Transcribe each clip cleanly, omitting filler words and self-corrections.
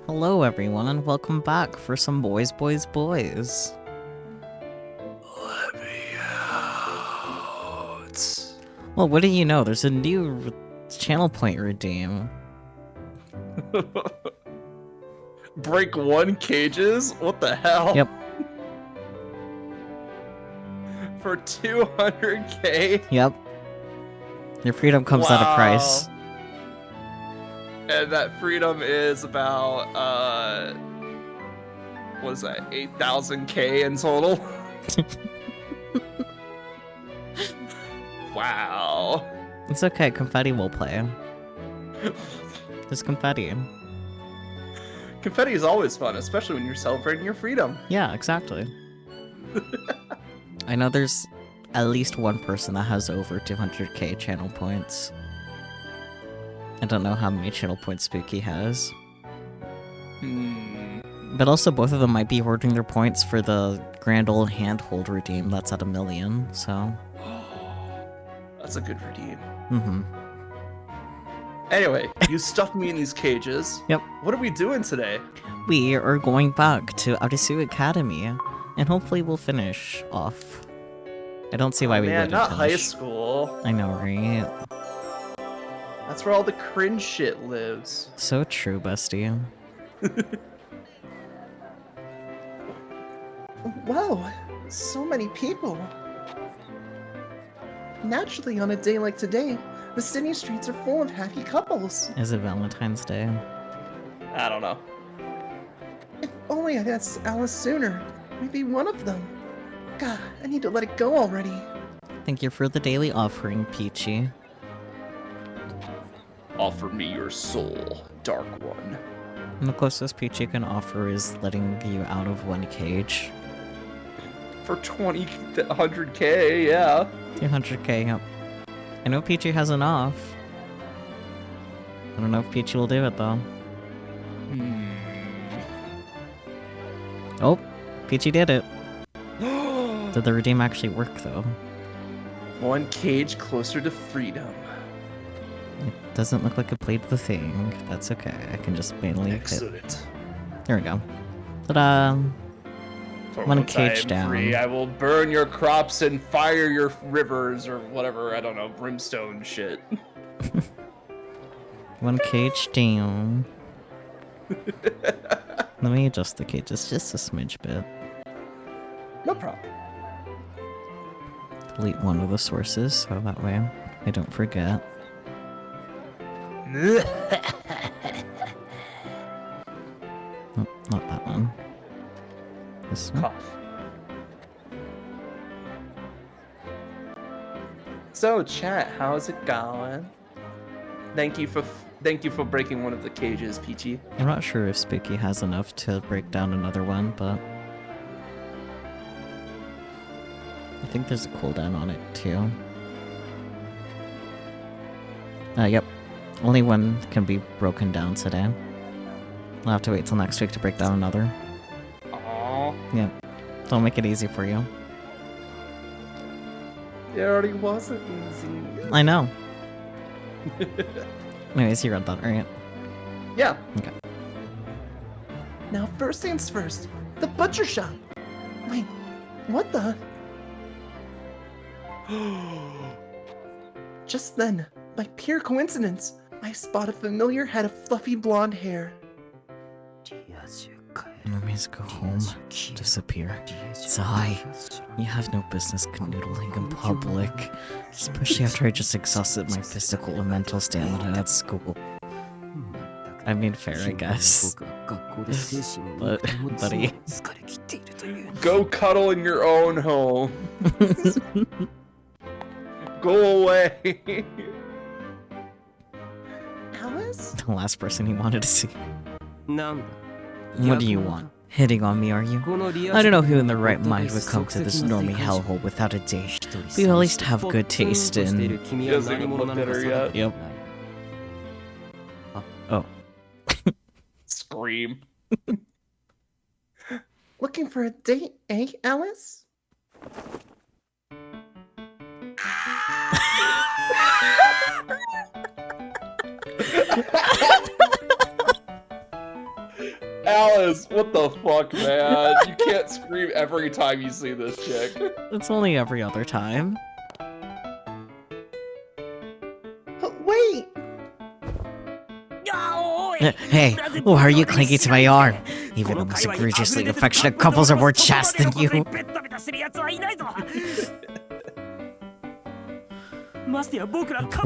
Hello everyone and welcome back for some Boys. Let me out. Well, what do you know? There's a new channel point redeem. Break 1 cages? What the hell? Yep. For 200k? Yep. Your freedom comes at a price. And that freedom is about, what is that, 8,000k in total? Wow. It's okay, confetti will play. There's confetti. Confetti is always fun, especially when you're celebrating your freedom. Yeah, exactly. I know there's at least one person that has over 200k channel points. I don't know how many channel points Spooky has. But also both of them might be hoarding their points for the grand old handhold redeem that's at 1 million, so... That's a good redeem. Mm-hmm. Anyway, you stuffed me in these cages. Yep. What are we doing today? We are going back to Arisu Academy, and hopefully we'll finish off. I don't see why we wouldn't not finish. high school. I know, right? That's where all the cringe shit lives. So true, bestie. Wow, so many people. Naturally, on a day like today, the city streets are full of happy couples. Is it Valentine's Day? I don't know. If only I'd asked Alice sooner. Maybe one of them. God, I need to let it go already. Thank you for the daily offering, Peachy. Offer me your soul, Dark One. And the closest Peachy can offer is letting you out of one cage. For 100k, yeah. 200k, yep. I know Peachy has enough. I don't know if Peachy will do it, though. Oh, Peachy did it. Did the redeem actually work, though? One cage closer to freedom. It doesn't look like it played the thing. That's okay. I can just manually hit. Excellent. There we go. Ta-da! For One once I cage am down. free, I will burn your crops and fire your rivers or whatever, I don't know, brimstone shit. One cage down. Let me adjust the cages just a smidge bit. No problem. Delete one of the sources, so that way I don't forget. Oh, not that one. This one. Cough. So, chat, how's it going? Thank you for breaking one of the cages, Peachy. I'm not sure if Spooky has enough to break down another one, but I think there's a cooldown on it too. Yep. Only one can be broken down today. I'll have to wait till next week to break down another. Aww. Yep. Don't make it easy for you. It already wasn't easy. I know. Anyways, you read that, right? Yeah. Okay. Now, first things first, the butcher shop. Wait, what the? Just then, by pure coincidence, I spot a familiar head of fluffy blonde hair. Enemies go home, disappear. Sigh. You have no business canoodling in public. Especially after I just exhausted my physical and mental stamina at school. I mean, fair, I guess. But, buddy. Go cuddle in your own home. Go away. Alice? The last person he wanted to see. What do you want? Hitting on me, are you? I don't know who in their right mind would come to this normie hellhole without a date. But you at least have good taste in... He hasn't even looked at her yet. Yep. Oh. Scream. Looking for a date, eh, Alice? Alice, what the fuck, man? You can't scream every time you see this chick. It's only every other time. Wait! Hey, why are you clinging to my arm? Even the most egregiously affectionate couples are more chaste than you. For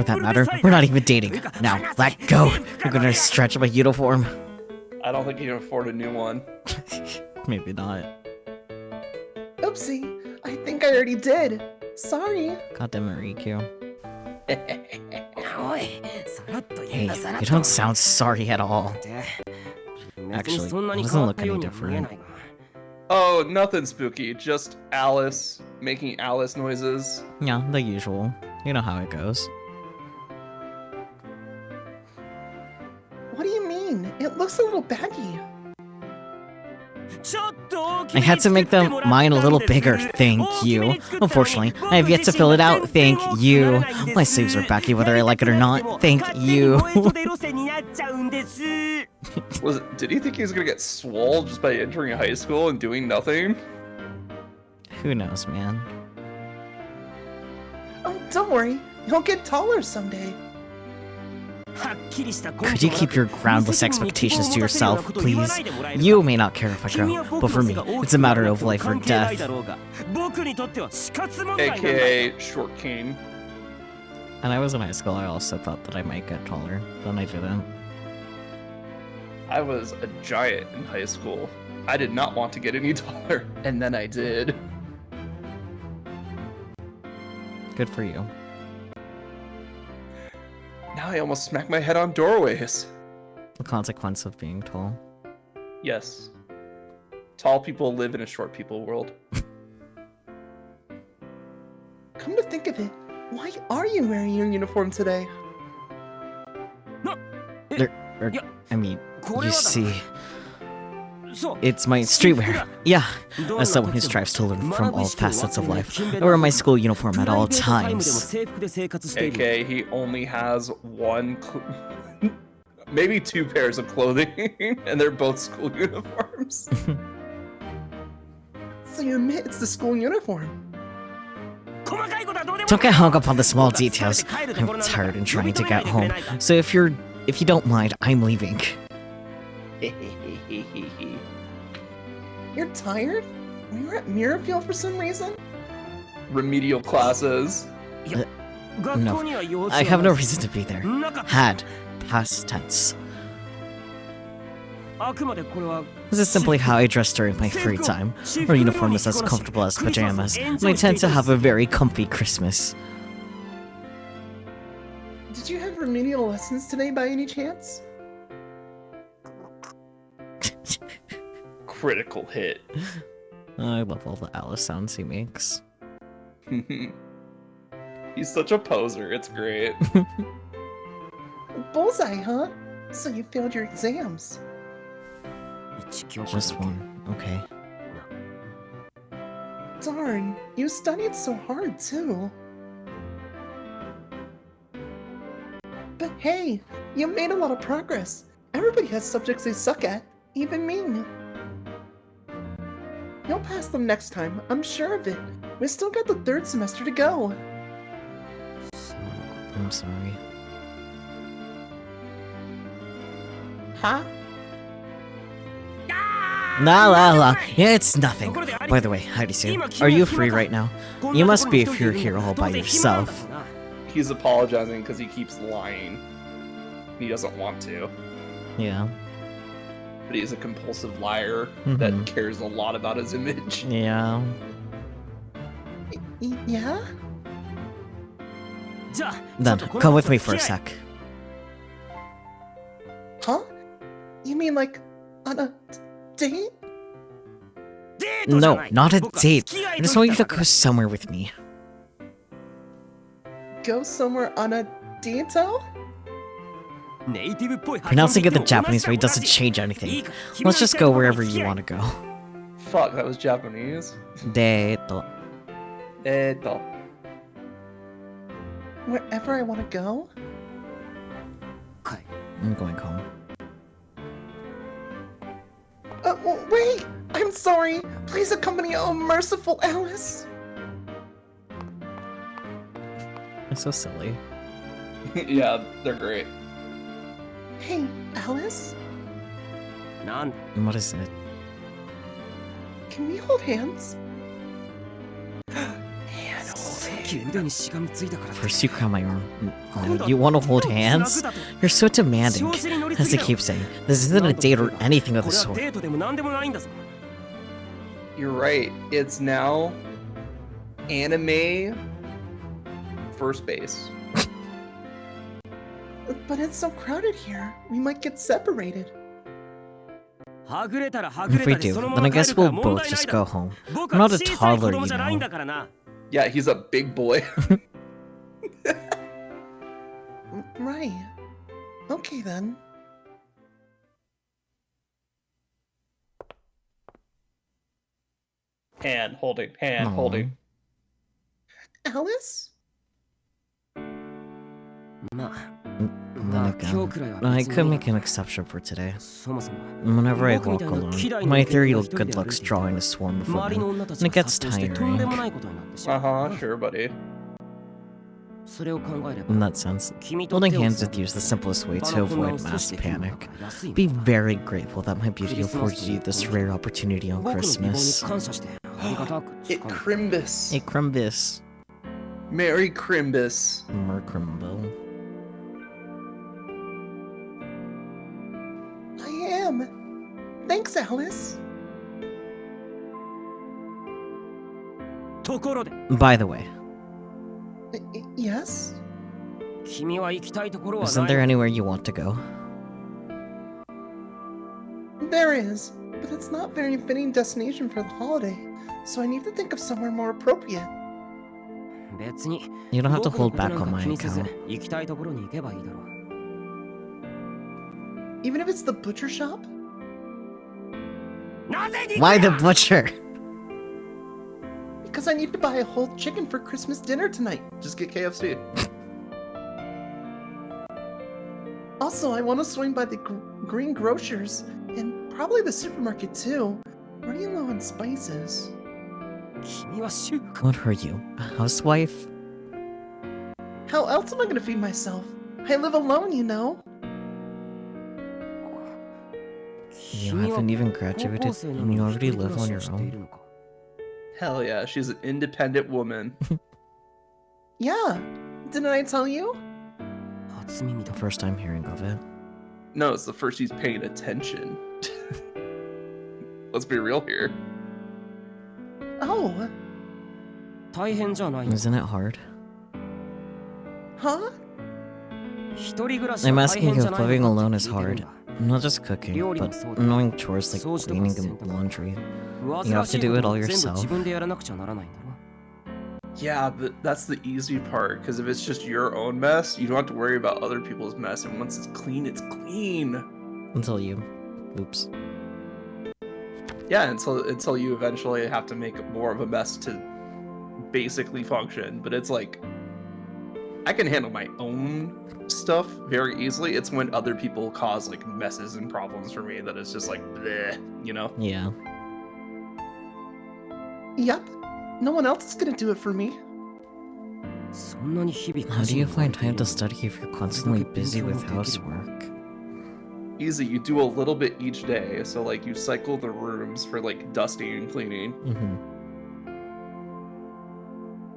that matter, we're not even dating. Now, let go. I'm gonna stretch my uniform. I don't think you can afford a new one. Maybe not. Oopsie, I think I already did. Sorry. Goddamn it, Riku. Hey, you don't sound sorry at all. Actually, it doesn't look any different. Oh, nothing spooky. Just Alice making Alice noises. Yeah, the usual. You know how it goes. What do you mean? It looks a little baggy. I had to make mine a little bigger, thank you. Unfortunately, I have yet to fill it out, thank you. My sleeves are baggy whether I like it or not, thank you. Did he think he was gonna get swole just by entering high school and doing nothing? Who knows, man. Oh, don't worry. You'll get taller someday. Could you keep your groundless expectations to yourself, please? You may not care if I grow, but for me, it's a matter of life or death. AKA Short King. And I was in high school, I also thought that I might get taller, then I didn't. I was a giant in high school. I did not want to get any taller, and then I did. Good for you. Now I almost smack my head on doorways. The consequence of being tall. Yes. Tall people live in a short people world. Come to think of it, why are you wearing your uniform today? I mean, you see... It's my streetwear. Yeah, as someone who strives to learn from all facets of life, I wear my school uniform at all times. AKA, he only has one, maybe two pairs of clothing, and they're both school uniforms. So you admit it's the school uniform? Don't get hung up on the small details. I'm tired and trying to get home, so if you don't mind, I'm leaving. You're tired? We were at Mirrorfield for some reason? Remedial classes. No, I have no reason to be there. Had. Past tense. This is simply how I dress during my free time. Our uniform is as comfortable as pajamas, and I tend to have a very comfy Christmas. Did you have remedial lessons today by any chance? Critical hit. I love all the Alice sounds he makes. He's such a poser, it's great. Bullseye, huh? So you failed your exams. Just one, okay. Darn, you studied so hard too. But hey, you made a lot of progress. Everybody has subjects they suck at, even me. You'll pass them next time, I'm sure of it. We still got the third semester to go. I'm sorry. Huh? La. It's nothing. By the way, Haidisu, are you free right now? You must be if you're here all by yourself. He's apologizing because he keeps lying. He doesn't want to. Yeah. But he's a compulsive liar that cares a lot about his image. Yeah. Yeah? Then, come with me for a sec. Huh? You mean like on a date? No, not a date. I just want you to go somewhere with me. Go somewhere on a detail? Pronouncing it the Japanese way doesn't change anything. Let's just go wherever you want to go. Fuck, that was Japanese. Date. Wherever I want to go? I'm going home. Oh, wait! I'm sorry! Please accompany oh merciful Alice! They're so silly. Yeah, they're great. Hey, Alice? What is it? Can we hold hands? First you grab my arm. No, you want to hold hands? You're so demanding. As I keep saying, this isn't a date or anything of the sort. You're right. It's now anime first base. But it's so crowded here. We might get separated. If we do, then I guess we'll both just go home. I'm not a toddler, you know. Yeah, he's a big boy. Right. Okay then. Hand holding. Alice? Then again, I could make an exception for today. Whenever I walk alone, my ethereal good luck's drawing a swarm of women, and it gets tiring. Sure, buddy. In that sense, holding hands with you is the simplest way to avoid mass panic. Be very grateful that my beauty afforded you this rare opportunity on Christmas. It Crimbus. A Crimbus. Merry Crimbus. Mercrimbo. I am. Thanks, Alice. By the way, Yes? isn't there anywhere you want to go? There is, but it's not a very fitting destination for the holiday, so I need to think of somewhere more appropriate. You don't have to hold back on my account. Even if it's the butcher shop? Why the butcher? Because I need to buy a whole chicken for Christmas dinner tonight. Just get KFC. Also, I want to swing by the green grocers, and probably the supermarket too. Running low on spices. What are you, a housewife? How else am I gonna feed myself? I live alone, you know. You haven't even graduated, and you already live on your own? Hell yeah, she's an independent woman. Yeah, didn't I tell you? The first time hearing of it. No, it's the first he's paying attention. Let's be real here. Oh, Isn't it hard? huh? I'm asking if living alone is hard. Not just cooking, but knowing chores like cleaning and laundry. You have to do it all yourself. Yeah, but that's the easy part, because if it's just your own mess, you don't have to worry about other people's mess, and once it's clean, it's clean. Until you... Oops. Yeah, until you eventually have to make more of a mess to basically function, but it's like, I can handle my own stuff very easily. It's when other people cause like messes and problems for me that it's just like, bleh, you know? Yeah. Yep. No one else is gonna do it for me. How do you find time to study if you're constantly busy with housework? Easy, you do a little bit each day, so like you cycle the rooms for like dusting and cleaning.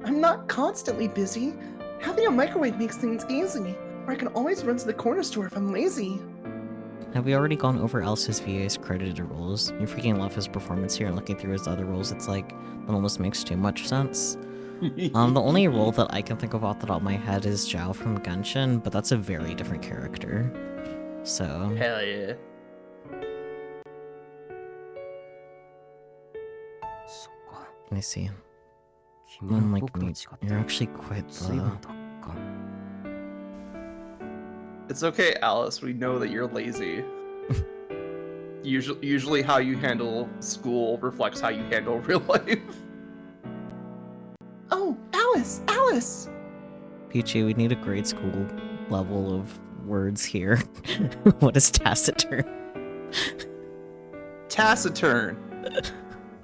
I'm not constantly busy. Having a microwave makes things easy, or I can always run to the corner store if I'm lazy. Have we already gone over Elsa's VA's credited roles? You freaking love his performance here, and looking through his other roles, it's like, that almost makes too much sense. The only role that I can think of off the top of my head is Zhao from Genshin, but that's a very different character. So... Hell yeah. I see. Unlike me, you're actually quite the... It's okay, Alice. We know that you're lazy. Usually how you handle school reflects how you handle real life. Oh, Alice! Alice! Peachy, we need a grade school level of words here. What is taciturn? Taciturn.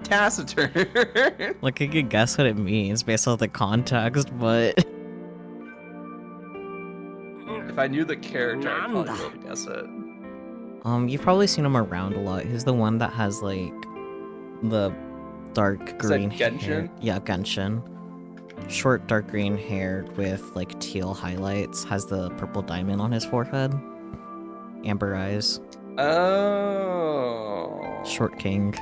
Taciturn. Like, I could guess what it means based on the context, but... If I knew the character, I'd probably be able to guess it. You've probably seen him around a lot. He's the one that has, like, the dark green hair. Genshin? Yeah, Genshin. Short, dark green hair with, like, teal highlights. Has the purple diamond on his forehead. Amber eyes. Oh. Short king.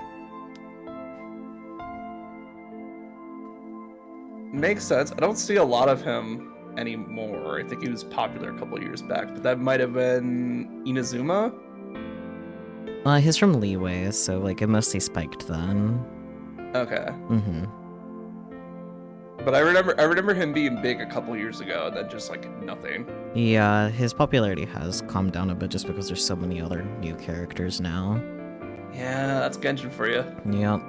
Makes sense. I don't see a lot of him anymore. I think he was popular a couple years back, but that might have been Inazuma? He's from Leeway, so, like, it mostly spiked then. Okay. Mm-hmm. But I remember him being big a couple years ago, and then just, like, nothing. Yeah, his popularity has calmed down a bit just because there's so many other new characters now. Yeah, that's Genshin for you. Yep.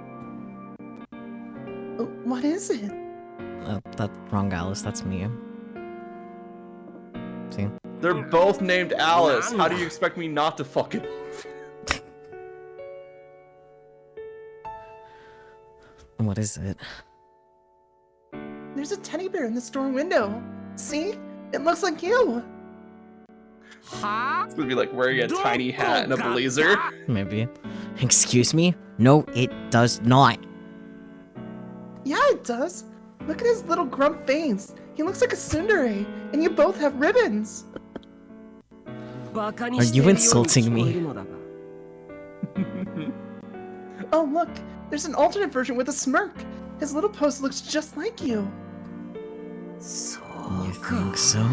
What is it? That wrong Alice, that's me. See? They're both named Alice. How do you expect me not to fucking... What is it? There's a teddy bear in the store window. See? It looks like you. It's gonna be like wearing a tiny hat and a blazer. Maybe. Excuse me? No, it does not. Yeah, it does. Look at his little grump face. He looks like a tsundere, and you both have ribbons. Are you insulting me? Oh, look. There's an alternate version with a smirk. His little pose looks just like you. You think so?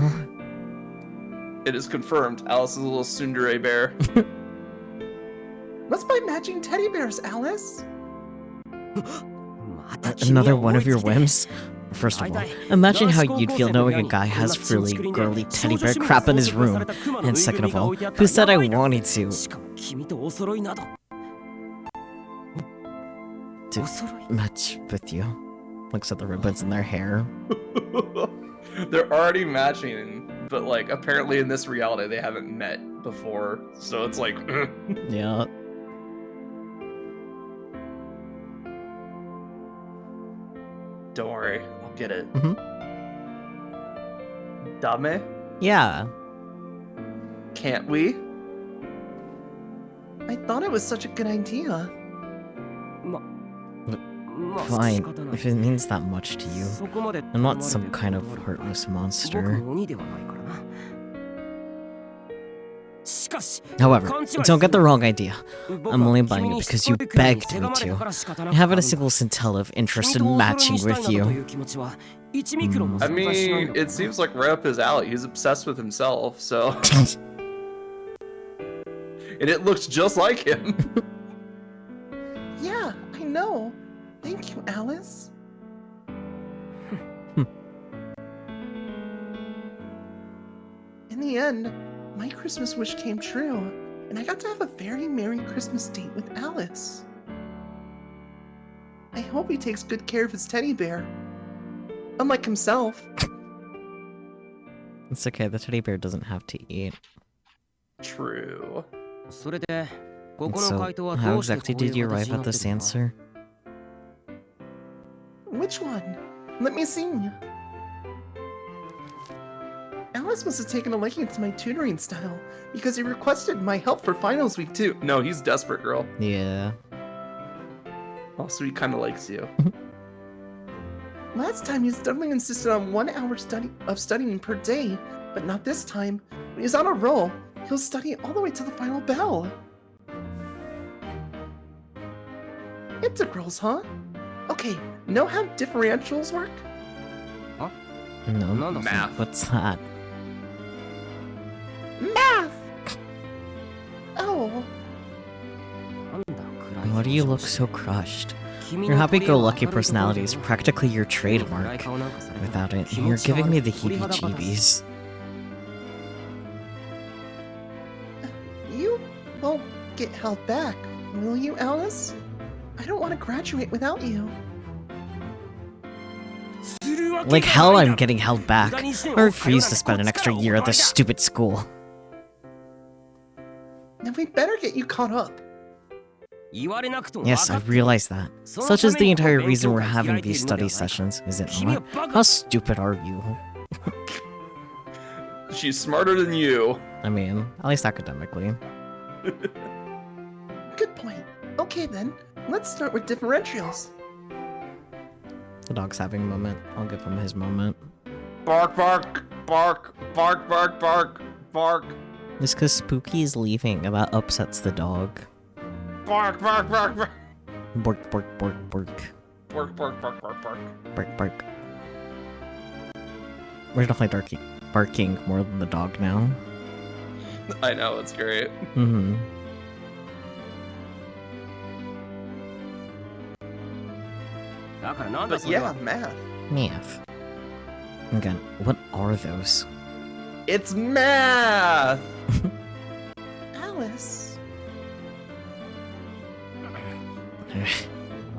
It is confirmed. Alice is a little tsundere bear. Let's buy matching teddy bears, Alice. Another one of your whims? First of all, imagine how you'd feel knowing a guy has frilly, girly teddy bear crap in his room. And second of all, who said I wanted to? To match with you. Looks at the ribbons in their hair. They're already matching, but like apparently in this reality they haven't met before, so it's like Yeah. don't worry, I'll get it. Dame? Yeah. Can't we? I thought it was such a good idea. Fine, if it means that much to you. I'm not some kind of heartless monster. However, don't get the wrong idea. I'm only buying it because you begged me to. I haven't a single scintilla of interest in matching with you. I mean, it seems like right up his alley. He's obsessed with himself, so... And it looks just like him. Yeah, I know. Thank you, Alice. In the end, my Christmas wish came true, and I got to have a very Merry Christmas date with Alice. I hope he takes good care of his teddy bear. Unlike himself. It's okay, the teddy bear doesn't have to eat. True. And so, how exactly did you arrive at this answer? Which one? Let me see. Alice must have taken a liking to my tutoring style, because he requested my help for finals week too. No, he's desperate, girl. Yeah. Also, he kind of likes you. Last time he stubbornly insisted on 1 hour of studying per day, but not this time. When he's on a roll, he'll study all the way to the final bell. Integrals, huh? Okay, know how differentials work? No, Math. What's that? Math! Oh. Why do you look so crushed? Your happy-go-lucky personality is practically your trademark. Without it, you're giving me the heebie-jeebies. You won't get held back, will you, Alice? I don't want to graduate without you. Like hell I'm getting held back. I refuse to spend an extra year at this stupid school. Then we better get you caught up. Yes, I realize that. Such is the entire reason we're having these study sessions, is it not? How stupid are you? She's smarter than you. I mean, at least academically. Good point. Okay then, let's start with differentials. The dog's having a moment. I'll give him his moment. Bark, bark, bark, bark, bark, bark, bark. Just because Spooky is leaving, and that upsets the dog. Bark, bark, bark, bark. Bork, bork, bork, bork. Bark, bark, bark, bark, bark. Bark, bark. We're definitely barking more than the dog now. I know, it's great. Mm-hmm. But yeah, math. Math. Again, what are those? It's math! Alice.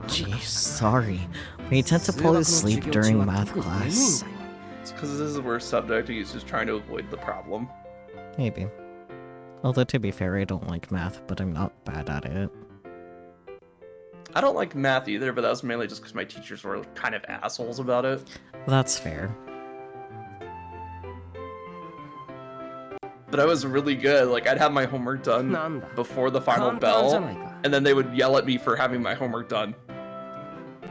Gee, sorry. We tend to fall asleep during math class. It's because this is the worst subject, he's just trying to avoid the problem. Maybe. Although, to be fair, I don't like math, but I'm not bad at it. I don't like math either, but that was mainly just because my teachers were kind of assholes about it. That's fair. But I was really good. Like, I'd have my homework done before the final bell, and then they would yell at me for having my homework done.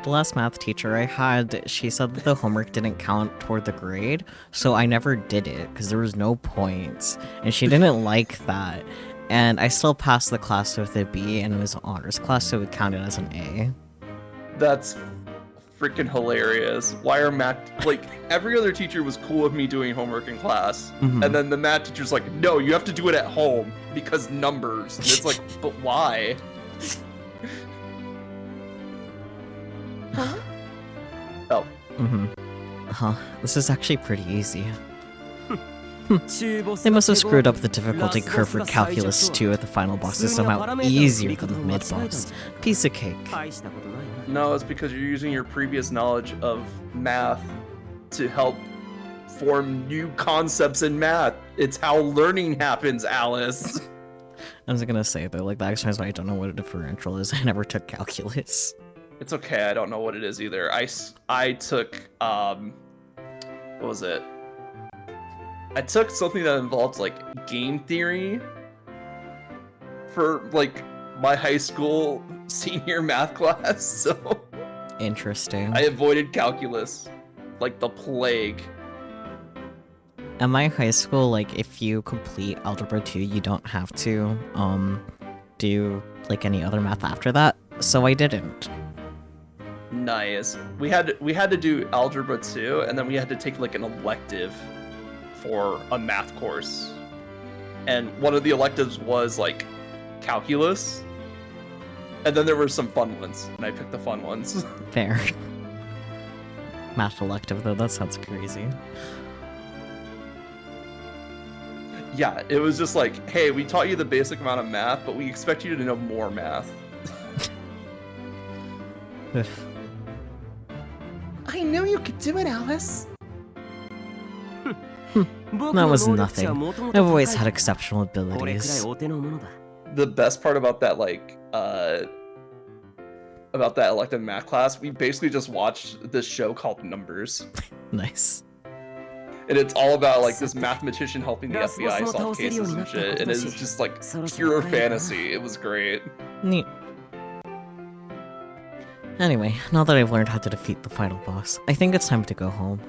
The last math teacher I had, she said that the homework didn't count toward the grade, so I never did it, because there was no points, and she didn't like that. And I still passed the class with a B, and it was an honors class, so it counted as an A. That's freaking hilarious. Why are math... Like, every other teacher was cool with me doing homework in class, and then the math teacher's like, no, you have to do it at home, because numbers. And it's like, but why? Huh? Oh. Huh. This is actually pretty easy. They must have screwed up the difficulty curve for Calculus 2 at the final boss is somehow easier than the mid-boss. Piece of cake. No, it's because you're using your previous knowledge of math to help form new concepts in math. It's how learning happens, Alice. I was gonna say, though, like, that explains why I don't know what a differential is. I never took calculus. It's okay, I don't know what it is either. I took, what was it? I took something that involved, like, game theory for, like, my high school senior math class, so... Interesting. I avoided calculus, like the plague. At my high school, like, if you complete Algebra 2, you don't have to, do, like, any other math after that, so I didn't. Nice. We had to do Algebra 2, and then we had to take, like, an elective for a math course. And one of the electives was, like, calculus. And then there were some fun ones, and I picked the fun ones. Fair. Math elective, though, that sounds crazy. Yeah, it was just like, hey, we taught you the basic amount of math, but we expect you to know more math. I knew you could do it, Alice. That was nothing. I've always had exceptional abilities. The best part about that, like, about that elective math class, we basically just watched this show called Numbers. Nice. And it's all about, like, this mathematician helping the FBI solve cases and shit, and it's just, like, pure fantasy. It was great. Neat. Anyway, now that I've learned how to defeat the final boss, I think it's time to go home.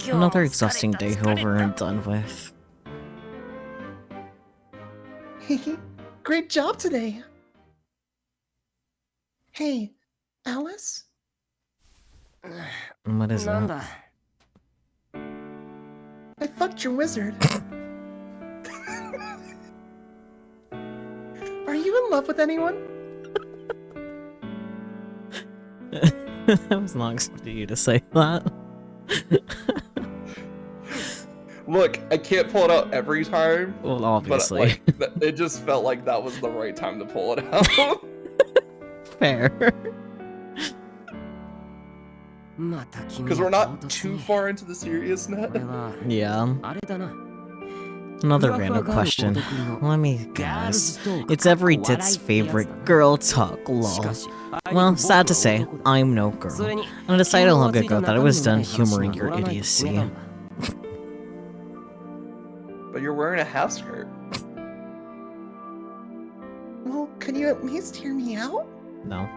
Another exhausting day over and done with. Great job today. Hey, Alice? What is that? I fucked your wizard. Are you in love with anyone? I was not expecting you to say that. Look, I can't pull it out every time. Well, obviously. But, like, it just felt like that was the right time to pull it out. Fair. Because we're not too far into the serious net. Yeah. Another random question. Let me guess. It's every dit's favorite girl talk, lol. Well, sad to say, I'm no girl. And I decided long ago that I was done humoring your idiocy. But you're wearing a half skirt. Well, can you at least hear me out? No.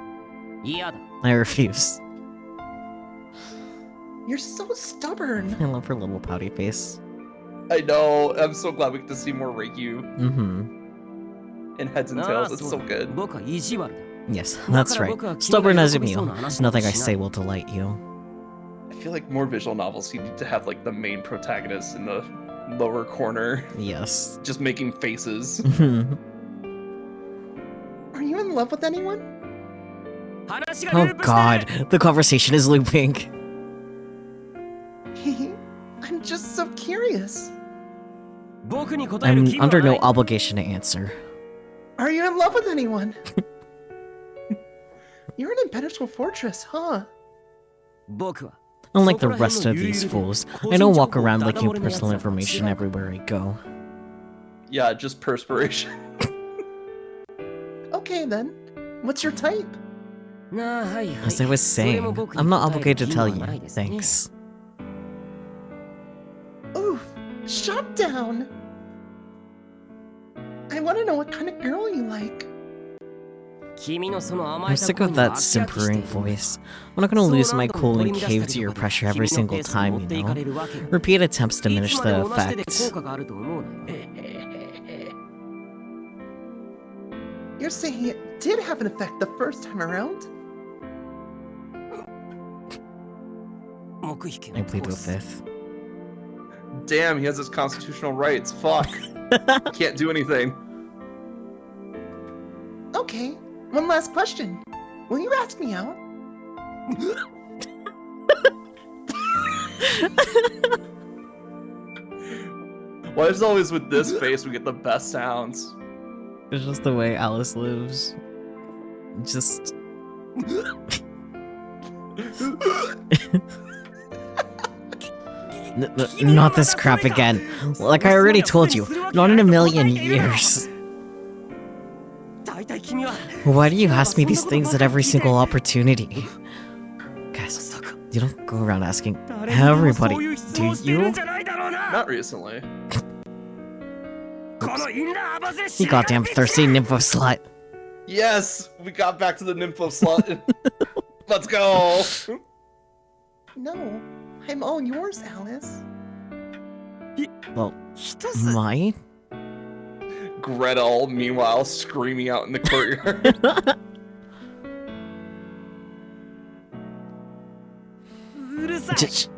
I refuse. You're so stubborn. I love her little pouty face. I know. I'm so glad we get to see more Reikyu in Heads and Tails. It's so good. Yes, that's right. Stubborn as a mule. Nothing I say will delight you. I feel like more visual novels, you need to have like the main protagonist in the lower corner. Yes. Just making faces. Are you in love with anyone? Oh god, the conversation is looping. I'm just so curious. I'm under no obligation to answer. Are you in love with anyone? You're an impenetrable fortress, huh? Unlike the rest of these fools, I don't walk around leaking personal information everywhere I go. Yeah, just perspiration. Okay then. What's your type? As I was saying, I'm not obligated to tell you, thanks. Oof, shut down. I want to know what kind of girl you like. I'm sick of that simpering voice. I'm not gonna lose my cool and cave to your pressure every single time, you know? Repeat attempts diminish the effect. You're saying it did have an effect the first time around? I plead the fifth. Damn, he has his constitutional rights. Fuck. Can't do anything. Okay, one last question. Will you ask me out? Why is it always with this face we get the best sounds? It's just the way Alice lives. Just... not this crap again. Like I already told you, not in a million years. Why do you ask me these things at every single opportunity? Guys, you don't go around asking everybody, do you? Not recently. You goddamn thirsty nympho slut. Yes, we got back to the nympho slut. Let's go. No, I'm all yours, Alice. Well, mine? Gretel, meanwhile, screaming out in the courtyard.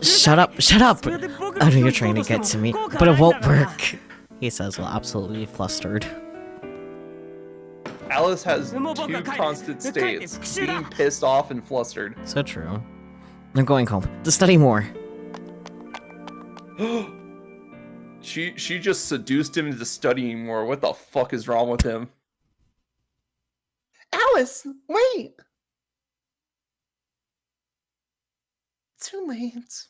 Shut up, shut up! I know you're trying to get to me, but it won't work. He says while absolutely flustered. Alice has two constant states, being pissed off and flustered. So true. I'm going home to study more. She just seduced him into studying more. What the fuck is wrong with him? Alice, wait! Too late.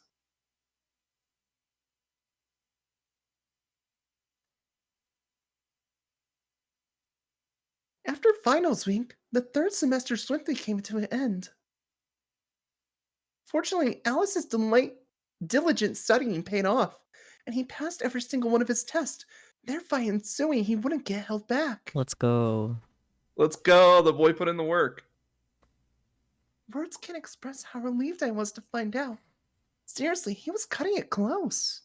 After finals week, the third semester swiftly came to an end. Fortunately, Alice's diligent studying paid off, and he passed every single one of his tests, thereby ensuing he wouldn't get held back. Let's go. Let's go. The boy put in the work. Words can't express how relieved I was to find out. Seriously, he was cutting it close.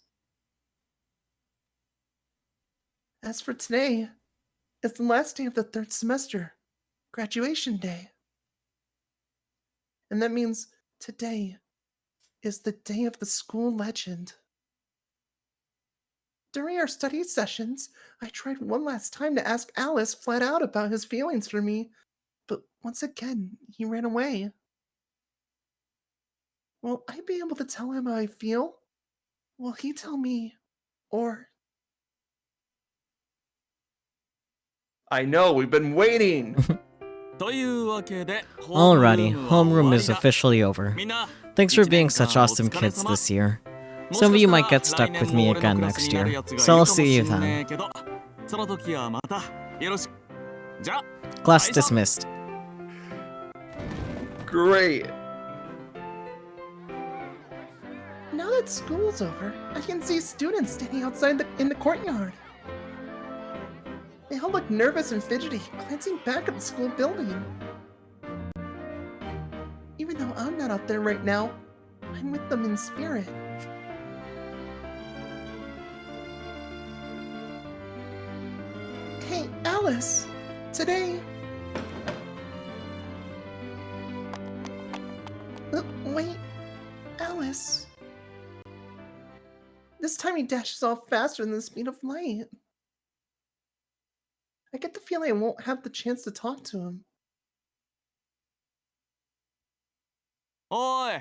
As for today, it's the last day of the third semester, graduation day. And that means today is the day of the school legend. During our study sessions, I tried one last time to ask Alice flat out about his feelings for me, but once again, he ran away. Will I be able to tell him how I feel? Will he tell me? Or... I know, we've been waiting. Alrighty, homeroom is officially over. Thanks for being such awesome kids this year. Some of you might get stuck with me again next year, so I'll see you then. Class dismissed. Great. Now that school's over, I can see students standing outside in the courtyard. They all look nervous and fidgety, glancing back at the school building. Even though I'm not out there right now, I'm with them in spirit. Hey, Alice! Today... wait, Alice. This time he dashes off faster than the speed of light. I get the feeling I won't have the chance to talk to him.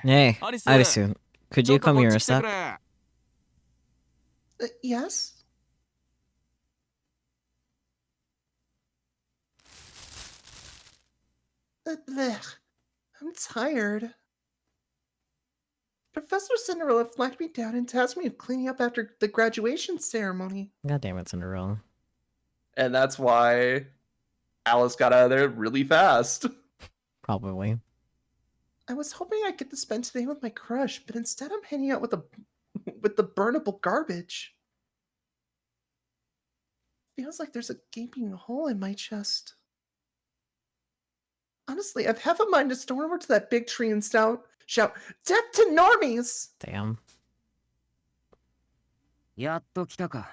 Hey, Arisu, could you come here a sec? Yes? Blech. I'm tired. Professor Cinderella flagged me down and tasked me with cleaning up after the graduation ceremony. God damn it, Cinderella. And that's why Alice got out of there really fast. Probably. I was hoping I'd get to spend today with my crush, but instead I'm hanging out with the burnable garbage. Feels like there's a gaping hole in my chest. Honestly, I've half a mind to storm over to that big tree and shout, "Death to normies!" Damn.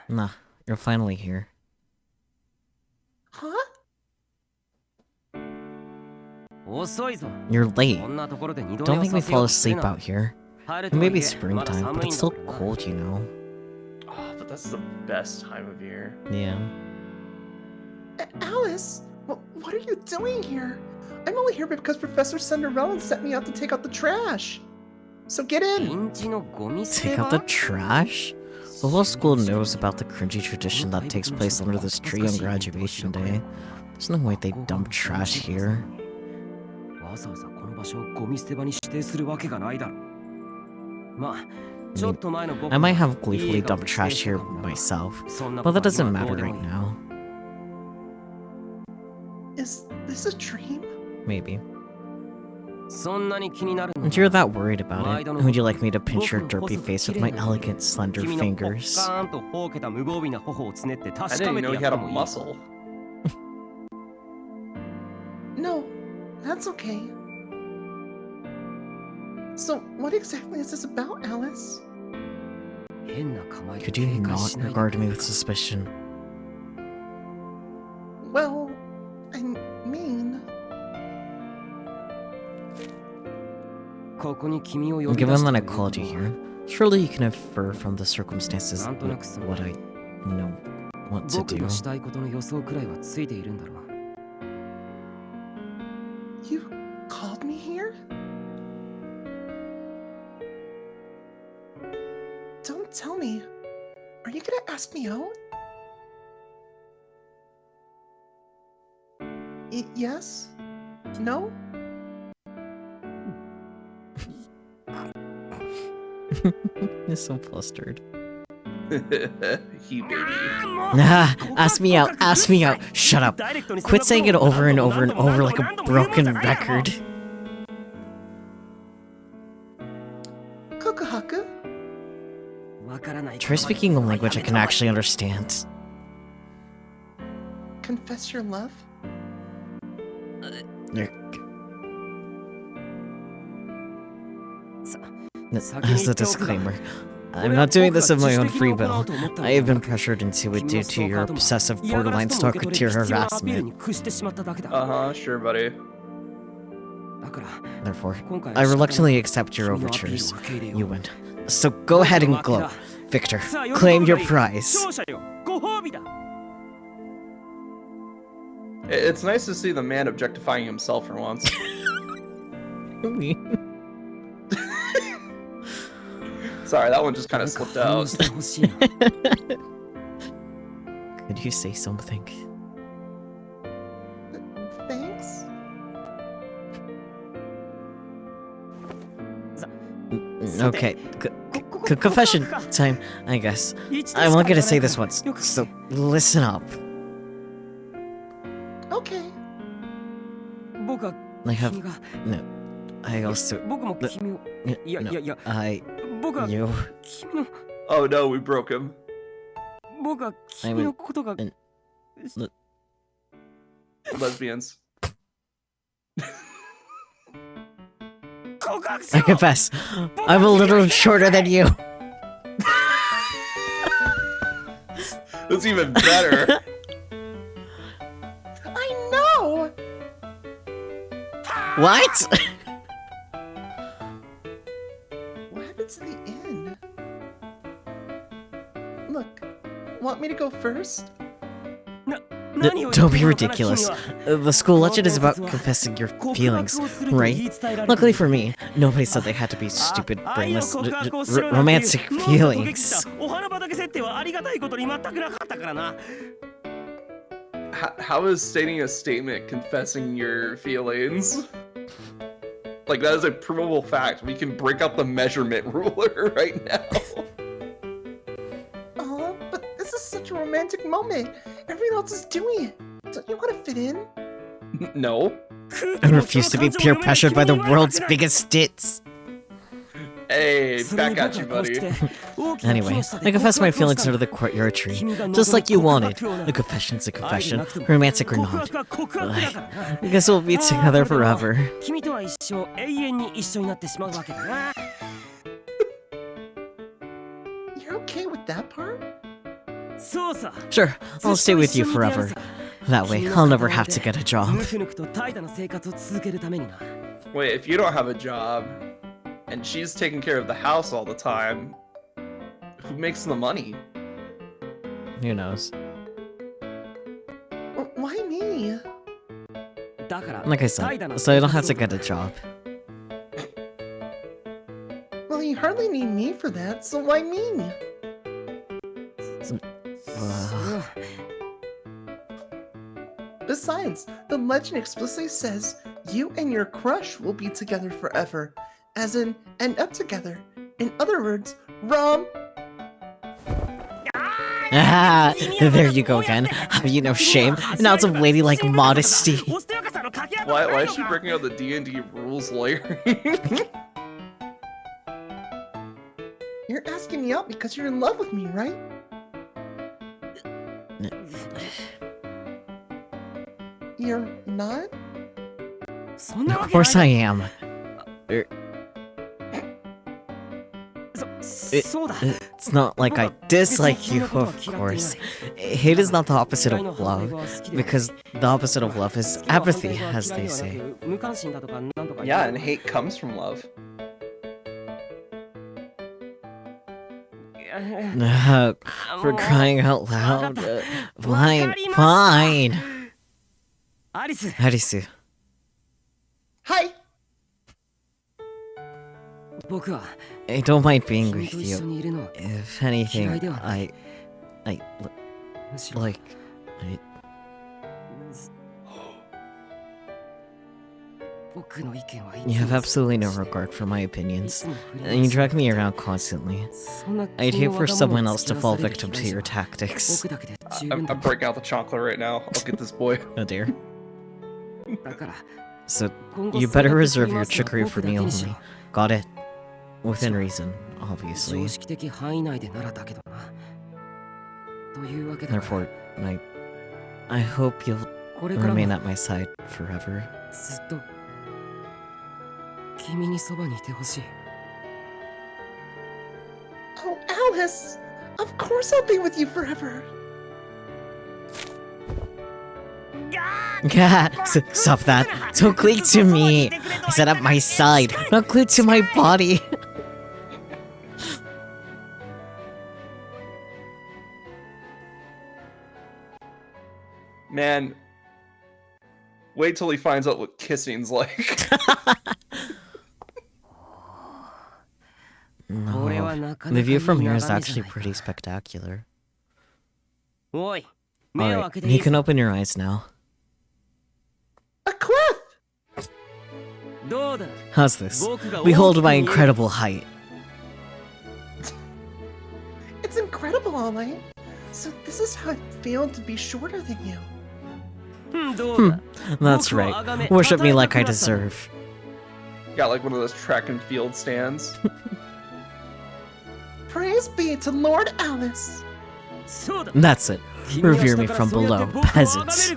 Nah, you're finally here. Huh? You're late. Don't make me fall asleep out here. It may be springtime, but it's still cold, you know. Oh, but that's the best time of year. Yeah. Alice, what are you doing here? I'm only here because Professor Cinderella sent me out to take out the trash. So get in. Take out the trash? The whole school knows about the cringy tradition that takes place under this tree on graduation day. There's no way they dump trash here. I might have gleefully dumped trash here myself, but that doesn't matter right now. Is this a dream? Maybe. If you're that worried about it, would you like me to pinch your derpy face with my elegant, slender fingers? I didn't know he had a muscle. No, that's okay. So, what exactly is this about, Alice? Could you not regard me with suspicion? Well, I mean... Given that I called you here, surely you can infer from the circumstances what I know what to do. You called me here? Don't tell me. Are you gonna ask me out? Yes? No? You're so flustered. He baby. Nah, ask me out, ask me out. Shut up. Quit saying it over and over and over like a broken record. Kokohaku? Try speaking a language I can actually understand. Confess your love? As a disclaimer, I'm not doing this of my own free will. I have been pressured into it due to your obsessive borderline stalker-tier harassment. Uh-huh, sure, buddy. Therefore, I reluctantly accept your overtures. You win. So go ahead and glow. Victor, claim your prize. It's nice to see the man objectifying himself for once. Sorry, that one just kind of slipped out. Could you say something? Thanks? Okay, confession time, I guess. I'm only gonna say this once, so listen up. Okay. I have... No. I also... You... Oh no, we broke him. I mean... Lesbians. I confess, I'm a little shorter than you. That's even better. I know! What? What happened to the inn? Look, want me to go first? Don't be ridiculous. The school legend is about confessing your feelings, right? Luckily for me, nobody said they had to be stupid, brainless, romantic feelings. How is stating a statement confessing your feelings? Like, that is a provable fact. We can break out the measurement ruler right now. Oh, but this is such a romantic moment. Everyone else is doing it. Don't you want to fit in? No. I refuse to be peer pressured by the world's biggest tits. Hey, back at you, buddy. Anyway, I confess my feelings under the courtyard tree, just like you wanted. A confession's a confession, romantic or not. I guess we'll be together forever. You're okay with that part? Sure, I'll stay with you forever. That way, I'll never have to get a job. Wait, if you don't have a job, and she's taking care of the house all the time, who makes the money? Who knows? Why me? Like I said, so I don't have to get a job. Well, you hardly need me for that, so why me? Besides, the legend explicitly says you and your crush will be together forever, as in end up together. In other words, Rom. Ah, there you go again. Have you no shame? An ounce of ladylike modesty. Why is she breaking out the D&D rules lawyer? You're asking me out because you're in love with me, right? You're not? Of course I am. It's not like I dislike you, of course. Hate is not the opposite of love, because the opposite of love is apathy, as they say. Yeah, and hate comes from love. For crying out loud. Fine, fine. Arisu. Hi! I don't mind being with you. If anything, I You have absolutely no regard for my opinions, and you drag me around constantly. I'd hate for someone else to fall victim to your tactics. I'm breaking out the chocolate right now. I'll get this boy. Oh dear. So, you better reserve your trickery for me only. Got it? Within reason, obviously. Therefore, I hope you'll remain at my side forever. Oh, Alice! Of course I'll be with you forever! Stop that. Don't cling to me. I said at my side, not glued to my body. Man, wait till he finds out what kissing's like. No, the view from here is actually pretty spectacular. Alright, you can open your eyes now. A cliff! How's this? Behold my incredible height. It's incredible, all right. So this is how it feels to be shorter than you. That's right. Worship me like I deserve. Got like one of those track and field stands. Praise be to Lord Alice. That's it. Revere me from below, peasants.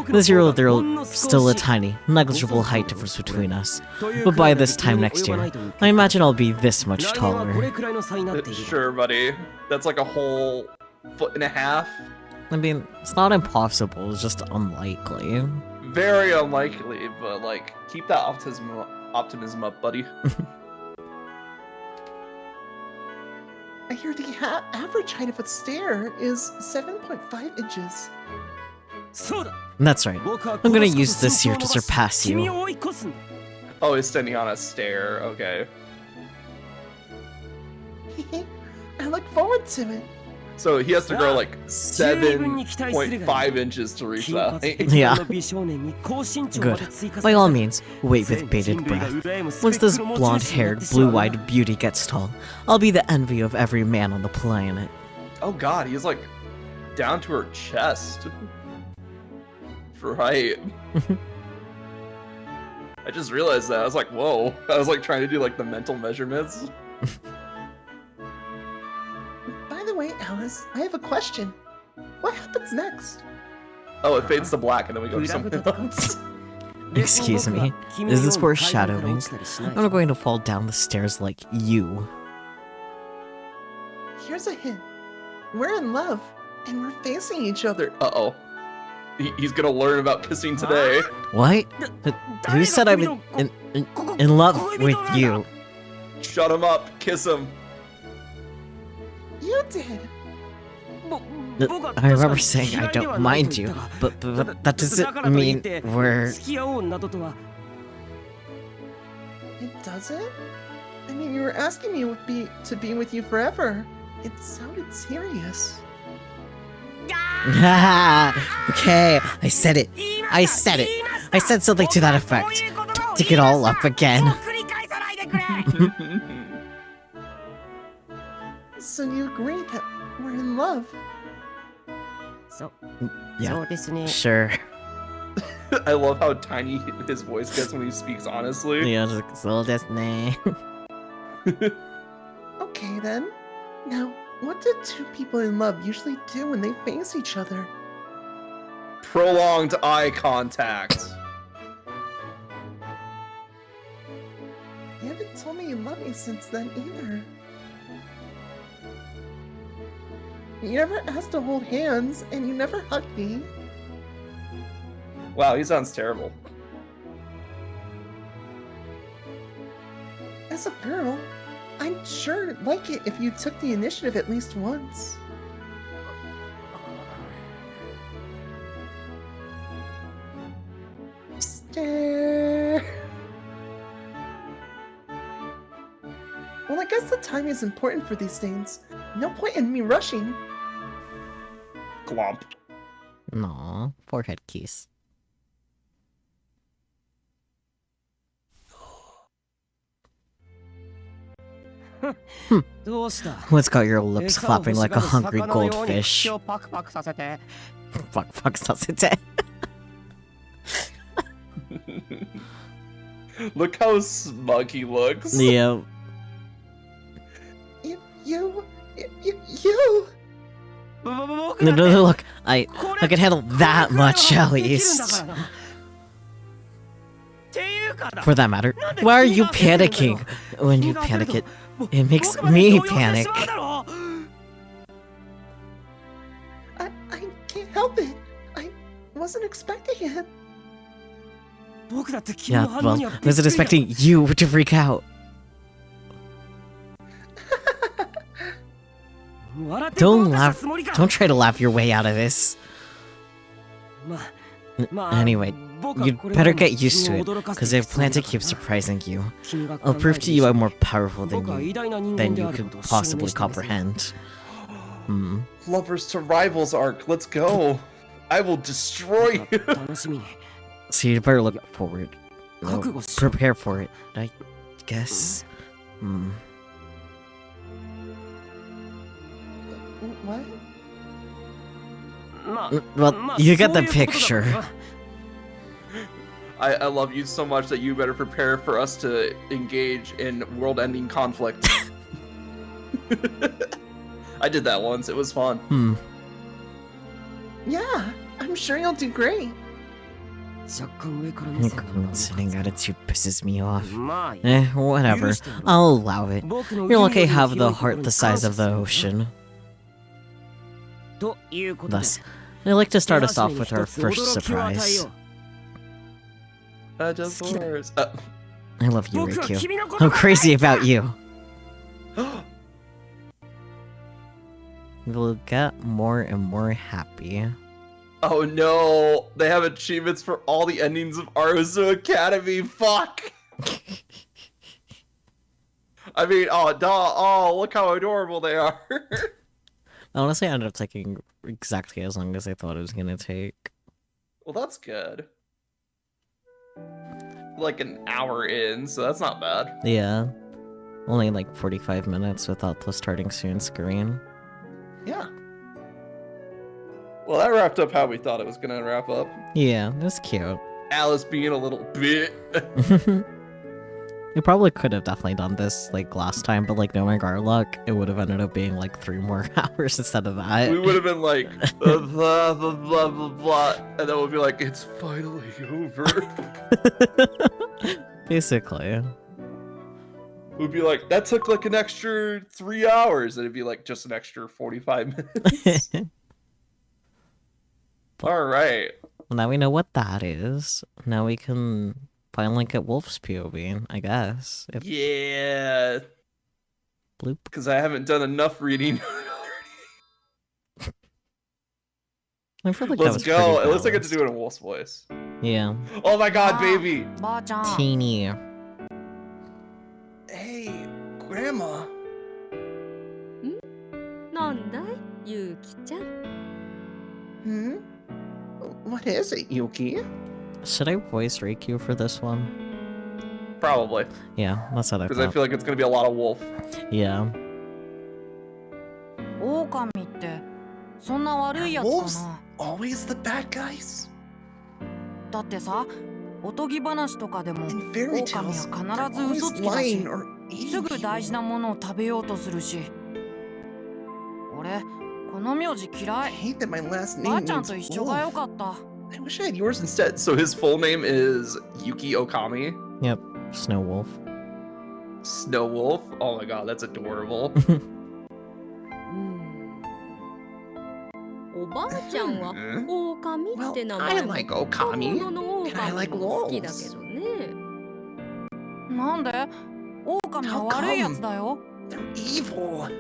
This year there will still a tiny, negligible height difference between us. But by this time next year, I imagine I'll be this much taller. Sure, buddy. That's like a whole 1.5 feet. I mean, it's not impossible, it's just unlikely. Very unlikely, but like, keep that optimism up, buddy. I hear the average height of a stair is 7.5 inches. That's right. I'm gonna use this year to surpass you. Oh, he's standing on a stair. Okay. I look forward to it. So he has to grow like 7.5 inches to reach that. Yeah. Good. By all means, wait with bated breath. Once this blonde-haired, blue-eyed beauty gets tall, I'll be the envy of every man on the planet. Oh god, he's like down to her chest. Right. I just realized that. I was like, whoa. I was like trying to do like the mental measurements. By the way, Alice, I have a question. What happens next? Oh, it fades to black and then we go to something else. Excuse me, is this foreshadowing? I'm not going to fall down the stairs like you. Here's a hint. We're in love, and we're facing each other. Uh-oh. He's gonna learn about kissing today. What? Who said I'm in love with you? Shut him up. Kiss him. You did. I remember saying I don't mind you, but that doesn't mean we're... It doesn't? I mean, you were asking me to be with you forever. It sounded serious. Okay, I said it. I said it. I said something to that effect. Don't dig it all up again. So you agree that we're in love? Yeah, sure. I love how tiny his voice gets when he speaks honestly. Yeah, so desu. Okay then. Now, what do two people in love usually do when they face each other? Prolonged eye contact. You haven't told me you love me since then either. You never asked to hold hands, and you never hugged me. Wow, he sounds terrible. As a girl, I'd sure like it if you took the initiative at least once. Stare. Well, I guess the timing is important for these things. No point in me rushing. Glomp. Aw, forehead kiss. What's got your lips flapping like a hungry goldfish? Fuck, sasete. Look how smug he looks. Yeah. You. No, look, I can handle that much at least. For that matter, why are you panicking? When you panic, it makes me panic. I can't help it. I wasn't expecting it. Yeah, well, I wasn't expecting you to freak out. Don't laugh. Don't try to laugh your way out of this. Anyway, you'd better get used to it, because I plan to keep surprising you. I'll prove to you I'm more powerful than you could possibly comprehend. Lovers to rivals arc. Let's go. I will destroy you. So you better look forward. Prepare for it, I guess. What? Well, you get the picture. I love you so much that you better prepare for us to engage in world-ending conflict. I did that once. It was fun. Yeah, I'm sure you'll do great. Your condescending attitude pisses me off. Whatever. I'll allow it. You're lucky I have the heart the size of the ocean. Thus, I'd like to start us off with our first surprise. Just worse. I love you, Riku. I'm crazy about you. You'll get more and more happy. Oh no! They have achievements for all the endings of Arusu Academy. Fuck! I mean, look how adorable they are. Honestly, I ended up taking exactly as long as I thought it was gonna take. Well, that's good. Like an hour in, so that's not bad. Yeah. Only like 45 minutes without the starting soon screen. Yeah. Well, that wrapped up how we thought it was gonna wrap up. Yeah, it was cute. Alice being a little bit. We probably could have definitely done this like last time, but like knowing our luck, it would have ended up being like 3 more hours instead of that. We would have been like, blah, blah, blah, blah, blah, blah, and then we'll be like, it's finally over. Basically. We'd be like, that took like an extra 3 hours, and it'd be like just an extra 45 minutes. All right. Well, now we know what that is. Now we can finally get Wolf's POV, I guess. Yeah. Bloop. Because I haven't done enough reading. I feel like Let's go. At least I get to do it in Wolf's voice. Yeah. Oh my god, baby. Teeny. Hey, Grandma. なんだいゆうきちゃん Hmm? What is it, Yuki? Should I voice Riku for this one? Probably. Yeah, that's what I Because I thought. feel like it's going to be a lot of Wolf. Yeah. 狼ってそんな悪いやつ Wolves か always the bad guys? なだってさおとぎ話とかでも In fairy 狼 tales, は they're 必ず always 嘘つきだし lying or す eating ぐ大事 people. なものを食べようとするし俺この名字嫌 I い hate that my last ばあ name ちゃん means と一緒がよ wolf. かった I wish I had yours instead. So his full name is Yuki Okami. Yep. Snow Wolf. Snow Wolf. Oh my god, that's adorable. おばあちゃんは Hmm? 狼って名 Well, I 前も like 本 Okami. 物の and I 狼 like も好きだけ wolves. どねなんで狼は How 悪いや come? つだよ They're evil.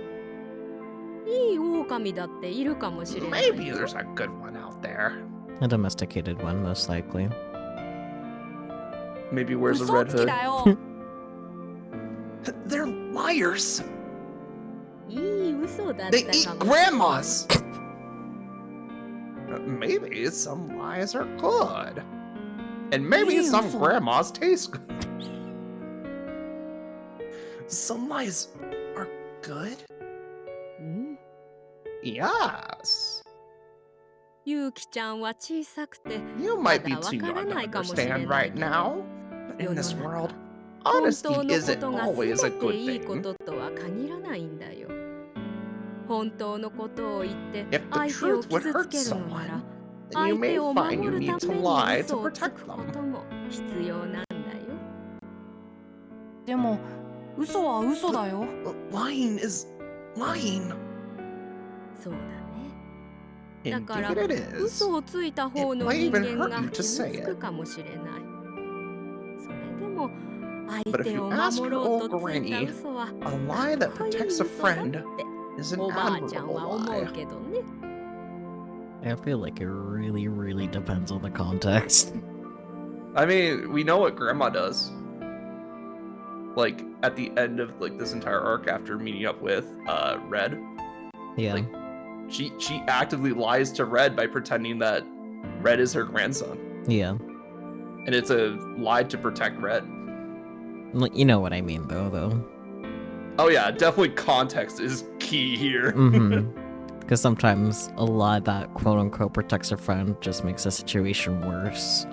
いい狼だっているかもしれない Maybe there's a good one out there. A domesticated one, most likely. Maybe wears a 嘘 red つき hood. だよ They're liars. いい嘘だった They eat かもしれない grandmas. Maybe some lies are good. And maybe Ew. some grandmas taste good. Some lies are good. うん Yes. ゆうきちゃんは小さくて You might be まだ too わから young to ないかもしれない understand right けど now. But in this world, 本 Honesty 当のこ isn't とが always a 全て good いいこ thing. ととは限らないんだよ本当のことを言って If the 相手を truth would 傷 hurt つけるのなら someone, then you 相 may 手を find 守 you る need た to めに lie to 嘘をつ protect くこ them. とも必要なんだよでも嘘は嘘だよ lying is lying. そうだねだから Indeed it is. 嘘をついた方の It 人 might even 間 hurt が you to 傷 say つ it. くかもしれないそれでも相 But if 手 you を ask 守 your ろう old とついた granny, 嘘は a lie that かっこいい protects a 嘘だっ friend て is an おばあちゃん admirable は思う lie. けどね I feel like it really, really depends on the context. I mean, we know what Grandma does. Like at the end of like this entire arc, after meeting up with Red, Yeah. Like, she actively lies to Red by pretending that Red is her grandson, Yeah. and it's a lie to protect Red. Like, you know what I mean, though. Oh yeah, definitely context is key here. Mm-hmm. Because sometimes a lie that quote-unquote protects a friend just makes the situation worse.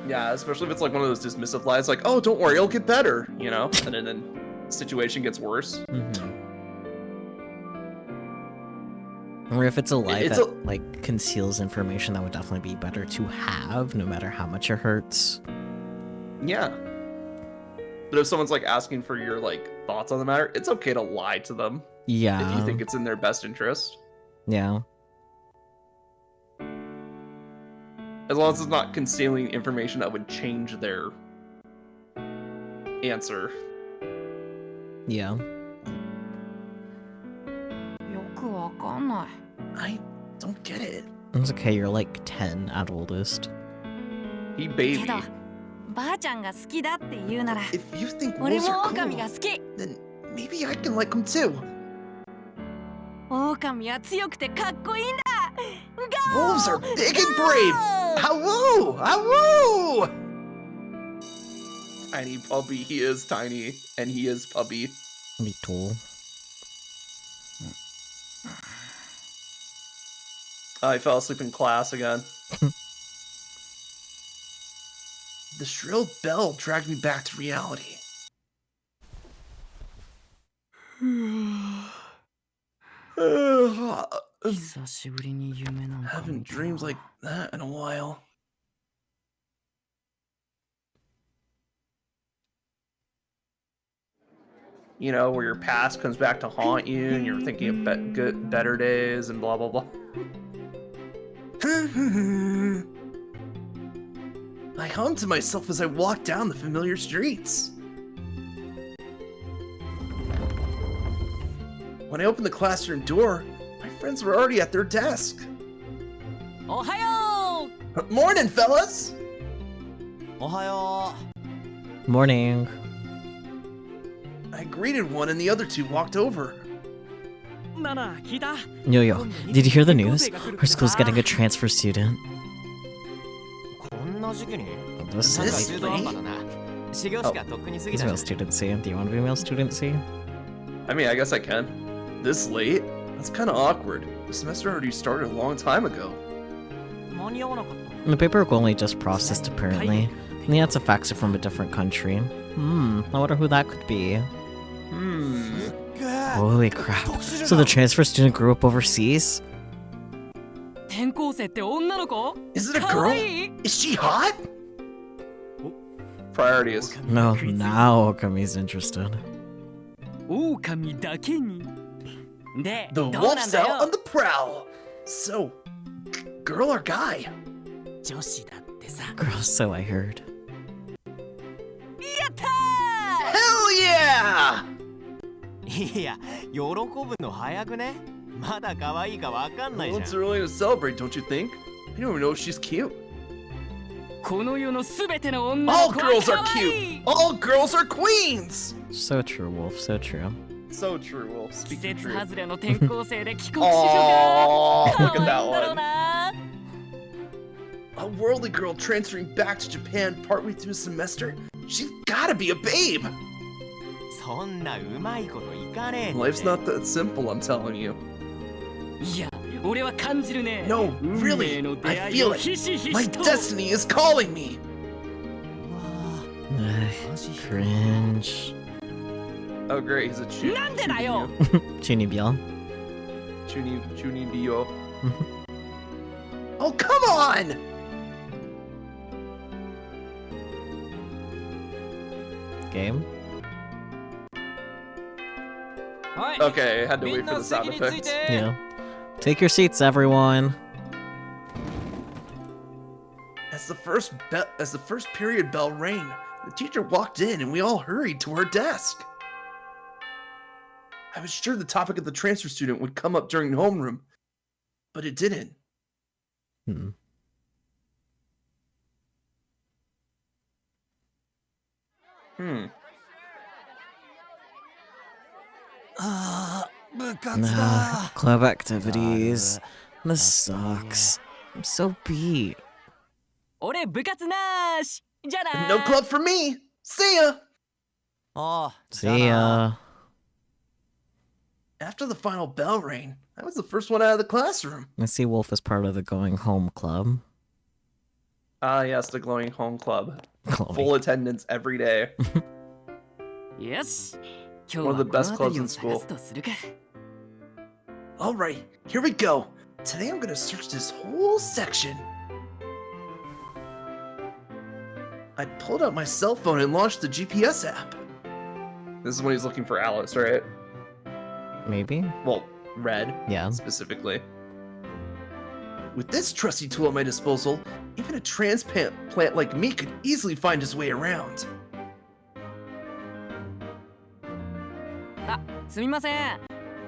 Yeah, especially if it's like one of those dismissive lies, like, "Oh, don't worry, it'll get better," you know, and then the situation gets worse. Or if it's a lie It's that like conceals information that would definitely be better to have, no matter how much it hurts. Yeah. But if someone's like asking for your like thoughts on the matter, it's okay to lie to them Yeah. if you think it's in their best interest. Yeah. As long as it's not concealing information that would change their answer. Yeah. よくわかんない。 I don't get it. It's okay, you're like 10 at oldest. He baby. けど、ばあちゃんが好きだって言うなら、 If you think 俺 wolves も are 狼が cool, 好き。 then maybe I can like them too. 狼は強くてかっこいいんだ。 Wolves are big and brave. Howoo! Howoo! Tiny puppy. He is tiny, and he is puppy. Little. I fell asleep in class again. The shrill bell dragged me back to reality. I 久しぶりに夢なんか haven't 見た dreamed like that in a while. You know, where your past comes back to haunt you, and you're thinking of better days, and blah blah blah. I hummed to myself as I walked down the familiar streets. When I opened the classroom door, my friends were already at their desk. おはよ Morning, fellas! おはよ Morning. I greeted one and the other two walked over. う。なな、聞いた？ Yo, yo, did you hear the news? Our school's getting a transfer student. う。こんな時期に This なんか is 中途半端だな。始業式はとっくに過ぎ It's た male じゃん。 student C. Do you want to be male student C? I mean, I guess I can. This late? That's kind of awkward. The semester already started a long time ago. 間に合わなかっ The paperwork only just processed apparently. And he had to fax it from a different country. I wonder who that could be. た。すっげえ。 Holy crap. So the transfer student grew up overseas? 転校生って女の子？ Is it a か girl? わいい。 Is she hot? Priorities. No, now Okami's interested. 狼だけに。で、 The どうなん wolf's だ out よ on。the prowl. So, girl or guy? 女子だってさ。 Girl, so I heard. やったー。 Hell yeah! いや、喜ぶの早くね。まだ可愛いかわかんない Well, じ it's ゃん。 early to celebrate, don't you think? I don't even know if she's cute. この世のすべての女 All の子は girls are 可愛い。 cute! All girls are queens! So true, Wolf, so true. So true, Wolf. 季 Speak the 節 truth. 外れの転校生で帰国子女が Oh, 可 look 愛いん at だ that ろう one. な。 A worldly girl transferring back to Japan partway through a semester? She's gotta be a babe! そんなうまいこといかねえって Life's not that simple, I'm telling you. いや、俺は感じるね。 No, 運 really, 命の出 I 会い feel を it. ひしひ My しと。 destiny is calling me! うわ Ugh, cringe. Oh, great, he's a chu. なんでだよ。 Chunibyo. Chuni Bio. Oh, come on! Game? はい。 Okay, I had to み wait ん for な the 席 sound につい effects. て。 Yeah. Take your seats, everyone. As the first period bell rang, the teacher walked in and we all hurried to her desk. I was sure the topic of the transfer student would come up during homeroom, but it didn't. Hmm. Club activities. This sucks. I'm so beat. 俺部活なーし。じゃあなー。 No club for me! See ya! ああ、じゃあ See な ya. After the final bell rang, I was the first one out of the classroom. I see Wolf is part of the Going Home Club. Ah, yes, the Glowing Home Club. Chloe. Full attendance every day. よし、今日 One は of the この best 辺 clubs りを in 探 school. すとするか。Alright, here we go. Today I'm gonna search this whole section. I pulled out my cell phone and launched the GPS app. This is when he's looking for Alice, right? Maybe? Well, Red, Yeah. specifically. With this trusty tool at my disposal, even a transplant plant like me could easily find his way around. あ、すみません。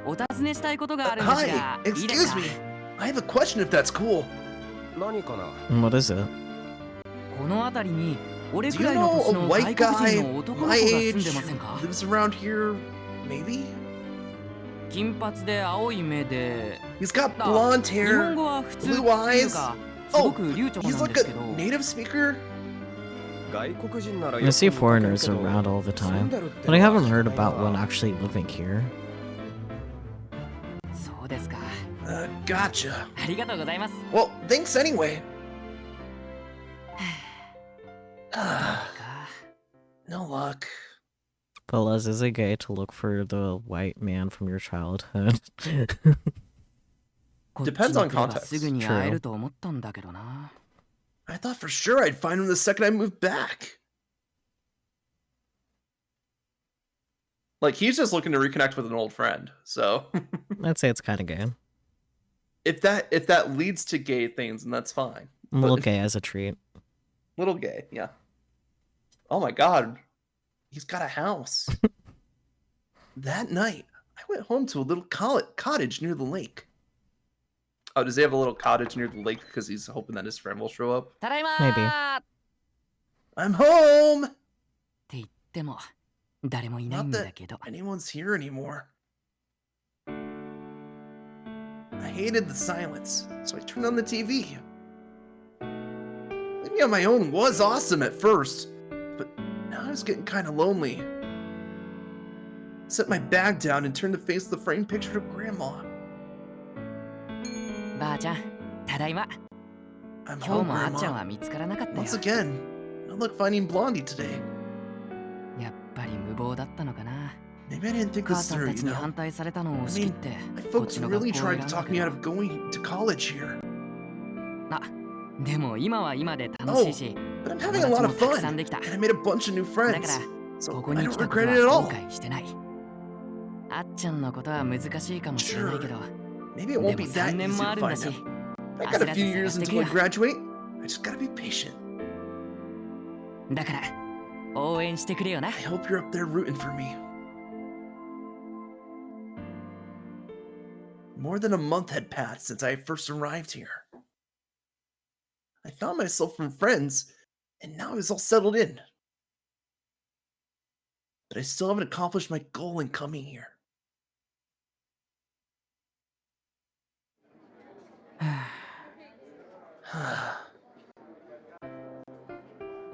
お尋ねしたいことがあるんですが、 Hi, いいです excuse か me. I have a question if that's cool. 何かな What is it? この辺りに俺 Do く you らいの know 年 a の white 外国 guy 人の男の子が my 住ん age でませんか？ lives around here? Maybe? 金髪で青い目で、 He's got だ blonde 日本 hair. 語は普通って blue いう eyes. か、すごく流暢 He's なん like です a けど。 native speaker? 外国人なら I see foreigners around all the time, but I haven't heard about one actually living here. そうですか。 Gotcha. ありがとうございます。 Well, thanks anyway. か No luck. Fellas, is it gay to look for the white man from your childhood? こっち Depends に on 来れば context. すぐに会えると思ったんだけどな。 I thought for sure I'd find him the second I moved back. Like, he's just looking to reconnect with an old friend. So, I'd say it's kind of gay. if that leads to gay things, then that's fine. A little But- gay as a treat. Little gay, yeah. Oh my god. He's got a house. That night, I went home to a little cottage near the lake. Oh, does he have a little cottage near the lake because he's hoping that his friend will show up? ただいまー Maybe. っ I'm home! て言っても、誰もいない Not んだ that けど。 anyone's here anymore. I hated the silence, so I turned on the TV. Living on my own was awesome at first, but now I was getting kind of lonely. I set my bag down and turned to face the framed picture of Grandma. ばあちゃん、ただいま。 I'm 今日 home, もあっちゃん Grandma. は見つからなかったよ。 Once again, no luck finding Blondie today. やっぱり無謀だったのかな。 Maybe I didn't think 母 this さん through, た you ちに know. 反対されたのを押し切って、 My こっ folks ちの学校を really 選 tried ん to だ talk け me ど out of going to college here. でも今は今で楽しいし、 But I'm 友 having a 達 lot も of たくさ fun, んできた。 and I made a bunch of new だか friends. ら、 So ここ I に don't 来たこと regret は it at 後 all. 悔してない。あっちゃんのことは難しいかもしれないけど、 Maybe it won't be that 3 easy 年もあ to るんだ find し、 him. I got a few years until I graduate. I just gotta be patient. だから応援してくれよな。 I hope you're up there rooting for me. More than a month had passed since I first arrived here. I found myself some friends, and now I was all settled in. But I still haven't accomplished my goal in coming here.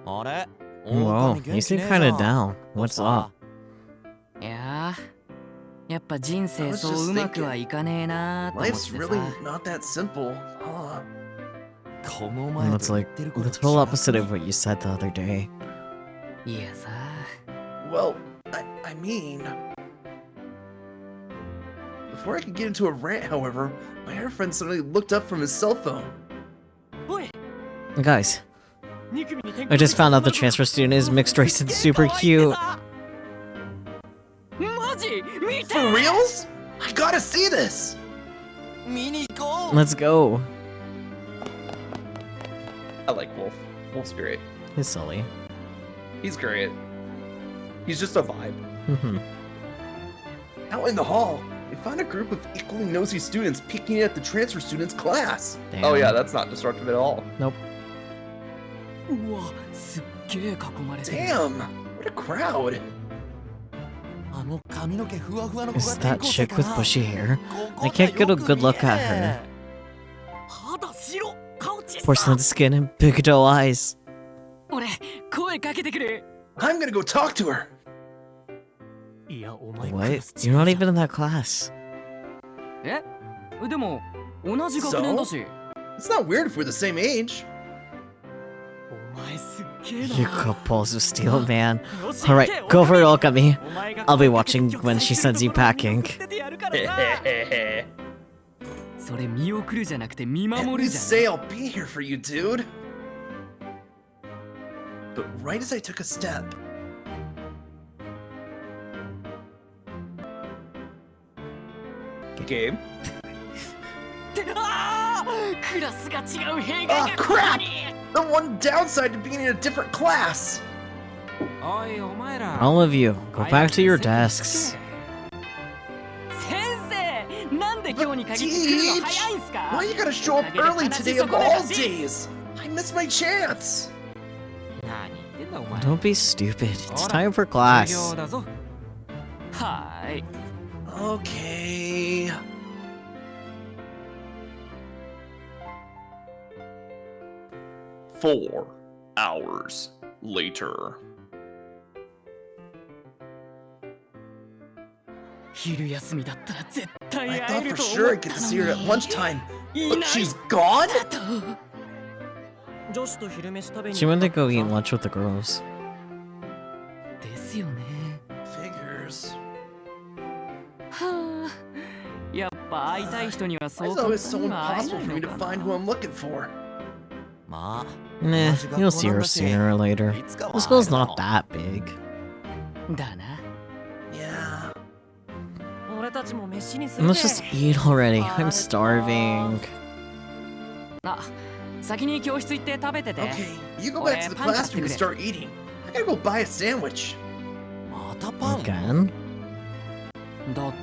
あれ Whoa, you seem kind of down. What's up? いやー、やっぱ人生そううまくはいかねえなーと思って Life's さ。 really not that simple, huh? この前 That's と言 like ってるこ the と total 違う opposite of what you said the other day. いやさ、 Well, I mean... Before I could get into a rant, however, my other friend suddenly looked up from his cell phone. おい Guys, 2組に転校 I just found out the transfer student is mixed race and super cute. マジ見て For reals? I gotta see this! 見に行こう Let's go. I like Wolf. Wolf's great. He's silly. He's great. He's just a vibe. Mhm. Out in the hall, I found a group of equally nosy students peeking at the transfer student's class. Oh yeah, Damn. that's not disruptive at all. うわ、すっげえ囲まれてる。 Damn! What a crowd! あの髪の毛ふわふわの子 Is が that 転校生 chick か with な bushy hair? ここ I can't get a よく good look 見 at え her. 肌白顔小さ Porcelain skin and big doe eyes. 俺、声かけてくる。 I'm gonna go talk to her! いやお前 What? You're not even in that class. えでも同じ学年だし。 It's not weird if we're the same age. お前すっげえな。 You couples of steel, man. Alright, go for it, Okami. I'll be watching when she sends you packing. それ見送るじゃなくて見 At 守る least じゃん。 say I'll be here for you, dude. But right as I took a step, game. あークラスが違う弊 Ah, 害がここ crap! に。 The one downside to being in a different class. おいお前ら。 All of you, go back to your desks. 先生、なんで今日に限って来るの早いんすか？ Why you gotta show up early today of all days? I missed my chance. 何言ってんだお前。 Don't be stupid. It's time for 授 class. 業だぞ。はーい。 Okay. Four hours later. 昼休みだったら絶対 I 会え thought る for と sure 思 I'd っ get た to の see her at に。 lunchtime, い but ない she's gone? だと。女子と昼飯食べに She went to go eat lunch with the girls. ですよね。 Figures. はあ。やっぱ会いたい人には Why そう is it 簡 always 単 so には会え impossible ない for me to のか find な。 who I'm looking for? まあ Nah, you'll see her sooner or later. いつかは The school's 会える not that big. だな。 Yeah. 俺たちも飯にする Let's just eat already. I'm starving. あ、先に教室行って食べてて。 Okay, you go back to the classroom and start eating. I gotta go buy a sandwich. またパン Again? だって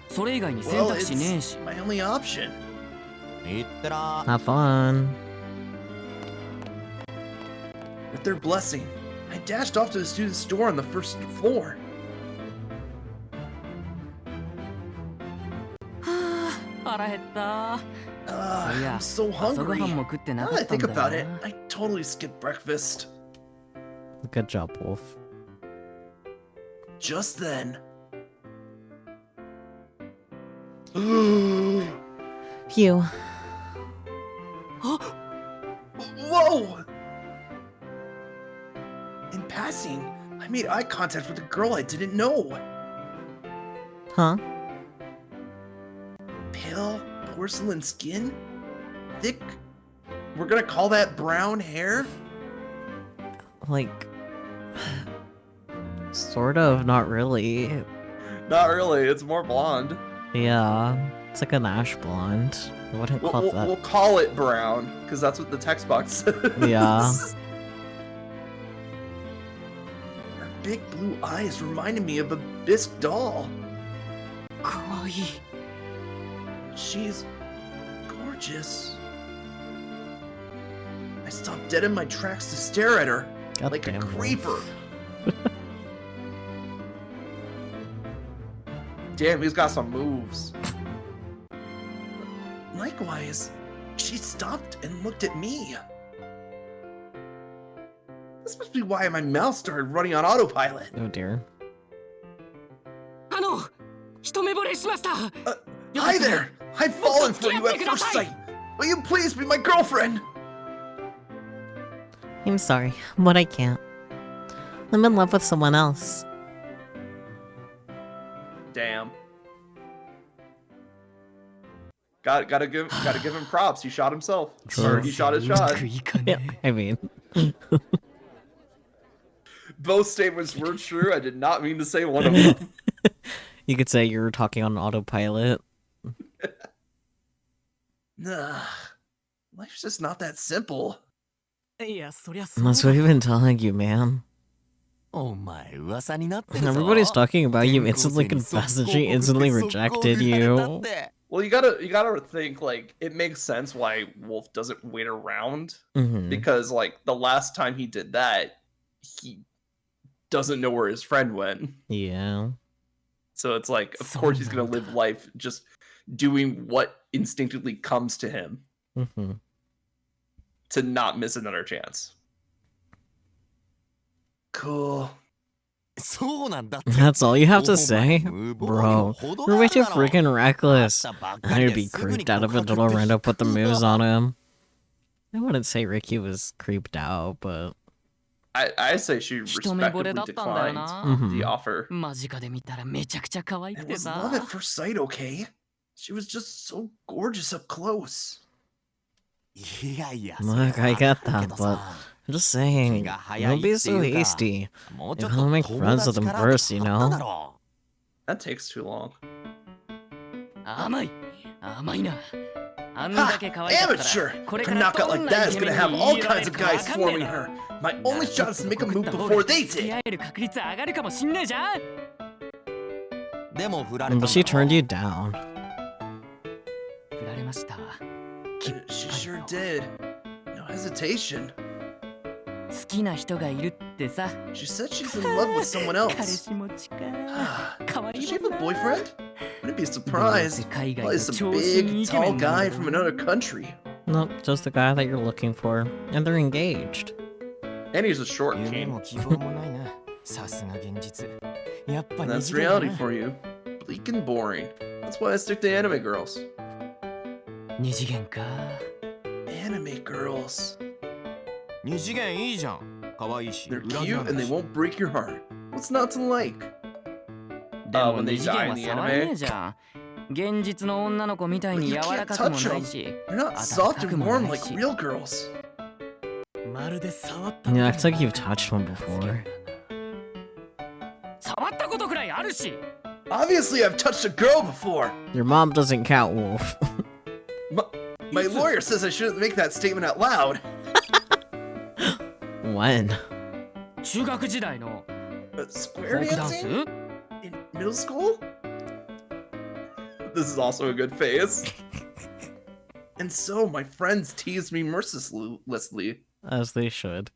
それ以外に選 Well, 択肢ねえ it's し。 my only option. いってら Have fun. With their blessing, I dashed off to the student store on the first floor. はあ、腹減った。 I'm so 朝ごは hungry. んも食ってな Now か that I ったん think だ about よ it, な。 I totally skipped breakfast. Good job, Wolf. Just then. Phew. Whoa! In passing, I made eye contact with a girl I didn't know. Huh? Pale porcelain skin? Thick? We're gonna call that brown hair? Like... Sort of, not really. Not really, it's more blonde. Yeah. It's like an ash blonde. I wouldn't call it that. We'll call it brown, because that's what the text box says. Yeah. Her big blue eyes reminded me of a bisque doll. かわいい。 She's gorgeous. I stopped dead in my tracks to stare at her, God like a damn, Wolf. creeper. Damn, he's got some moves. Likewise, she stopped and looked at me. This must be why my mouth started running on autopilot. Oh dear. あの、一目惚れしました。 Hi there! I've fallen for you at first sight! Will you please be my girlfriend? I'm sorry, but I can't. I'm in love with someone else. Damn. Gotta give him props. He shot himself. Or he shot his shot. いかね Yeah, I mean... Both statements were true. I did not mean to say one of them. You could say you're talking on autopilot. Nah. Life's just not that simple. いやそりゃそう That's what we've been telling you, man. お前噂になってるぞ Everybody's talking about you 転校生 instantly に速 confessed that 攻 she 告 instantly って速攻 rejected 振られたっ you. て Well, you gotta think, like, it makes sense why Wolf doesn't wait around. Mm-hmm. Because, like, the last time he did that, he doesn't know where his friend went. Yeah. So it's like, of course he's gonna live life just doing what instinctively comes to him Mm-hmm. to not miss another chance. Cool. そうなんだって。 That's all you have to お前 say? 無防 Bro, 備ほど you're way がある too だろ。 freaking reckless. あったばっかり I'd で be すぐに creeped out if a 告白 little って rando put the 引く moves な。 on him. I wouldn't say Ricky was creeped out, but... I say she 一目惚れ respectively だったんだよ declined な。 Mhm. the offer. 間近で見たらめちゃくちゃ可愛く It て was love at さ。 first sight, okay? She was just so gorgeous up close. いやいや、 Look, I get that, けど but さ、 I'm just saying, 気が早い don't っ be て so いうか、 hasty. もうちょ You っと gotta make 友 friends with 達 them から first, you とかあっただ know? ろ That takes too long. 甘い。甘いな。あんだけ可愛かったら Amateur! これ A から knockout どん like な that イ is ケメ gonna ン have に all 言われ kinds る of かわ guys かんねえ swarming な。 her. My only shot is to make a move 告った方が before they 付き did. 合える確率上がるかもしんねえじゃん。う。でも振られたんだ But she ろ turned you down. 振られました。 She sure did. No hesitation. 好きな人がいるってさ。 She said she's in love with someone 彼 else. 氏持ちか。 Does 可愛い she も have ん a な。 boyfriend? Wouldn't be どうせ surprised. 海外 Probably の some 超新 big, イケメ tall ンなんだ guy ろ from another country. Nope, just the guy that you're looking for. And they're engaged. And he's a short 夢 king. も希望もないな。さすが現実。やっぱ That's 二次元だ reality な。 for you. Bleak and boring. That's why I stick to anime girls. 二次元か。 Anime girls. 二次元いいじゃん。可愛いし。 They're 裏切 cute らない and they し won't break your heart. What's not to like? でも when they 二次元 die は in the 触れね anime? えじゃん。現実の女の子みたいに柔らかくもないし。 They're not soft and warm like real girls. まるで触った。 Yeah, it's like you've touched one before. 触ったことくらいあるし。 Obviously, I've touched a girl before. Your mom doesn't count, Wolf. My lawyer says I shouldn't make that statement out loud. When? 中学時代の But フォ square ークダンス dancing? In middle school? This is also a good phase. And so my friends teased me mercilessly. As they should.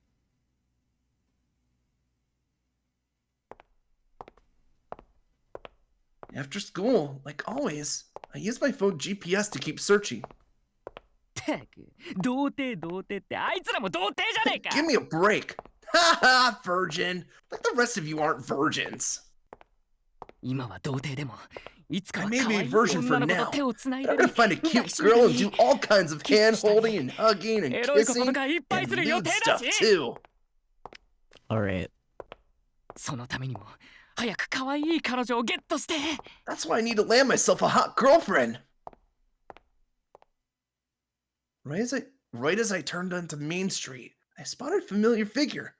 After school, like always, I use my phone GPS to keep searching. ったく童貞童貞ってあいつらも童貞じゃねえか。 Give me a break. Haha, virgin. Like the rest of you aren't virgins. 今は童貞でもいつか I は may 可 be 愛 a い virgin 女 for の子と now. 手をつない But だ I'm り gonna find a cute girl and do all kinds of hand holding and hugging and エロいこと kissing とかいっぱい and する予 nude 定だ stuff し。 too. Alright. そのためにも早く可愛い彼女をゲットして。 That's why I need to land myself a hot girlfriend. Right as I turned onto Main Street, I spotted a familiar figure.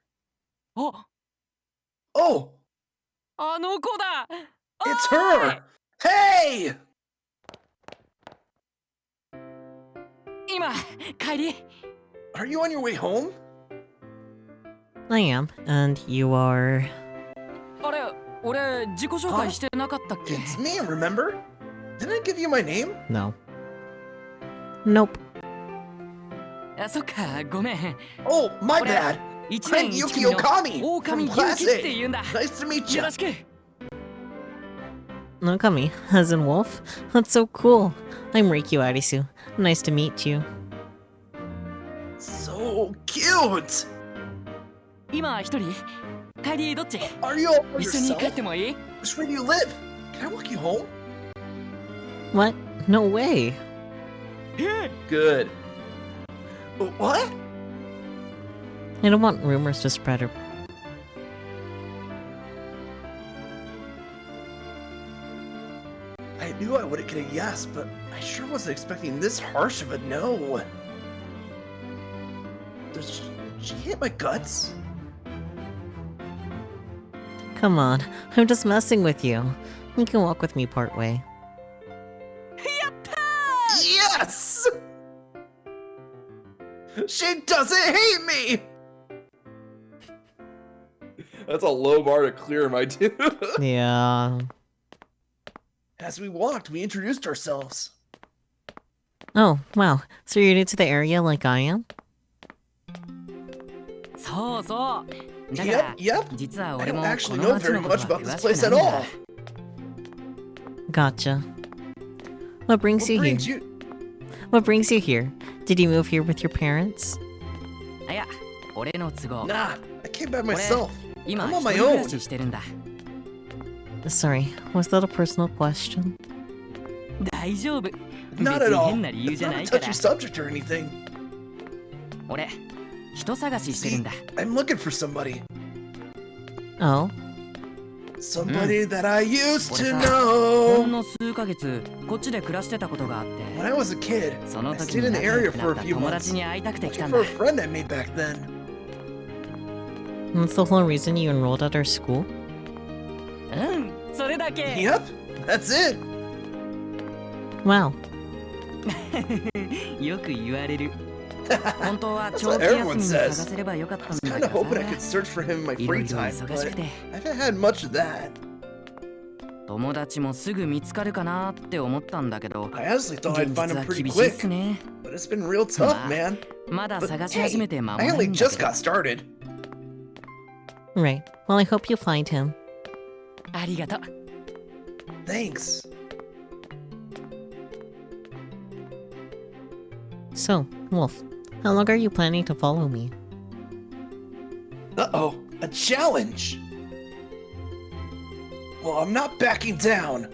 あ、 Oh, あの子だ。 it's おい her! Hey! 今帰り。 Are you on your way home? I am. And you are... あれ、俺自己紹介してなかったっけ？ It's me, remember? Didn't I give you my name? No. Nope. あ、そっか、ごめん。 Oh, my 俺 bad. 一 I'm 年一 Yuki 組の Okami 狼 from 勇 Class 気って A. 言うんだ。 Nice to meet よ you. ろしく。 Okami, as in Wolf? That's so cool. I'm Reiki Arisu. Nice to meet you. So cute. 今一人？帰りどっち？ Are you all by 一緒に帰っ yourself? てもいい？ Which way do you live? Can I walk you home? What? No way. Good. What? I don't want rumors to spread or... I knew I wouldn't get a yes, but I sure wasn't expecting this harsh of a no. Does she hate my guts? Come on, I'm just messing with you. You can walk with me part way. Yes! She doesn't hate me! That's a low bar to clear, my dude. Yeah. As we walked, we introduced ourselves. Oh, wow. So you're new to the area like I am? そうそう。だから Yep, yep. 実は I 俺 don't も actually この know 町 very のこと much は about this 詳し place く at ないんだ。 all. Gotcha. What brings What you brings here? you? What brings you here? Did you move here with your parents? いや、俺の都合。 Nah, I came by myself. 今 I'm 一 on 人 my 暮ら own. ししてるんだ。 Sorry, was that a personal question? 大丈夫。 Not 別 at に all. 変な理由 It's じゃ not な a いから。 touchy subject or anything. 俺、人探ししてる See, んだ。 I'm looking for somebody. Oh, Somebody that I used 俺 to さ、ほん know. の数ヶ月、こっちで暮らしてたことがあって、 When I was a kid, その I 時 stayed に in the 仲 area 良くな for っ a た few 友達 months. に会いたくて来た Looking ん for だ a。friend I made back then. that's the whole reason you enrolled at our school? うん、それだけ。 Yep, that's it. Wow. よく言われる。本当は That's 長 what 期休 everyone みに says. 探せればよかっ I たん was だ kind け of ど hoping I さ could search for him in my いろ free いろ time, 忙しく but て I haven't had much of that. 友達もすぐ見つかるかなって思ったんだけど I honestly thought 現 I'd 実 find は him pretty 厳しいっ quick, すね。 but it's been real tough, Ma. man. まだ But 探し始めて間も I ない only んだ just けど got started. Right. Well, I hope you find him. ありがとう。 Thanks. So, Wolf, how long are you planning to follow me? Uh-oh, a challenge. Well, I'm not backing down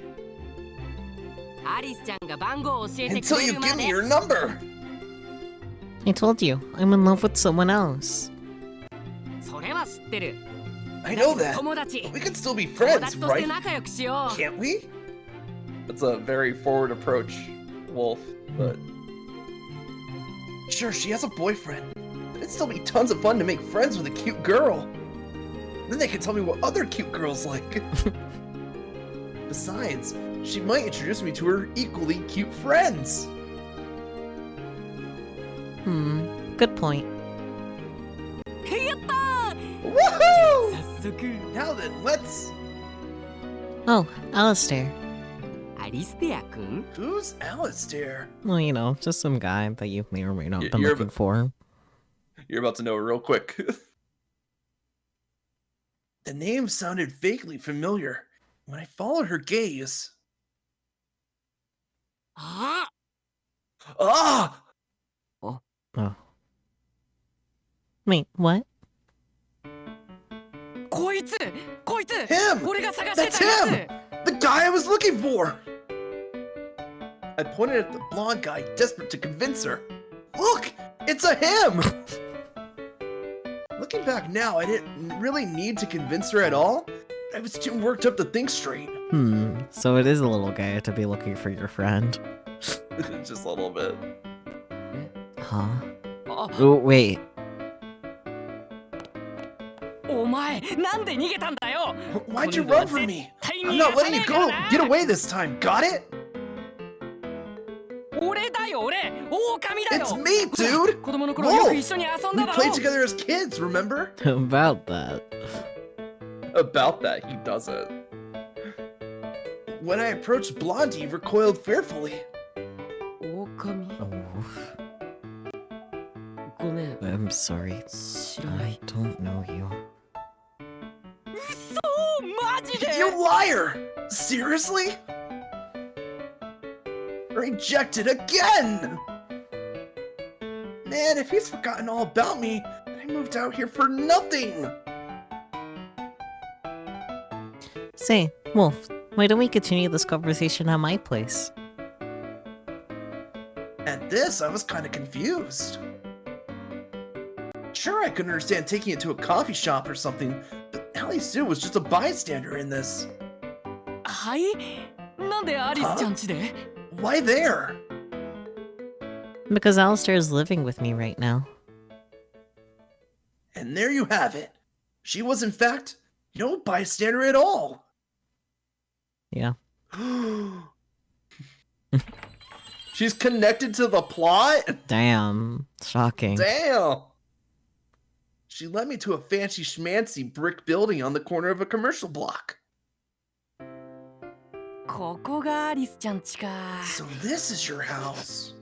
アリスちゃんが番号を教えてく until れ you る give ま me で。 your number. I told you, I'm in love with someone else. それは知ってる。 I know that. 友達。 We can still be 友 friends, 達として right? 仲良くしよう。 Can't we? That's a very forward approach, Wolf, but... Sure, she has a boyfriend, but it'd still be tons of fun to make friends with a cute girl. Then they can tell me what other cute girls like. Besides, she might introduce me to her equally cute friends. Good point. やったー。 Woohoo! 早速、 Now then, let's... Oh, Alistair. アリステア君 Who's Alistair? Well, you know, just some guy that you may or may not Y- been you're looking for. You're about to know real quick. The name sounded vaguely familiar. When I followed her gaze... あ Ah! Oh. Wait, what? こいつ Him! 俺が探して That's たや him! The guy I was looking for! I pointed at the blonde guy, desperate to convince her. Look! It's a him! Looking back now, I didn't really need to convince her at all. I was too worked up to think straight. So it is a little gay to be looking for your friend. Just a little bit. Huh? あ Oh, wait. お前なんで逃げたんだよ Why'd you run from me? 絶対 I'm 逃が not さ letting ね you えから go! な Get away this time, got it? 俺だよ俺狼だよ It's me, dude! 子供の頃よく一緒に遊ん We だだろ played together as kids, remember? About that. About that, he doesn't. When I approached Blondie, he recoiled fearfully. 狼 Oh, ごめん I'm sorry. 知らない I don't know you. マジで You liar! Seriously? Rejected again! Man, if he's forgotten all about me, I moved out here for nothing! Say, Wolf, why don't we continue this conversation at my place? At this, I was kind of confused. Sure, I could understand taking it to a coffee shop or something, but Ellie Sue was just a bystander in this. はいなんでアリスちゃん家で Why there? Because Alistair is living with me right now. And there you have it. She was, in fact, no bystander at all. Yeah. She's connected to the plot? Damn. Shocking. Damn! She led me to a fancy schmancy brick building on the corner of a commercial block. ここがアリスちゃん家か So this is your house.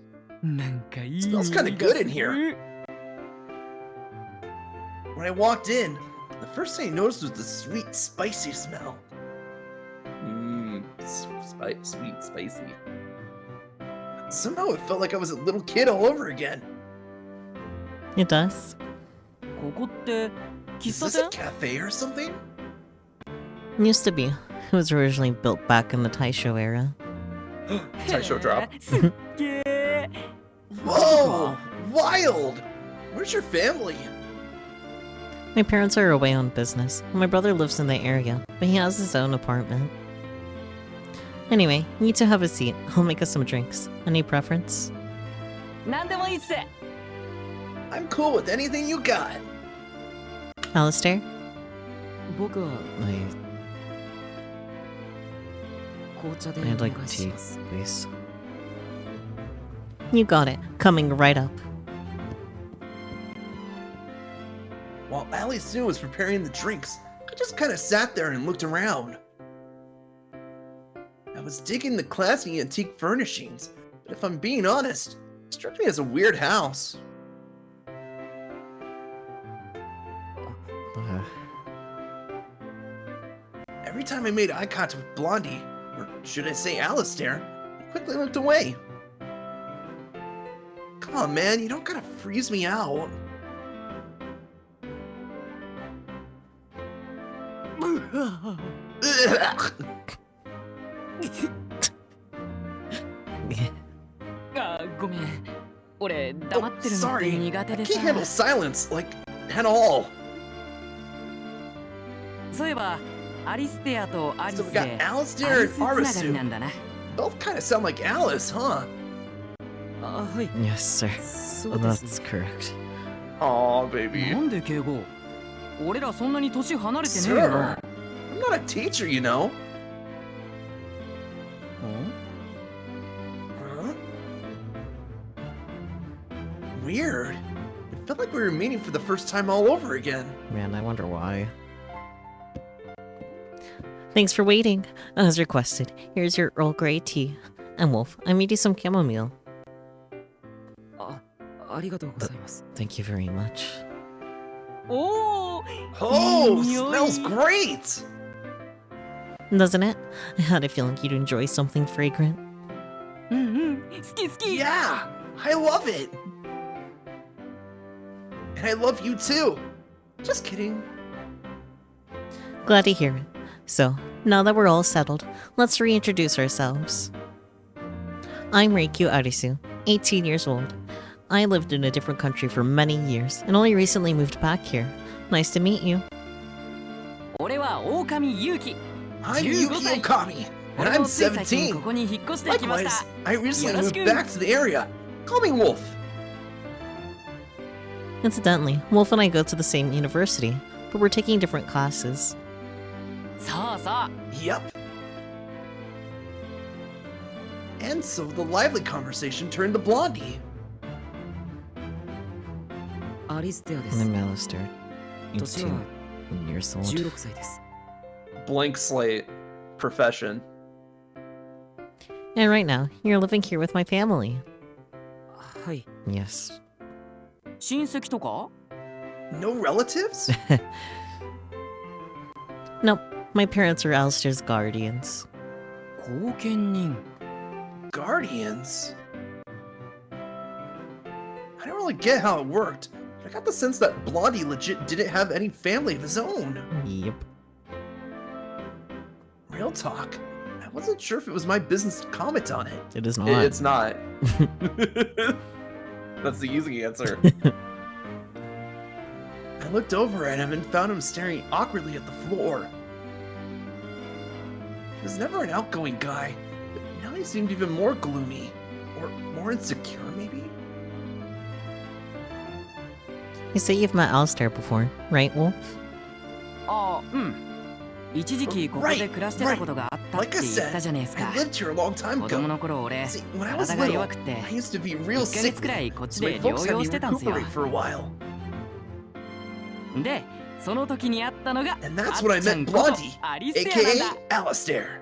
なんかいい Smells kinda 匂いが good in す here. る When I walked in, the first thing I noticed was the sweet, spicy smell. Sweet, spicy. Somehow it felt like I was a little kid all over again. It does. ここって Is this a cafe or something? Used to be. It was originally built back in the Taisho era. Taisho drop. すっげえ Whoa! Wild! Where's your family? My parents are away on business. My brother lives in the area, but he has his own apartment. Anyway, you two have a seat. I'll make us some drinks. Any preference? なんでもいいっす I'm cool with anything you got. Alistair? 僕は 紅茶でお I'd 願 like いし tea, ます please. You got it. Coming right up. While Ali Sue was preparing the drinks, I just kind of sat there and looked around. I was digging the classy antique furnishings, but if I'm being honest, it struck me as a weird house. Every time I made eye contact with Blondie, or should I say Alistair, he quickly looked away. Come on, man, you don't gotta freeze me out. Ugh. あーごめん俺黙ってるのって sorry. 苦手 I で can't handle さ silence, like, at all. そういえばアリステアとアリ So ス we で got ア Alistair リ and スつながり Arasu. なんだな Both kind of sound like Alice, huh? あはい Yes, sir. そうです That's correct. Aw, baby. なんで敬語俺らそんなに年離れてねえよ Sir, な I'm not a teacher, you know. Huh? Weird. It felt like we were meeting for the first time all over again. Man, I wonder why. Thanks for waiting. As requested, here's your Earl Grey tea. And Wolf, I made you some chamomile. ありがとうございます Thank you very much. おお Oh, Yoy. smells great! Doesn't it? I had a feeling you'd enjoy something fragrant. うんうん好き好き Yeah, I love it. And I love you too. Just kidding. Glad to hear it. So, now that we're all settled, let's reintroduce ourselves. I'm Reikyu Arisu, 18 years old. I lived in a different country for many years and only recently moved back here. Nice to meet you. 俺は狼勇気 I'm 15 Yuki 歳 Okami, and 俺 I'm もつい最近こ 17. こに引っ越してきまし Likewise, た I recently moved Yoroshiku. back to the area. Call me Wolf. Incidentally, Wolf and I go to the same university, but we're taking different classes. さあさ Yep. And so the lively conversation turned to Blondie. あアリステアです I'm Alistair. 年は 18 years old. 16歳です Blank slate. Profession. And right now, you're living here with my family. はい Yes. 親戚とか No relatives? Nope, my parents are Alistair's guardians. 後見人 Guardians? I don't really get how it worked. But I got the sense that Blondie legit didn't have any family of his own. Yep. Real talk. I wasn't sure if it was my business to comment on it. It is not. It's not. That's the easy answer. I looked over at him and found him staring awkwardly at the floor. He was never an outgoing guy, but now he seemed even more gloomy. Or more insecure, maybe? You say you've met Alistair before, right, Wolf? ああうん一時期ここで暮らしてたことがあったって Like I 言った said, じゃねえですか I lived here a long time 子供 ago. の頃俺 See, when I was 体が little, 弱くて I used to be real 1ヶ月くら sickly, いこっち so で my 療 folks had 養 me してたんですよ recuperate for a while. でその時に会ったのが And that's あ when I っちゃ met んこと Blondie, アリステアなんだ aka Alistair.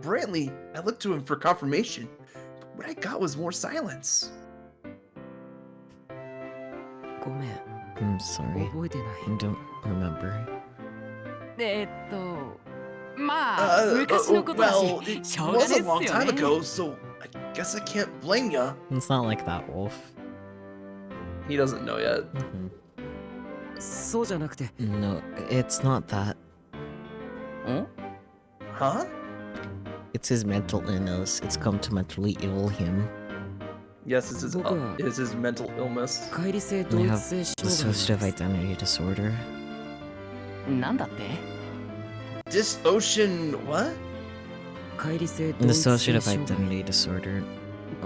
Brantley, I looked to him for confirmation, but what I got was more silence. ごめん I'm sorry. 覚えてない I don't remember. まあ昔のことだ well, し it しょうがね was え a っ long すよ time ね ago, so I guess I can't blame ya. It's not like that, Wolf. He doesn't know yet. Mhm. そうじゃなくて No, it's not that. Huh? It's his mental illness. It's come to mentally ill him. Yes, it's Boga. his mental illness. 乖離性 I 同一 have 性障害 dissociative identity disorder. なんだって Disocean what? 乖離性同一性 Dissociative 障害 identity disorder.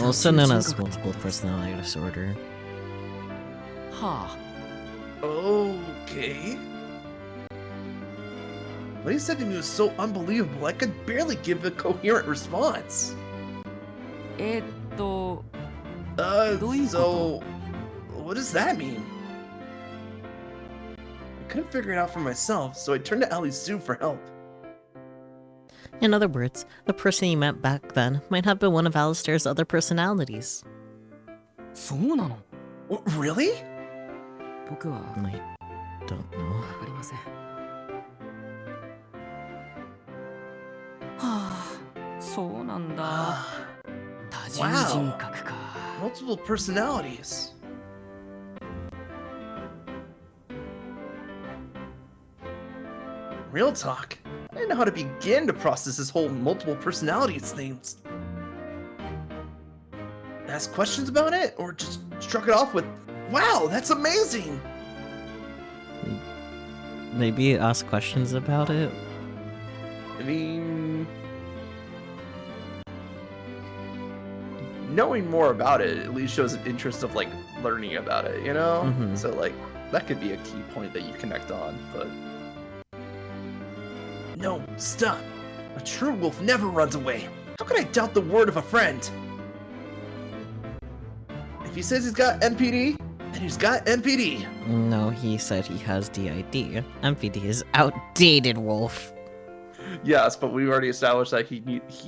Also known as multiple personality disorder. はあ Okay. What he said to me was so unbelievable, I could barely give a coherent response. どういうこと？ So, what does that mean? I couldn't figure it out for myself, so I turned to Ali Sue for help. In other words, the person you met back then might have been one of Alistair's other personalities. そうなの Really? 僕は I don't know. わかりませんはあそうなんだ多重人格か Multiple personalities. Real talk. I didn't know how to begin to process this whole multiple personalities thing. Ask questions about it, or just struck it off with, "Wow, that's amazing!" Maybe ask questions about it? I mean, knowing more about it at least shows an interest of like learning about it, you know? Mhm. So like that could be a key point that you connect on, but no, stop. A true wolf never runs away. How could I doubt the word of a friend? If he says he's got MPD, then he's got MPD. No, he said he has DID. MPD is outdated, Wolf. Yes, but we've already established that he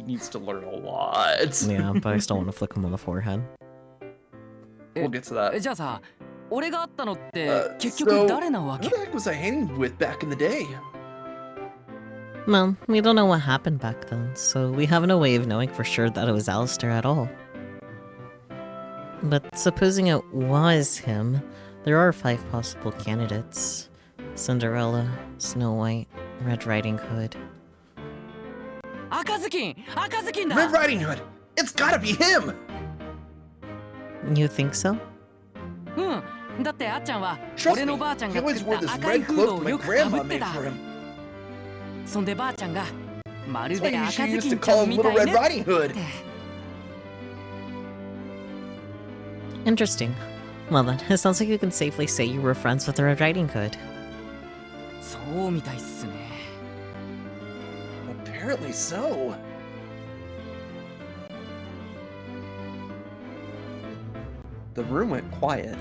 needs to learn a lot. Yeah, but I still want to flick him on the forehead. We'll get to that. じゃあさ俺が会ったのって、 結 So, 局誰なわ who け the heck was I hanging with back in the day? Well, we don't know what happened back then, so we have no way of knowing for sure that it was Alistair at all. But supposing it was him, there are 5 possible candidates. Cinderella, Snow White, Red Riding Hood. 赤ずきんだ Red Riding Hood! It's gotta be him! You think so? うんだってあっちゃんは Trust 俺 me, のばあちゃん he が always 作 wore った this 赤い red フード cloak を my よくかぶ grandma って made た for him. そんでばあちゃんがまる That's で why 赤 she ず used き to んちゃ call ん him み Little たい Red ね Riding Hood. って Interesting. Well then, it sounds like you can safely say you were friends with the Red Riding Hood. そうみたいっすね Apparently so. The room went quiet.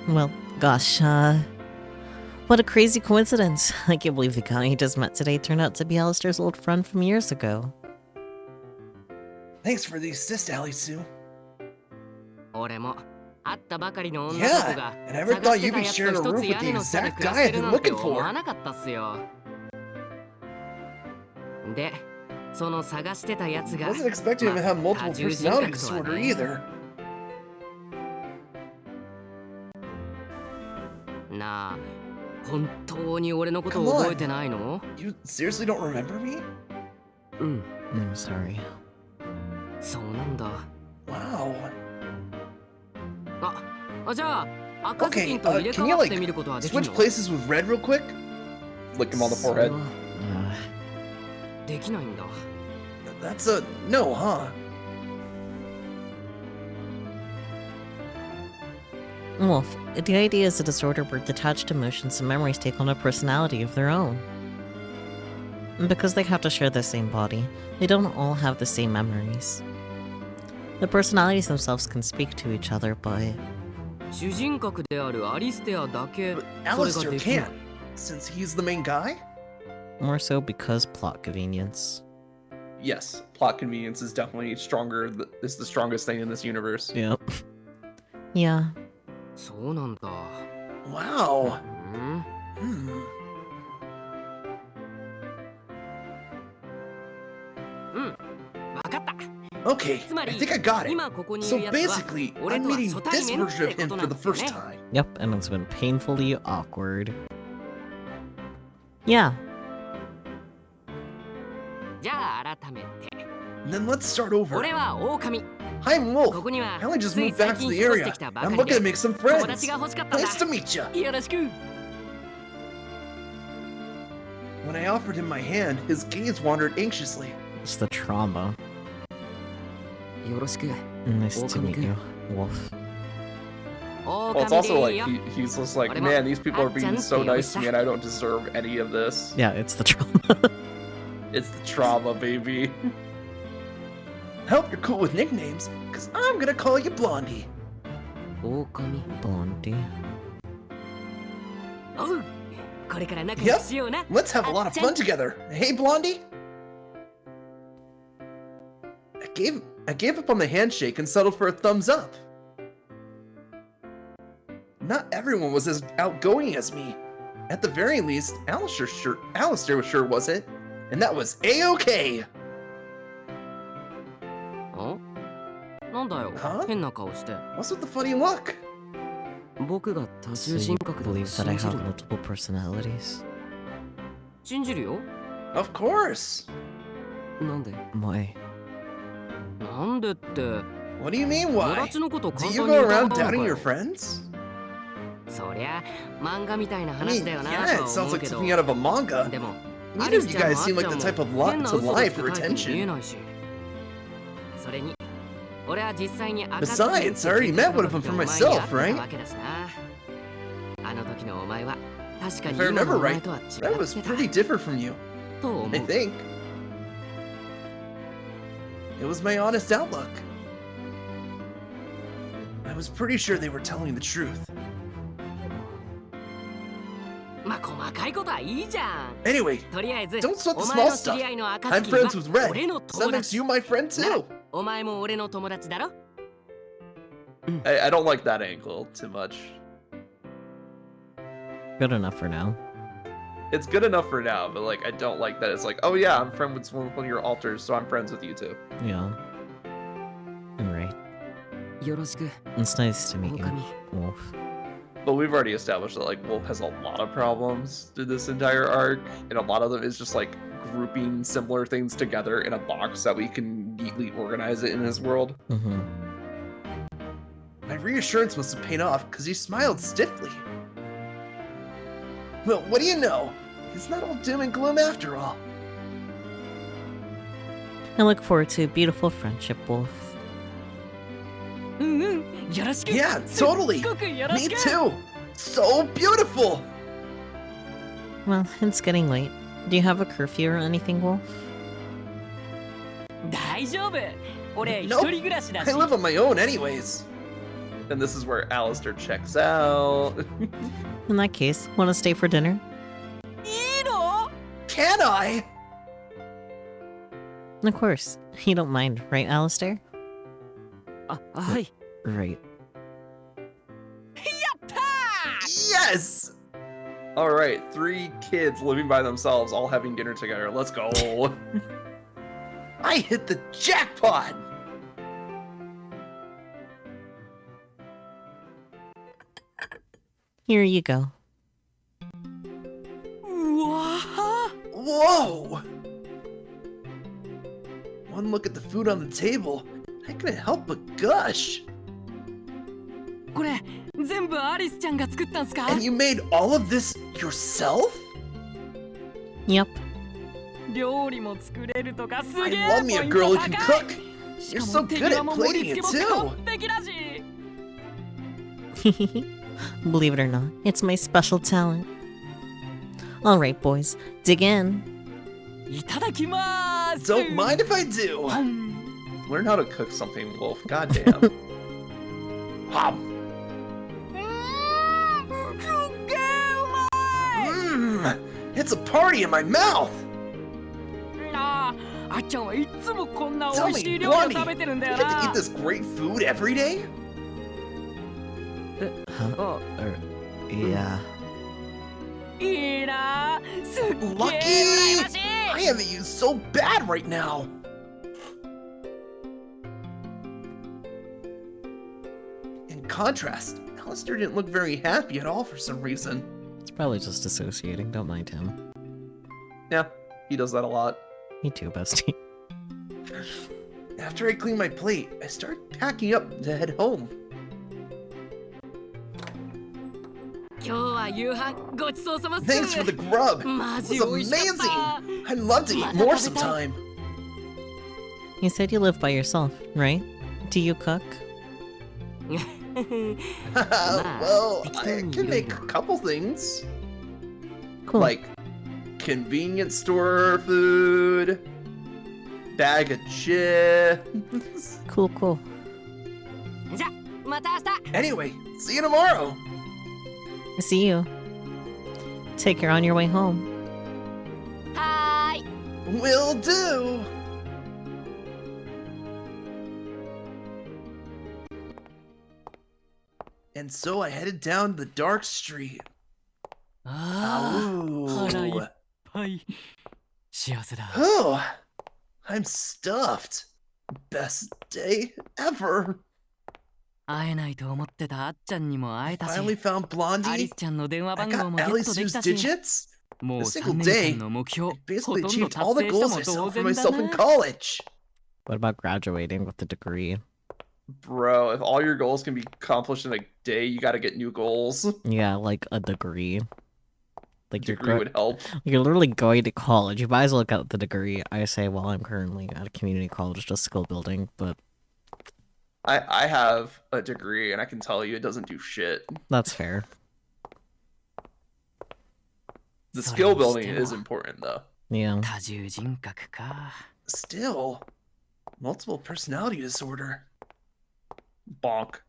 Well, gosh, what a crazy coincidence. I can't believe the guy you just met today turned out to be Alistair's old friend from years ago. Thanks for the assist, Ali Sue. 俺も会ったばかりの女の子 Yeah, が I never 探 thought して you'd た be やつ sharing a と roof 一つ with 屋 the 根の下で exact 暮ら guy して I've る been なんて looking 思わ for. なかったっすよでその探してたやつが Wasn't expecting him to have multiple personality disorder either. なあ本当に俺のこと Come を on. 覚えてないの You seriously don't remember me? うん I'm sorry. そうなんだ Wow. じゃあ赤ずき Okay, んと入れ can 替 you わって like みることはできる switch の places with Red real quick? Lick him on the それ forehead. はできないんだ That's a no, huh? Wolf, the idea is a disorder where detached emotions and memories take on a personality of their own. Because they have to share the same body, they don't all have the same memories. The personalities themselves can speak to each other, but 主人格であるアリステアだけ But それが Alistair できない can't, since he's the main guy? more so because plot convenience. Yes, plot convenience is definitely stronger. Is the strongest thing in this universe. Yep. Yeah. そうなんだ Wow. うん Hmm. うんわかった Okay, つま I り think I got it. 今ここにい So るやつは basically, 俺 I'm とは meeting 初対 this 面っ version て of こ him とな for ん the ですよ first ね time. Yep, and it's been painfully awkward. Yeah. じゃあ改めて And then let's start over. 俺は狼 I'm こ Wolf. こには I only just つい moved 最 back to 近 the 引っ越して area. きたば I'm かり looking で to make some 友 friends. 達が欲しかったんだ Nice to meet you. よろしく When I offered him my hand, his gaze wandered anxiously. It's the trauma. よろしく Nice to meet you, Wolf. Well, it's also 狼 like でいいよ he's just like, 俺も man, these people are being so Achan nice to me, and I don't deserve any of this. Yeah, it's the trauma. It's the trauma, baby. I hope you're cool with nicknames, because I'm gonna call you Blondie. 狼 Blondie. おうこれから仲良くしような Let's have a lot of fun together. Hey, Blondie? I gave up on the handshake and settled for a thumbs up. Not everyone was as outgoing as me. At the very least, Alistair sure wasn't. And that was A-okay. おなんだよ Huh? 変な顔して What's with the funny look? 僕が多 So 重 you 人格だと believe that I 信じ have る multiple personalities? 信じるよ Of course. なんで Why? なんでって What do you mean 友 why? 達のこと Do 簡 you 単 go に疑わ around んのか doubting よ your friends? そりゃ漫画みたいな I 話 mean, だよな yeah, と it は sounds 思う like けど something out of a manga. でも Neither of you guys seem like the type of lot 変な to 嘘が lie つ for くタイプに見え attention. ないしそれに俺は実際に Besides, I already met one of them for myself, right? わけだしなあの時のお前は確かに If I 今 remember のお前 right, とは違 that was ってた pretty different from you, と思 I う think. It was my honest outlook. I was pretty sure they were telling the truth. まあ細かいことはいいじゃん Anyway, とりあえず don't sweat お the 前 small の知り合いの stuff. 暁 I'm は friends with Red. 俺の So 友 that makes 達 you my friend too. お前も俺の友達だろ I don't like that angle too much. Good enough for now. It's good enough for now, but like I don't like that. It's like, oh yeah, I'm friends with one of your alters, so I'm friends with you too. Yeah. Alright. よろしく It's nice to meet you, 狼 Wolf. But we've already established that like Wolf has a lot of problems through this entire arc, and a lot of them is just like grouping similar things together in a box that we can neatly organize it in his world. Mm-hmm. My reassurance must have paid off because he smiled stiffly. Well, what do you know? It's not all doom and gloom after all. I look forward to a beautiful friendship, Wolf. うんうんよろしく Yeah, すっ totally. ごくよろ Me しく too. So beautiful. Well, it's getting late. Do you have a curfew or anything, Wolf? 大丈夫俺一 Nope. 人暮らしだ I し live on my own anyways. And this is where Alistair checks out. In that case, want to stay for dinner? いいの Can I? Of course. You don't mind, right, Alistair? あはい Right. やったー Yes. All right, 3 kids living by themselves, all having dinner together. Let's go. I hit the jackpot. Here you go. うわー Whoa. One look at the food on the table, I couldn't help but gush. これ全部アリスちゃんが作ったんすか And you made all of this yourself? Yep. 料理も作れるとかす I げえ love me ポ a イン girl ト who can 高い cook. し You're か so も手 good 際 at も盛り plating 付 it けも too. 完璧だし Believe it or not, it's my special talent. Alright, boys, dig in. いただきまーす Don't mind if I do. Learn how to cook something, Wolf. Goddamn. Hop. すっげーうまい It's a party in my mouth. なああっちゃんはいつもこんな美 Tell 味しい me, 料理を Blondie, 食べてるんだ you よ get to な eat this great food every day? Huh? Yeah. いいなすっげー Lucky! 羨ましい I haven't used so bad right now. contrast. Alistair didn't look very happy at all for some reason. It's probably just dissociating, don't mind him. Yeah, he does that a lot. Me too, bestie. After I cleaned my plate, I started packing up to head home. 今日は夕飯ごちそうさまっす Thanks for the grub. It マ was ジ美味しかった amazing. I'd love to eat more sometime. You said you live by yourself, right? Do you cook? Well, I can make a couple things. Cool. Like convenience store food, bag of chips. Cool, cool. じゃまた明日 Anyway, see you tomorrow. See you. Take care on your way home. はーい Will do. And so I headed down the dark street. ああ、腹いっ Ooh. ぱい。幸せだ。 Oh, I'm stuffed. Best day ever. 会えないと思ってたあっちゃんにも会えたし Finally found アリ Blondie. スちゃんの電話 I 番号 got もゲット Alice でき Sue's たし digits. もう A 3 single 年 day, 間の目標 I ほ basically とんど achieved all 達 the 成した goals も I set 同 for 然 myself だ in な college. What about graduating with a degree? Bro, if all your goals can be accomplished in a day, you gotta get new goals. Yeah, like a degree. Like Degree would help. you're literally going to college. You might as well get the degree. I say, well, I'm currently at a community college, just skill building, but I have a degree, and I can tell you it doesn't do shit. that's fair. The それ skill にして building も is important, though. Yeah. 多重人格か Still, multiple personality disorder. Bonk.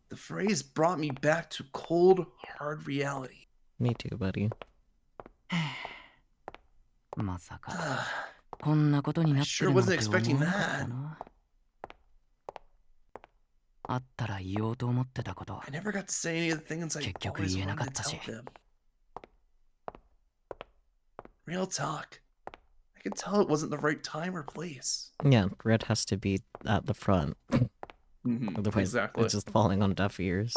The phrase brought me back to cold, hard reality. Me too, buddy. まさか I こんなことになって sure るなん wasn't て思 expecting わなかった that. なあったら言おうと思ってたこと never got to say any of the things I 結局 always 言えなか wanted っ to た tell し them. Real talk. I could tell it wasn't the right time or place. Yeah, red has to be at the front. Mhm, Otherwise, exactly. it's just falling on deaf ears.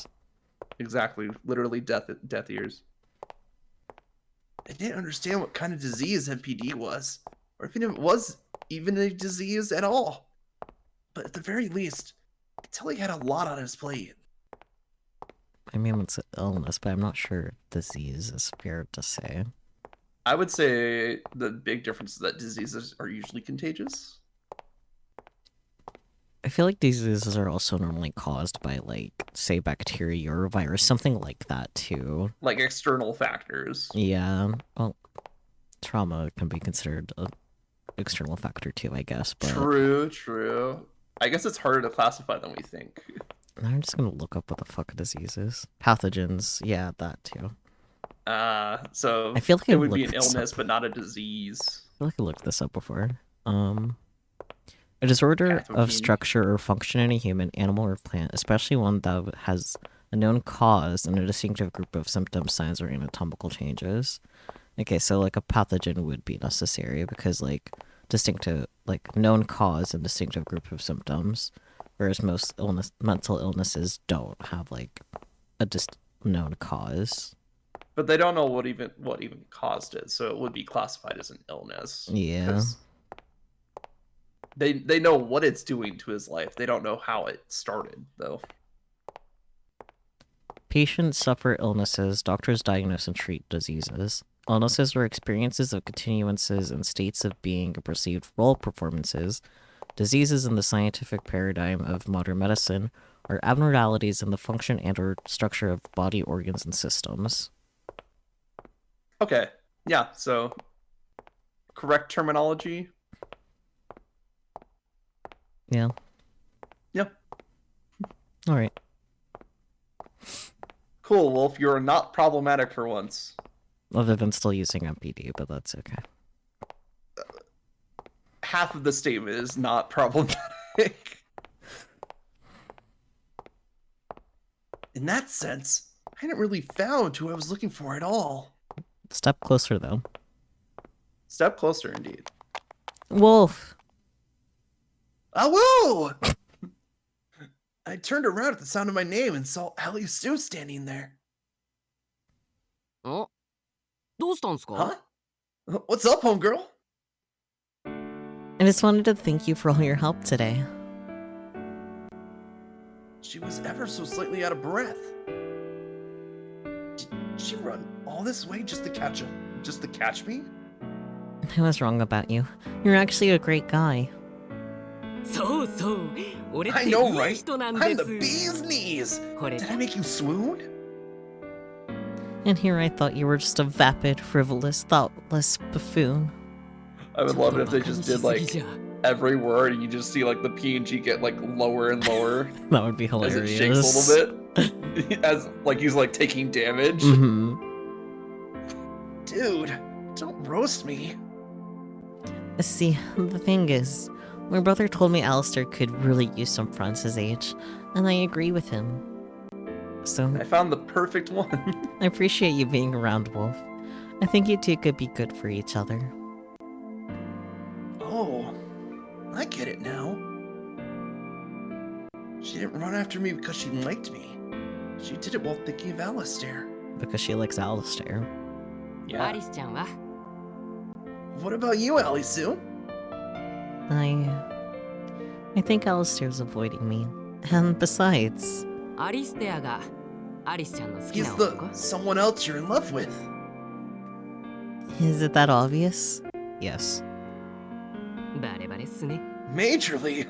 Exactly. Literally death ears. I didn't understand what kind of disease MPD was, or if it was even a disease at all. But at the very least, I could tell he had a lot on his plate. I mean, it's an illness, but I'm not sure disease is fair to say. I would say the big difference is that diseases are usually contagious. I feel like diseases are also normally caused by, like, say, bacteria or a virus, something like that, too. Like external factors. Yeah, well, trauma can be considered an external factor, too, I guess, but... True. I guess it's harder to classify than we think. I'm just gonna look up what the fuck a disease is. Pathogens, yeah, that, too. So I feel like it I've would be looked an this illness, up. but not a disease. I feel like I looked this up before. A disorder of Pathogeny. structure or function in a human, animal, or plant, especially one that has a known cause and a distinctive group of symptoms, signs, or anatomical changes. Okay, so like a pathogen would be necessary because like known cause and distinctive group of symptoms, whereas most mental illnesses don't have like a known cause. But they don't know what even caused it, so it would be classified as an illness. Yeah. 'Cause They know what it's doing to his life. They don't know how it started, though. Patients suffer illnesses, doctors diagnose and treat diseases. Illnesses are experiences of continuances and states of being and perceived role performances. Diseases in the scientific paradigm of modern medicine are abnormalities in the function and or structure of body organs and systems. Okay, yeah, so correct terminology. Yeah. Yeah. Alright. Cool, Wolf, you're not problematic for once. Other than still using MPD, but that's okay. Half of the statement is not problematic. In that sense, I hadn't really found who I was looking for at all. Step closer, though. Step closer, indeed. Wolf! Awoo! I turned around at the sound of my name and saw Ali Sue standing there. お、どうしたんすか？ Huh? What's up, homegirl? I just wanted to thank you for all your help today. She was ever so slightly out of breath. Did she run all this way just to catch me? I was wrong about you. You're actually a great guy. そうそう。俺って I い know, い right? 人なん I'm で the す。 bee's knees. これ Did I make you swoon? And here I thought you were just a vapid, frivolous, thoughtless buffoon. I would love it if they ちょっと just バカに did しすぎ like じゃ。 every word and you just see like the PNG get like lower and lower That would be as it hilarious. shakes a little bit. As like he's like taking damage. Mhm. Dude, don't roast me. See, the thing is, my brother told me Alistair could really use some friends his age, and I agree with him. So, I found the perfect one. I appreciate you being around, Wolf. I think you two could be good for each other. Oh, I get it now. She didn't run after me because she liked me. She did it while thinking of Alistair. Because she likes Alistair. ア Yeah. リスちゃんは What about you, Ali Sue? I think Alistair's avoiding me. And besides, アリステアがアリスちゃんの好き He's な the 男 someone else you're in love with. is it that obvious? Yes. バレバレっすね。 Majorly.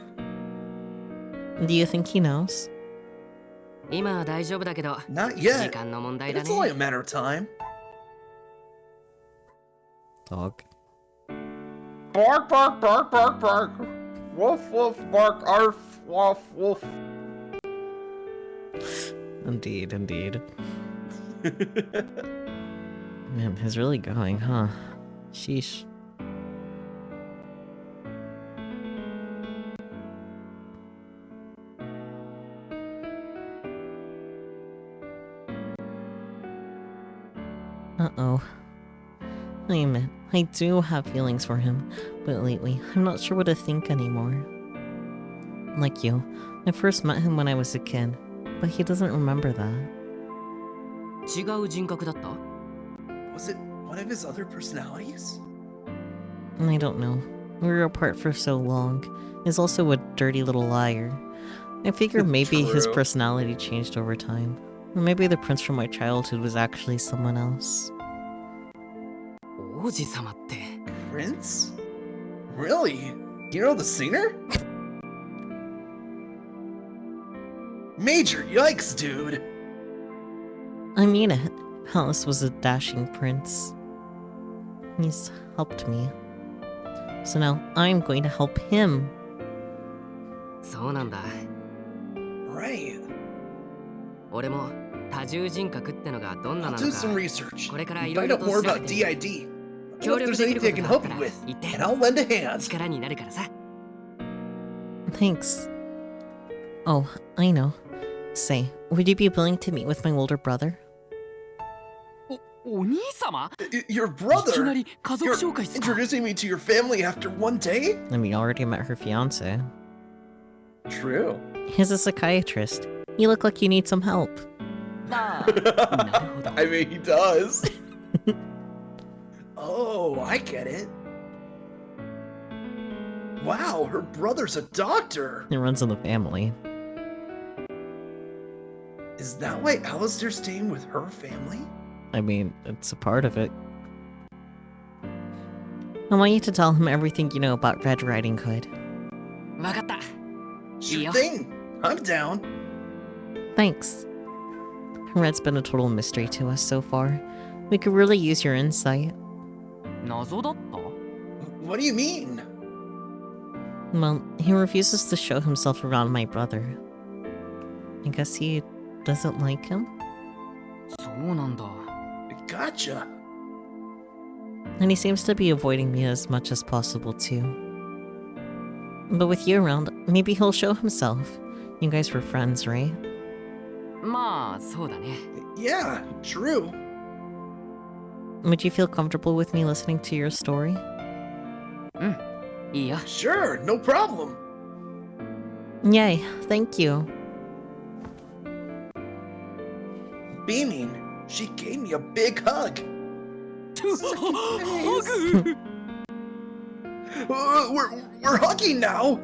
Do you think he knows? 今は大丈夫だけど Not 時 yet. 間の問題 But だ it's only ね。 a matter of time. Dog. Bark, bark, bark, bark, bark. Woof, woof, bark, arf, woof, woof. Indeed, indeed. Man, he's really going, huh? Sheesh. Uh-oh. I admit, I do have feelings for him, but lately, I'm not sure what to think anymore. Like you, I first met him when I was a kid, but he doesn't remember that. 違う人格だった Was it one of his other personalities? I don't know. We were apart for so long. He's also a dirty little liar. I figure maybe his True. personality changed over time. Or maybe the prince from my childhood was actually someone else. 王子様って Prince? Really? You know the singer? Major yikes, dude. I mean it. Alice was a dashing prince. He's helped me. So now I'm going to help him. そうなんだ。 Right. 俺も多重人格ってのがどんな I'll な do の some か research. これから Find いろいろ out と more 調べ about てみる。 DID. If 協 there's 力できる anything I こと can があっ help た you ら with, 言って and I'll lend a hand. 力になるからさ。 Thanks. Oh, I know. Say, would you be willing to meet with my older brother? お兄様 Your いき brother? なり家族 You're 紹介っすか introducing me to your family after one day? I mean, you already met her fiance. True. He's a psychiatrist. You look like you need some help. ああ、なるほど。 I mean, he does. Oh, I get it. Wow, her brother's a doctor. It runs in the family. Is that why Alistair's staying with her family? I mean, it's a part of it. I want you to tell him everything you know about Red Riding Hood. わかった。 Sure Yeah. thing. I'm down. Thanks. Red's been a total mystery to us so far. We could really use your insight. 謎だった What do you mean? Well, he refuses to show himself around my brother. I guess he doesn't like him? そうなんだ。 Gotcha. And he seems to be avoiding me as much as possible too. But with you around, maybe he'll show himself. You guys were friends, right? まあ、そうだね。 Yeah, true. Would you feel comfortable with me listening to your story? いいよ。 Sure, no problem. Yay, thank you. beaming. She gave me a big hug. Hug! We're hugging now.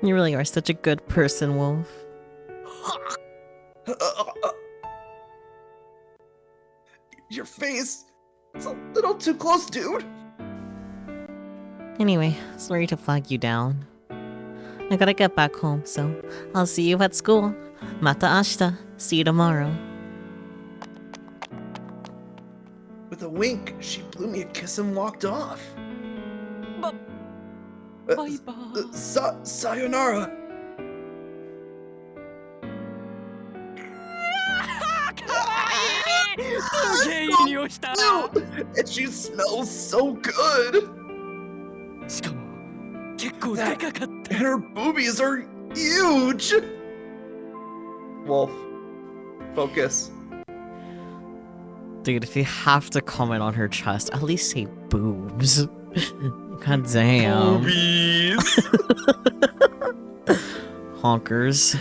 You really are such a good person, Wolf. Your face. It's a little too close, dude. Anyway, sorry to flag you down. I gotta get back home, so I'll see you at school. Mata ashita. See you tomorrow. With a wink, she blew me a kiss and walked off. Bye Uh, bye. Sayonara. And she smells so good. しかも結構でかかった And her boobies are huge. Wolf, focus. Dude, if you have to comment on her chest, at least say boobs. God damn. Boobies. Honkers.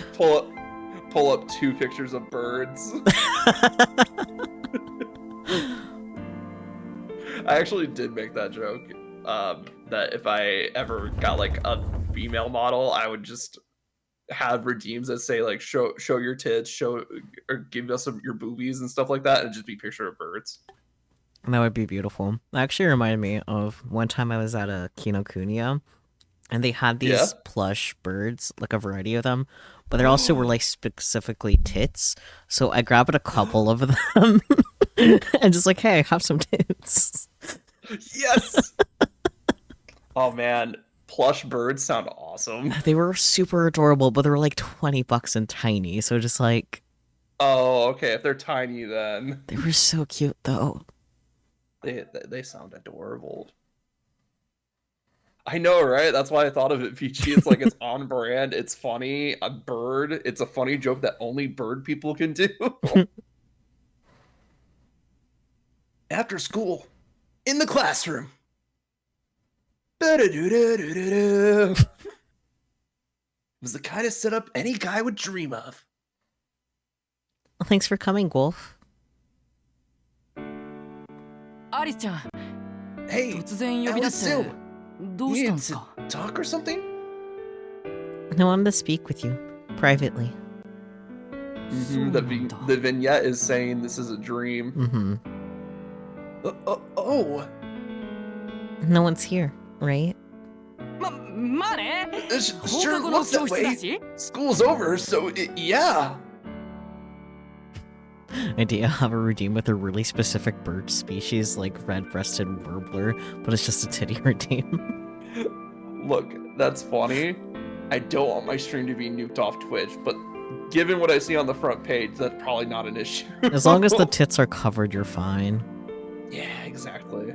Pull up 2 pictures of birds. I actually did make that joke. That if I ever got like a female model, I would just have redeems that say like show your tits, or give us your boobies and stuff like that, and just be picture of birds. That would be beautiful. That actually reminded me of one time I was at a Kinokuniya, and they had these plush birds, like a variety of them, but there also were like specifically tits. So I grabbed a couple of them and just like, hey, have some tits. Yes. Oh man, plush birds sound awesome. They were super adorable, but they were like $20 and tiny. So just like, Oh, okay. If they're tiny, then they were so cute though. they sound adorable. I know, right? That's why I thought of it, Peachy. It's like it's on brand. It's funny. A bird. It's a funny joke that only bird people can do. After school, in the classroom. It was the kind of setup any guy would dream of. Thanks for coming, Wolf. アリスちゃん Hey, 突然呼び出して Alice, どう you したん need です to か talk or something? I wanted to speak with you privately. The vignette is saying this is a dream. Mm-hmm. Oh, No one's here, right? まあね it 放 sure 課後の looks that 教室だ way. し School's over, so yeah. Idea have a redeem with a really specific bird species like red-breasted warbler, but it's just a titty redeem. Look, that's funny. I don't want my stream to be nuked off Twitch, but given what I see on the front page, that's probably not an issue. As long as the tits are covered, you're fine. Yeah, exactly.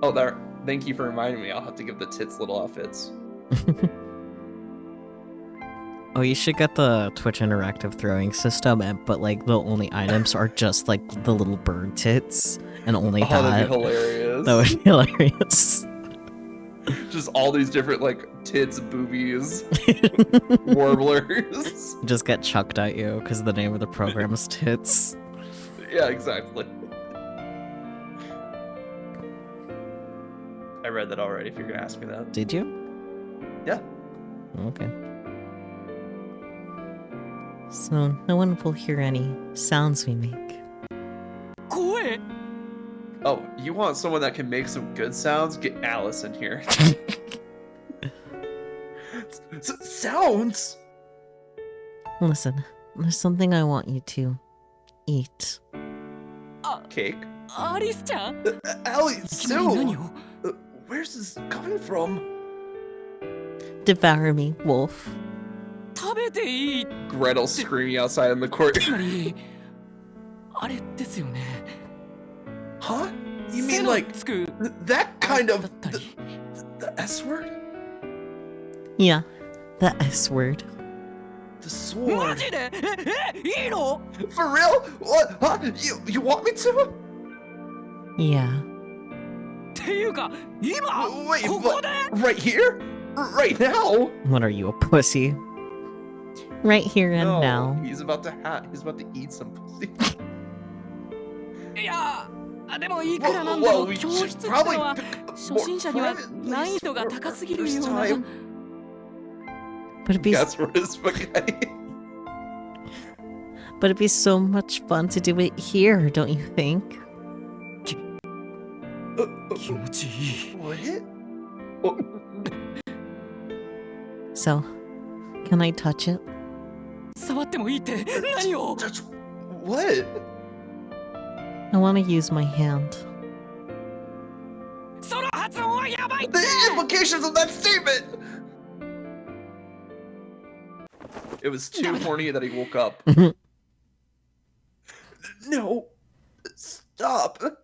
Oh, there. Thank you for reminding me. I'll have to give the tits little outfits. Oh, you should get the Twitch interactive throwing system, but like the only items are just like the little bird tits, and only Oh, that. that'd be hilarious. That would be hilarious. Just all these different like tits, boobies, warblers. Just get chucked at you because the name of the program is Tits. Yeah, exactly. I read that already. If you're gonna ask me that. Did you? Yeah. Okay. So no one will hear any sounds we make. 声 Oh, you want someone that can make some good sounds? Get Alice in here. Sounds? Listen, there's something I want you to eat. Cake. アリスちゃん Allie, いきなり何 Sue, を where's this coming from? Devour me, wolf. 食べていい Gretel screaming outside in the court. つまりあれですよね Huh? You 背 mean の like つく that kind だ of ったり the S word? Yeah, the S word. The マ sword? ジでいいの For real? What? Huh? You want me to? Yeah. っていうか今 Wait, ここ but で right here? Right now? What are you, a pussy? Right here and No, now. he's about to eat some pussy. いやでもいくらなんで Well, も we 教 should 室って probably のは pick a 初 more 心者には private 難易 place 度が for 高 our すぎる first ような time. But That's where his spaghetti. it'd be so much fun to do it here, don't you think? 気持ちいい Would it? So, can I touch it? 触ってもいいって何を Touch what? I want to use my hand. その発音はやばい The implications of that statement! It was too horny that he woke up. No. Stop.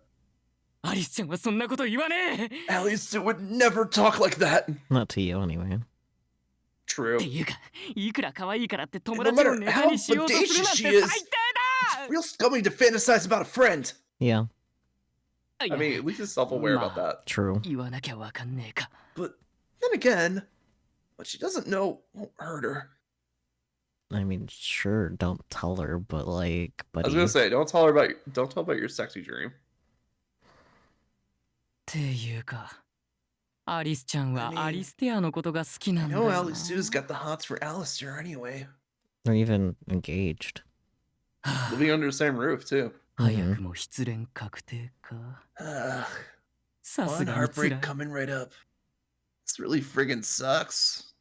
アリスちゃんはそんなこと言わねえ Alice would never talk like that. Not to you, anyway. True. っていうかいくら可愛いからって友 No 達を matter ネタ how にしようとする bodacious なん she て is, 最低 it's real scummy to fantasize about a friend. Yeah, だ I mean, at least he's self-aware about that. true. 言わなきゃわかんねえか But then again, what she doesn't know won't hurt her. I mean, sure, don't tell her, but like, I was buddy. gonna say, don't tell about your sexy dream. っていうかアリスちゃんは I mean, アリステアのことが好きな I んだ know よな Alice Sue's got the hots for Alistair anyway. They're even engaged. はあ Living under the same roof too. 早くも失恋確定か さす One がに辛い heartbreak coming right up. This really friggin' sucks.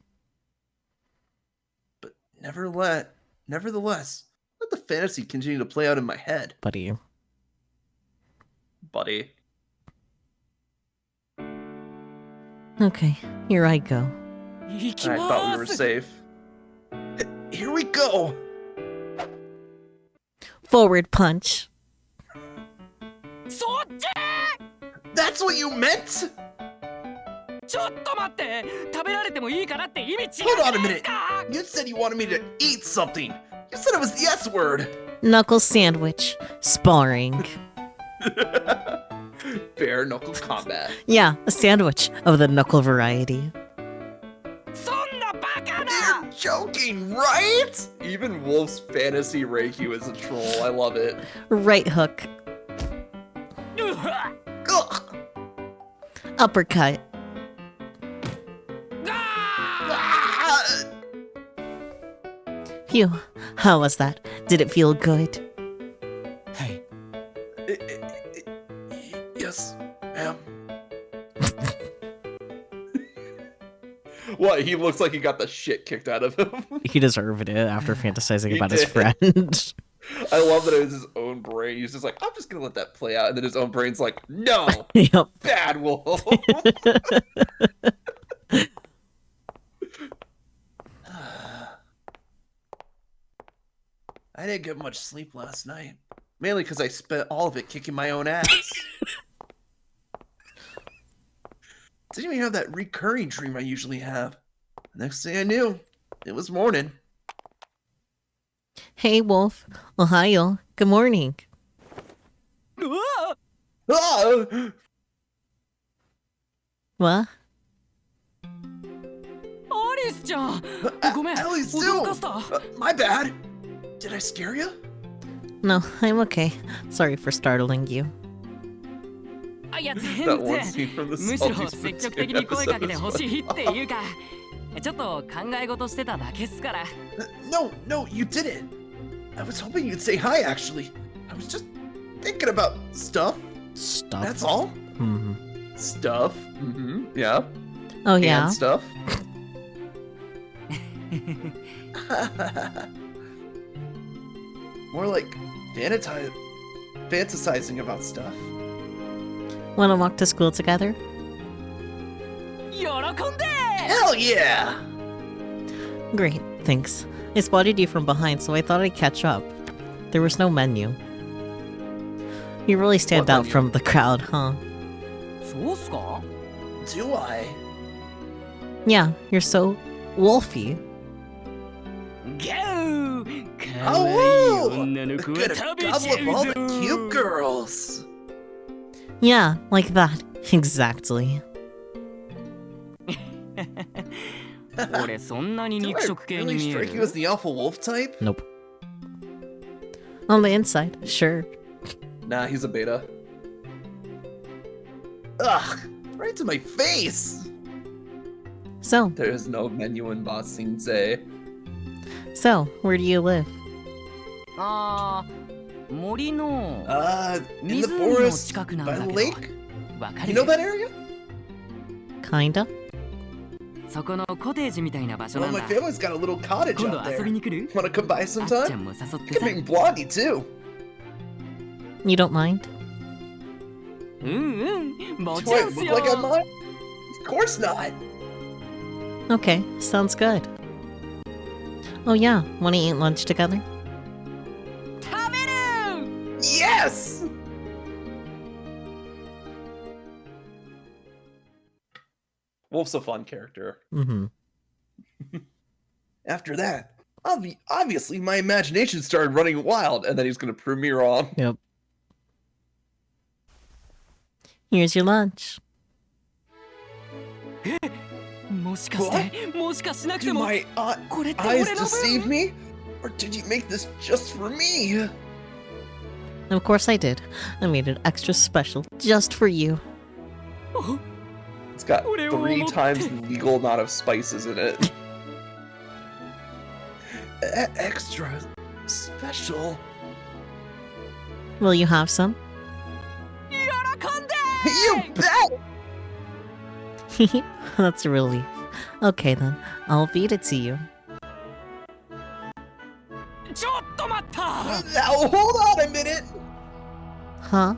But nevertheless, let the fantasy continue to play out in my head. Buddy. Buddy. Okay, here I go. 行き I ま thought we were ーす safe. Here we go. Forward punch. そっち That's what you meant? ちょっと待って食べられてもいいからって意味違う Hold on a じゃない minute. ですか You said you wanted me to eat something. You said it was the S word. Knuckle sandwich. Sparring. Bare knuckle combat. Yeah, a sandwich of the knuckle variety. そんなバカ You're な joking, right? Even Wolf's fantasy Reiki is a troll. I love it. Right hook. うわ Ugh. Uppercut. ガー Ah! Phew. How was that? Did it feel good? はい Yes, ma'am. What? He looks like he got the shit kicked out of him. He deserved it after fantasizing He about his did. friend. I love that it was his own brain. He's just like, I'm just gonna let that play out, and then his own brain's like, no, Yep. bad Wolf. I didn't get much sleep last night. Mainly because I spent all of it kicking my own ass. Didn't even have that recurring dream I usually have. Next thing I knew, it was morning. Hey, Wolf. Ohio. Good morning. うわ Ah! What? アリスちゃんごめん Ellie 驚 Sue! かせた My bad. Did I scare you? No, I'm okay. Sorry for startling you. あいや全 That one 然 scene from the むしろ Salty 積極 Spittoon 的に声かけて episode ほ was しいっていうかちょっと考え事してただけっすから No, you didn't. I was hoping you'd say hi, actually. I was just thinking about stuff. Stop. That's all. Hmm. Stuff. Mm-hmm. Yeah. Oh, yeah? And stuff. More like fantasizing about stuff. Wanna walk to school together? 喜んで Hell yeah! Great, thanks. I spotted you from behind, so I thought I'd catch up. There was no menu. You really stand What out menu? from the crowd, huh? そうっすか Do I? Yeah, you're so wolfy. ギャーかわいい Oh, 女の woo! 子は Good 食べ gobble ちゃ of all う the ぞ cute girls. Yeah, like that. Exactly. 俺そんなに Do 肉 I 食系に really 見え strike you as る the alpha wolf type? Nope. On the inside, sure. Nah, he's a beta. Ugh! Right to my face! So, There is no menu in Vods Sensei. where do you live? あー森の In the 湖の forest 近くなん by だ the けど lake? わか You る know that area? Kinda. そこのコテージみたいな場所な Well, ん my だ family's got a little cottage 今度 out 遊 there. びに来る Wanna come by あっちゃ sometime? んも誘って You can さ bring Blondie too. You don't mind? うんもち Do I ろんっす look よ like I'm mine? Of course not. Okay, sounds good. Oh yeah, wanna eat lunch together? 食べる Yes! Wolf's a fun character. Mm-hmm. After that, obviously my imagination started running wild, And then he's gonna prove me wrong. Yep. Here's your lunch. もしかしてもしかしなくて Did も my これって eyes 俺の deceive 分 me? Or did you make this just for me? Of course I did. I made it extra special just for you. It's got 俺を思って 3 times the legal amount of spices in it. Extra special. Will you have some? 喜んで You bet! That's a relief. Okay then, I'll feed it to you. ちょっと待った Now hold on a minute. Huh?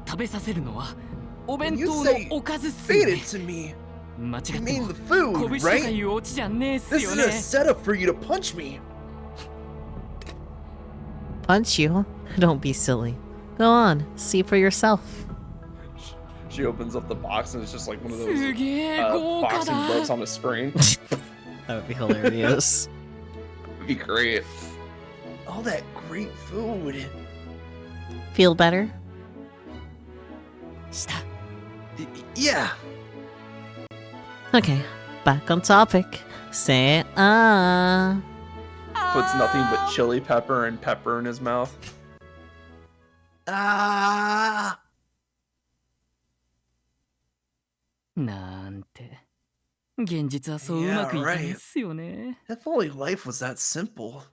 食べさせるのはお弁 You 当 say のおかずっす Feed よね it to me. 間違っ You て mean も the food, 拳とか right? いうオチじゃねえっす This よ is ね a setup for you to punch me. Punch you? Don't be silly. Go on, see for yourself. She opens up the box and it's just like one of す those げえ豪華 boxing だ gloves on a string. That would be hilarious. It'd be great. All that great food. Feel better? した Yeah. Okay, back on topic. Say Puts nothing but chili pepper and pepper in his mouth. Ah. なんて現実はそううまくいかないっすよね If only life was that simple.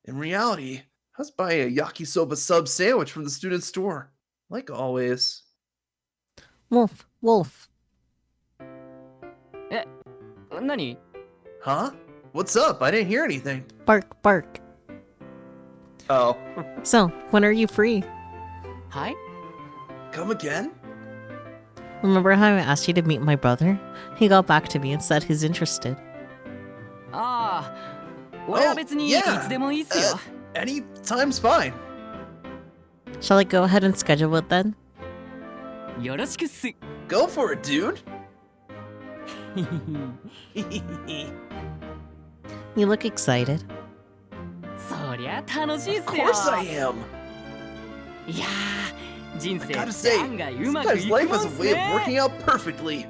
In reality, I was buying a yakisoba sub sandwich from the student store. Like always. Wolf, wolf. 何 Huh? What's up? I didn't hear anything. Bark, bark. Oh. So, when are you free? はい Come again? Remember how I asked you to meet my brother? He got back to me and said he's interested. ああ俺は別にい yeah. つでもいいっすよ Anytime's fine. Shall I go ahead and schedule it then? よろしくっす Go for it, dude. You look excited. そりゃ楽しいっ Of すよ course I am. いやー人 I 生 gotta って say, 案外うまくい sometimes く life もん has っ a す way of working ね out perfectly.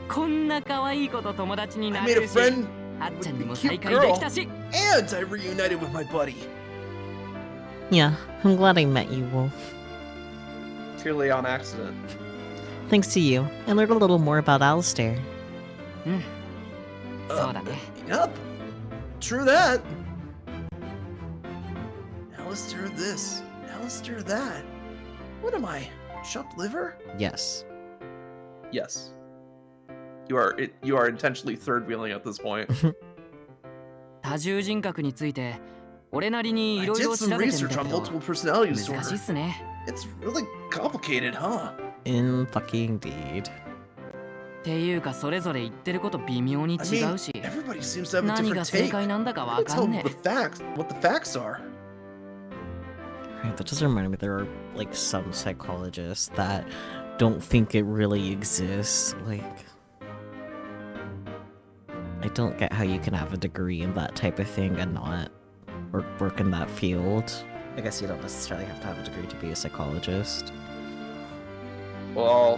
こんな可愛い子と友達に I な made れ a るし friend あっちゃんに with も a 再 cute 会できた girl, し and I reunited with my buddy. Yeah, I'm glad I met you, Wolf. Purely on accident. Thanks to you, I learned a little more about Alistair. うんそうだね Yup. True that. Alistair this. Alistair that. What am I? Chopped liver? Yes. Yes. You are intentionally third wheeling at this point. 多重人格について俺なりに I いろい did ろ調 some べてみ research た on けど multiple personality 難しい disorder. っすね It's really complicated, huh? In fucking deed. っていうかそれぞれ言ってること微妙に I 違 mean, うし everybody seems to have a 何が different 正 take. 解なんだか I わ can か tell んね the facts, what the facts are. Right, that does remind me there are like some psychologists that don't think it really exists. Like, I don't get how you can have a degree in that type of thing and not work in that field. I guess you don't necessarily have to have a degree to be a psychologist. Well,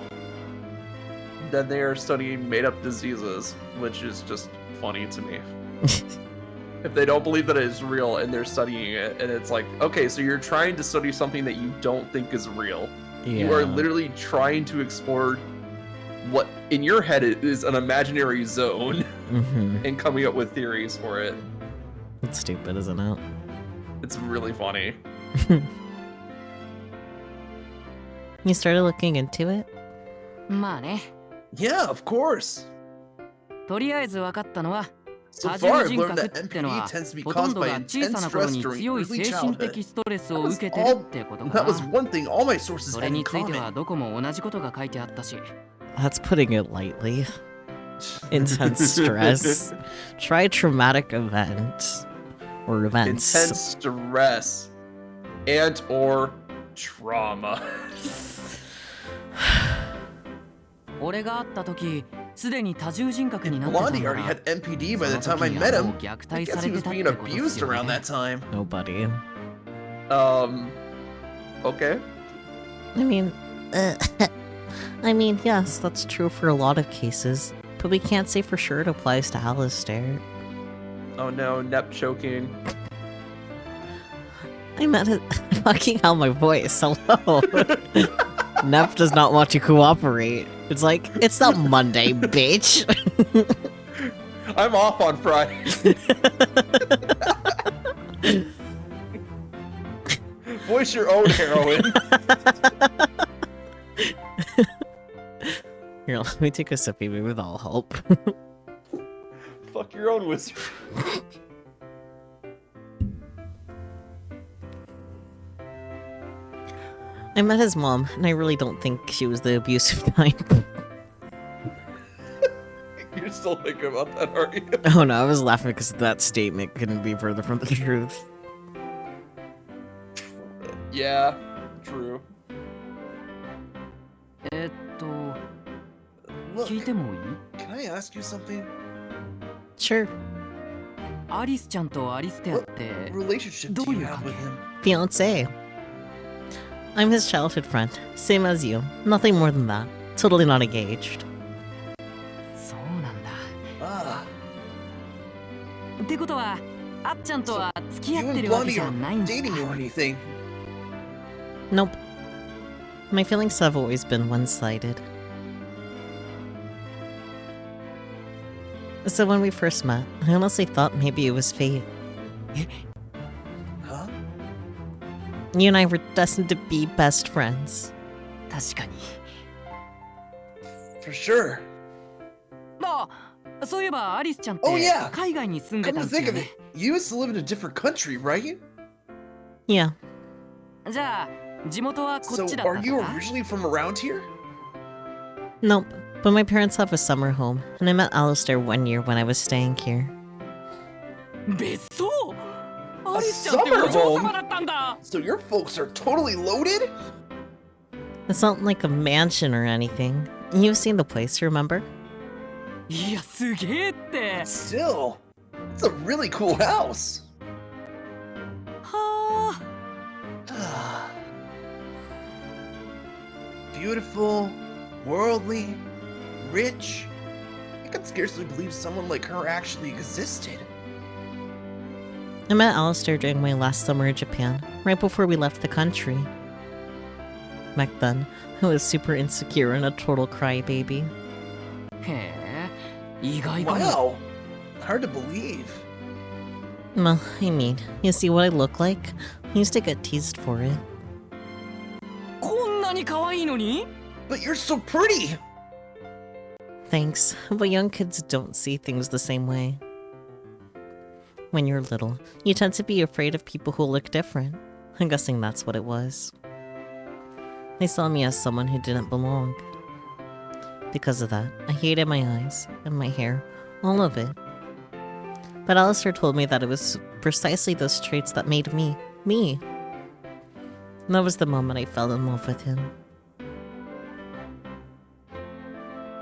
then they are studying made-up diseases, which is just funny to me. If they don't believe that it is real and they're studying it, and it's like, okay, so you're trying to study something that you don't think is real. You are literally trying to explore what in your head is an imaginary zone and coming up with theories for it. It's stupid, isn't it? It's really funny. You started looking into it? まあね。 Yeah, of course. とりあえず分かったのは、 So 多 far, 重 I've 人 learned 格っ that ての MPD は tends to be ほとん caused ど by が小 intense さな頃 stress に during 強い early 精神的 childhood. ストレスを That 受 was けてるってことか that was な。 one thing all my sources そ had れ in については common. どこも同じことが書いてあったし。 That's putting it lightly. Intense stress. Try traumatic event. Or events. Intense stress and or trauma. 俺が会った時、すでに多重人格になってた Blondie か already ら had MPD by the その time I 時 met にはもう him. 虐 I 待 guess さ he れて was たっ being てことです abused よ around ね。 that time. Nobody. Okay. I mean, I mean, yes, that's true for a lot of cases, but we can't say for sure it applies to Alistair. Oh no, Nep choking. I meant it. Fucking hell, my voice. Hello. Nep does not want to cooperate. It's like, it's not Monday, bitch. I'm off on Friday. Voice your own heroine. Here, let me take a sippy, maybe that'll help. Fuck your own wizard. I met his mom, and I really don't think she was the abusive type. You're still thinking about that, are you? Oh no, I was laughing because that statement couldn't be further from the truth. Yeah, true. 聞いてもいい？ Can I ask you something? Sure. アリスちゃんとアリステアっ What て relationship ど do う you いう have 関 with 係？ him? Fiancé. I'm his childhood friend. Same as you. Nothing more than that. Totally not engaged. そうなんだ。 Ah, ってことは、あっちゃんとは付き you 合って and るわけ Blondie じゃ are ないんです dating か？ or anything. Nope. My feelings have always been one-sided. So when we first met, I honestly thought maybe it was fate. Huh? You and I were destined to be best friends. 確かに。 For sure. あ、そういえばアリスちゃんっ Oh, て yeah. 海外に住んで Come た to んですよ think of ね it,。you used to live in a different country, right? Yeah. じゃあ、地元はこ So っちだった are の you か？ originally from around here? Nope. But my parents have a summer home, and I met Alistair one year when I was staying here. 別荘？アリスちゃんってお嬢様だったんだ。 So your folks are totally loaded? It's not like a mansion or anything. You've seen the place, remember? いや、すげえって。 Still, it's a really cool house. はあ。 Beautiful, worldly, rich. I could scarcely believe someone like her actually existed. I met Alistair during my last summer in Japan, right before we left the country. Back then, I was super insecure and a total crybaby. へえ、意外かも。 Wow, hard to believe. Well, I mean, you see what I look like? I used to get teased for it. こんなに可愛いのに？ But you're so pretty. Thanks, but young kids don't see things the same way. When you're little, you tend to be afraid of people who look different. I'm guessing that's what it was. They saw me as someone who didn't belong. Because of that, I hated my eyes and my hair, all of it. But Alistair told me that it was precisely those traits that made me, me. And that was the moment I fell in love with him.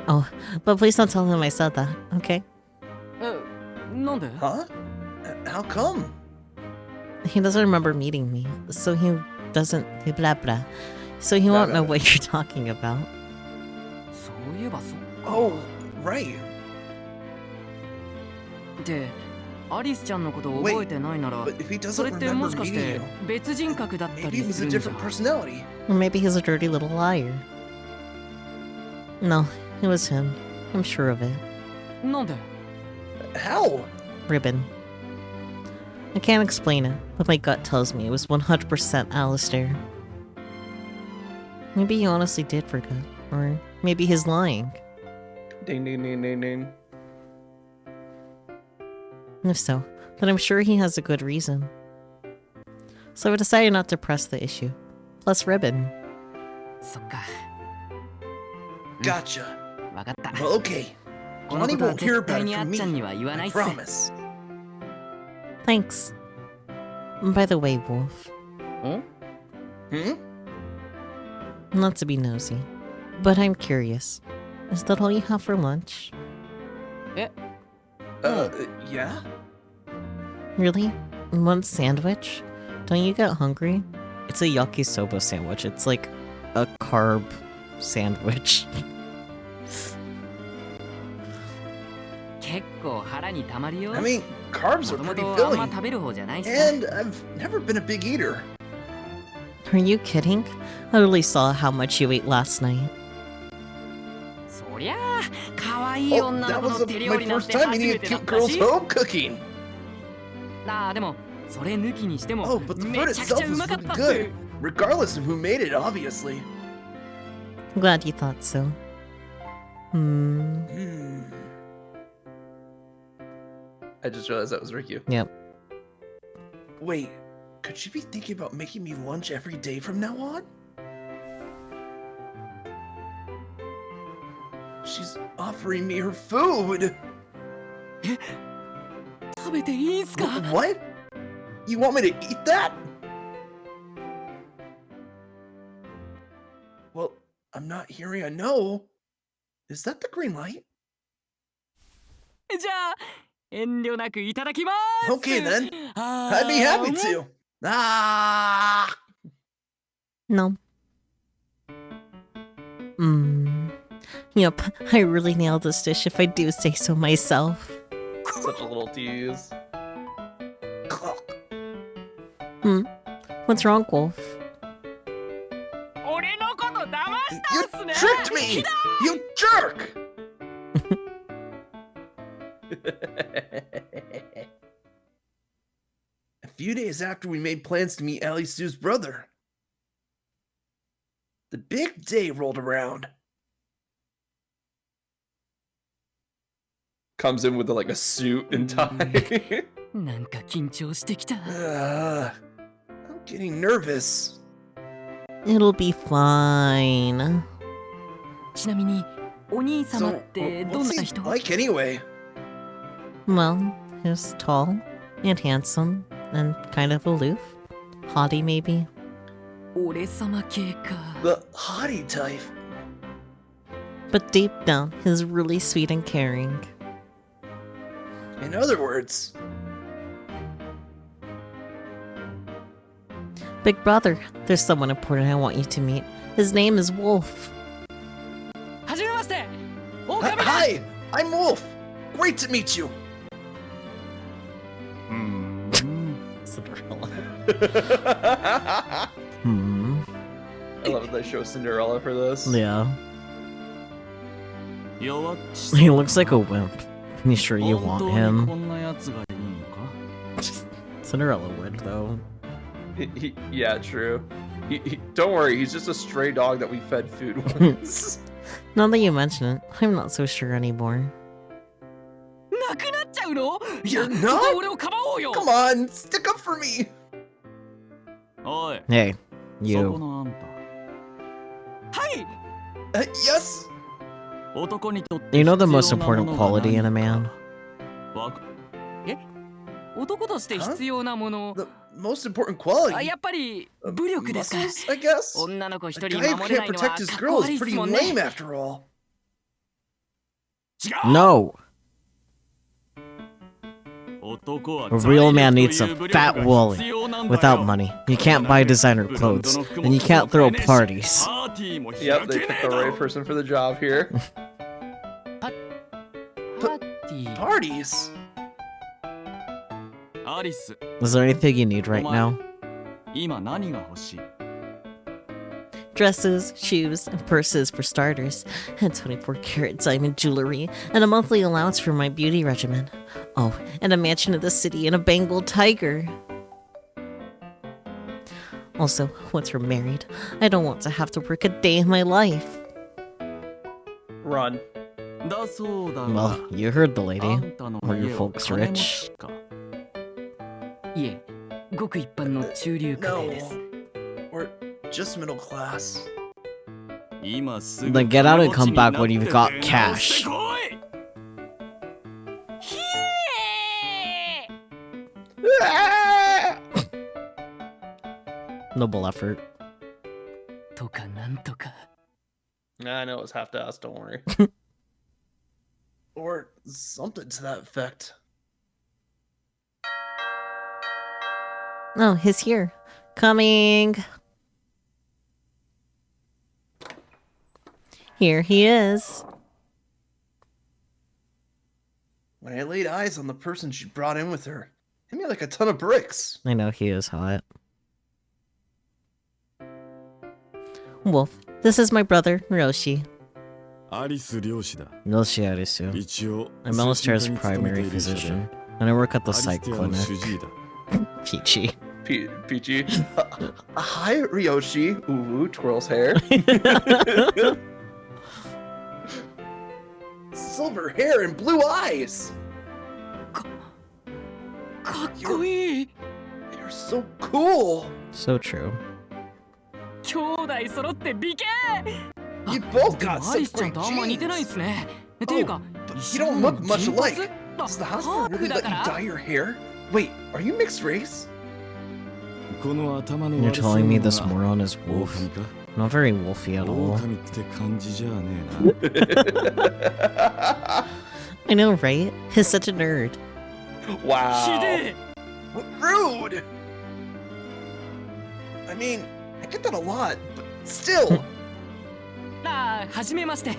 Oh, but please don't tell him I said that, okay? なんで？ Huh? How come? He doesn't remember meeting me, so he doesn't blah blah. So he won't know what you're talking about. そういえばそう。 Oh, right. で、アリスちゃんのことを覚えてないなら、 But if he それ doesn't っても remember しかし meeting て you, 別人格だった maybe り it す was a るんじゃ。 different personality. Or maybe he's a dirty little liar. No, it was him. I'm sure of it. なんで？ How? Ribbon. I can't explain it, but my gut tells me it was 100% Alistair. Maybe he honestly did forget. Or maybe he's lying. Ding ding ding ding ding. If so, then I'm sure he has a good reason. So I decided not to press the issue. Plus Ribbon. そっか。 Gotcha. わかった。 Well, okay. この Bonnie ことは won't hear 絶対 about it にあ from っ me. ちゃんには言わな I いっす。 promise. Thanks. By the way, Wolf, Hmm? not to be nosy, but I'm curious. Is that all you have for lunch? Yeah? Really? One sandwich? Don't you get hungry? It's a yakisoba sandwich. It's like a carb sandwich. 結構腹にたまるよ。 I mean, carbs も are とも pretty とあんま filling. 食べる方じゃないさ。 And I've never been a big eater. Are you kidding? I really saw how much you ate last night. そりゃあ、可愛い Oh, 女 that の子 was の手料 my 理なん first て time 初 eating め a てだっ cute た girl's し。 home cooking. ああ、でも、それ抜きにしても、 Oh, but the め food ちゃくち itself ゃう was まかっ really たっす。 good. Regardless of who made it, obviously. Glad you thought so. Hmm. I just realized that was Rikyu. Yep. Wait, could she be thinking about making me lunch every day from now on? She's offering me her food. 食べていいんすか？ What? You want me to eat that? Well, I'm not hearing a no. Is that the green light? じゃあ、遠慮なくいただきます。 Okay then. あ I'd be ー happy to. Ah! No. Yep, I really nailed this dish if I do say so myself. Such a little tease. What's wrong, Wolf? 俺のこと騙し You たんすね。 tricked me! You jerk! A few days after we made plans to meet Ali Sue's brother, the big day rolled around. Comes in with like a suit and tie. なんか緊張してきた。 I'm getting nervous. It'll be fine. ちなみに、お兄様 So, ってどん what's な he 人？ like anyway? Well, he's tall and handsome and kind of aloof. Haughty, maybe. 俺様系か。 The haughty type. But deep down, he's really sweet and caring. In other words, Big brother, there's someone important I want you to meet. His name is Wolf. はじめまして。狼だ。 hi, I'm Wolf. Great to meet you. Cinderella. I love that they show Cinderella for this. Yeah. 弱っちさ He looks like a wimp. You sure you 本 want 当に him? こんなやつがいいのか Cinderella would, though. Yeah, true. Don't worry, he's just a stray dog that we fed food once. Now that you mention it, I'm not so sure anymore. なくなっちゃうの？ You're そこは not? 俺をかばおうよ。 Come on, stick up for me. おい Hey, そこ you. のあんたはい。 Yes? 男にとって You know the most 必要なも important のが quality in a 何 man? かわか男として必要なもの。 The most important あ、 quality? やっぱり武力ですか。 Muscles, I guess? 女の子一 A 人 guy who 守れな can't いのは protect his かっこ girl 悪い is っす pretty もんね。 lame after all. 違う。 No! A real man needs a fat Wooly without money. You can't buy designer clothes, and you can't throw parties. Yep, they picked the right person for the job here. Parties? アリス、 Is there anything you need right now? 今何が欲しい？ Dresses, shoes, and purses for starters, and 24-karat diamond jewelry, and a monthly allowance for my beauty regimen. Oh, and a mansion in the city and a Bengal tiger. Also, once we're married, I don't want to have to work a day in my life. Run. だそうだが Well, you heard the あ lady. んたの Are your 家は folks 金持 rich? ちか？いえ、ごく一般の中流家 No. 庭です。 We're just middle class. 今すぐ Then get out and come 金持ち back when に you've なって got 出直 cash. してこい！ Noble effort. とかなんとか。 I know it's half to ask, don't worry. Or something to that effect. Oh, he's here. Coming. Here he is. When I laid eyes on the person she brought in with her, hit me like a ton of bricks. I know he is hot. Wolf, this is my brother, Roshi. アリス漁師だ。 Roshi Arisu. 一応 I'm Alistair's primary physician, and I work at the アリス psych テアの clinic. 主治医だ。 Peachy. Peachy. Hi, Ryoshi. Ooh, twirls hair. Silver hair and blue eyes. かっこいい。 You're so cool. So true. 兄弟揃って美形。 You both で got もアリ such スちゃん great とあんま似てないっ genes. すね。っていうか、 But you don't look much 銀髪 alike. Does the ハ hospital ーフ really だ let か you ら dye your hair? Wait, are you mixed race? この頭の You're 悪そう telling me な this のが moron is wolf? 狼か Not very wolfy at all. 狼って感じじゃねえな。 I know, right? He's such a nerd. ひ Wow. でえ。 What rude! I mean, I get that a lot, but still. ああ、はじめまして。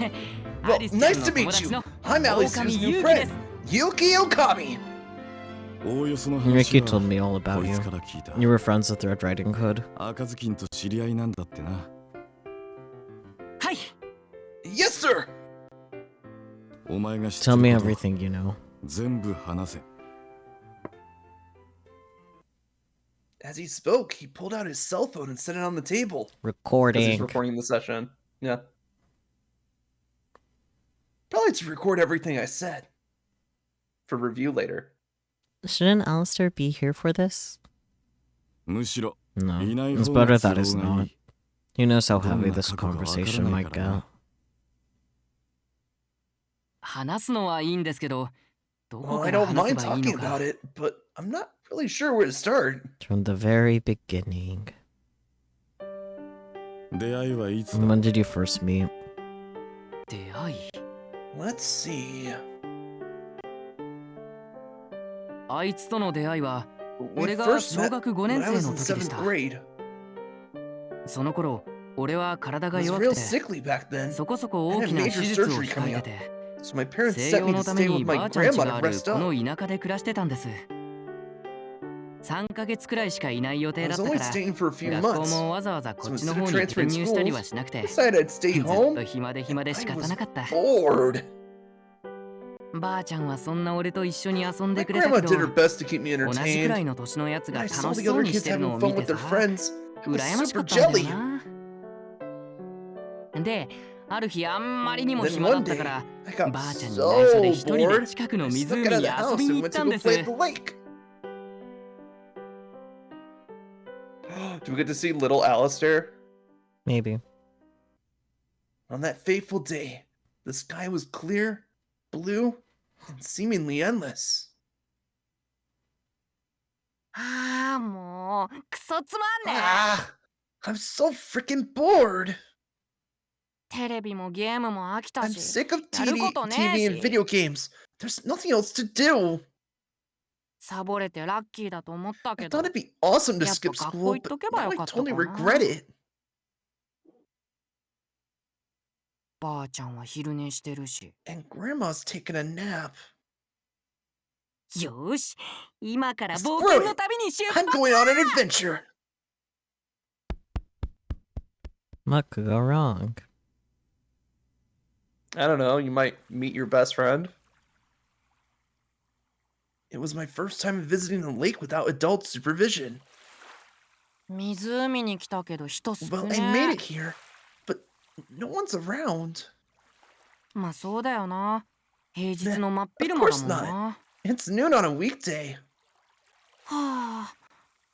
Well, アリスちゃん nice の to 友 meet 達 you. の I'm Alice's 狼 new ゆうきで friend, す。 Yuki Okami. おおよその話 Ricky は told me all こ about い you. つから聞いた。 You were friends with Red Riding Hood. 赤ずきんと知り合いなんだってな。はい。 Yes, sir. お前が知って Tell me ること everything you know. 全部話せ。 As he spoke, he pulled out his cell phone and set it on the table. Because he's Recording. recording the session. Yeah. Probably to record everything I said. For review later. Shouldn't Alistair be here for this? むしろ No. いない It's 方が better 都 that he's 合が not. いい。 He knows how どん heavy な this 過去かわから conversation ない might から get. な。話すのはいいんですけど、どこ Well, か I ら don't 話せ mind ばいい talking の about か。 it, but I'm not really sure where to start. From the very beginning. 出会いはいつだ When did you first meet? 出会い。 Let's see. あいつとの出会いは、 We 俺が first 小 met 学5 when 年 I 生 was の in 時でし 7th た。 grade. その頃、俺は体 I が was 弱 real くて、 sickly back then, そこそこ I 大 had きな major 手術を surgery 控 coming えて up. て、 so my parents 静 sent 養 me to のため stay with に my ばあちゃん家 grandma が to ある rest この up. 田舎で暮らしてたんです。3ヶ月くらいしかいない予 I 定だ was った only から、 staying for a few 学校 months. もわざわざこ So っちの instead 方 of に transferring 転入したり schools, はしなくて、 I ずっ decided I'd stay と home. 暇で暇で仕 I 方 was なかった。 bored. ばあちゃんはそんな俺と一緒に遊ん My でくれた grandma け did her ど、 best to keep me 同じくらい entertained. の年のやつ And が I 楽 saw し the そう other にし kids てるの having を fun 見 with て their さ、 friends. I was 羨ましか super ったんだよ jelly. な。で、ある日あんまりにも Then 暇だっ one た day, から、 I got ばあちゃんに内緒で so 一人で bored. 近くの I 湖 snuck に out of the 遊 house びに and 行 went った to ん go です play at the lake. Do we get to see little Alistair? Maybe. On that fateful day, the sky was clear, blue, and seemingly endless. ああ、もう、クソつまんねえ。 Ah, I'm so freaking bored. テレビもゲームも飽きた I'm し、 sick of やることねえ TV and し。 video games. There's nothing else to do. サボれてラッキーだと思った I けど thought it'd be awesome to やっぱ skip 学校 school, 行っと but けば now よ I かった totally か regret な。 it. ばあちゃんは昼寝してるし。 And Grandma's taking a nap. よーし、今から Screw 冒険の it! 旅に出 I'm 発 going on an adventure! What could go wrong? I don't know. You might meet your best friend. It was my first time visiting the lake without adult supervision. 湖に来たけど人少 Well, I made ね it here, but no one's around. まあそうだよな。平日の真っ Of 昼間だ course もん not. な。 It's noon on a weekday. は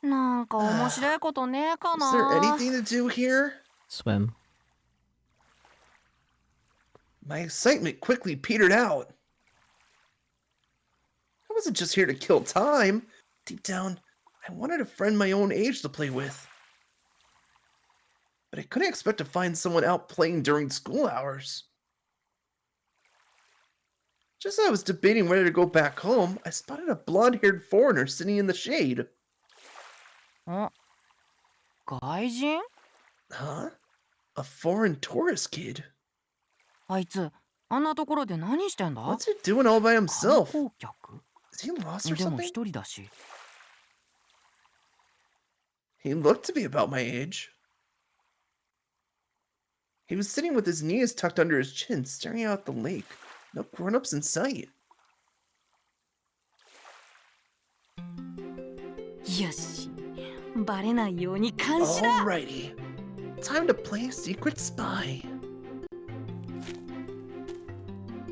あ、なんか面白いことねえか Is there な。 anything to do here? Swim. My excitement quickly petered out. I wasn't just here to kill time. Deep down, I wanted a friend my own age to play with. But I couldn't expect to find someone out playing during school hours. Just as I was debating whether to go back home, I spotted a blonde-haired foreigner sitting in the shade. あ、外人？ Huh? A foreign tourist kid. あいつ、あんなところで何してんだ？ What's he doing all by 観 himself? 光客？ Is he lost or でも something? 一人だし。 He looked to be about my age. He was sitting with his knees tucked under his chin, staring out at the lake. No grown-ups in sight. よし、バレないように監視だ。 Alrighty. Time to play Secret Spy.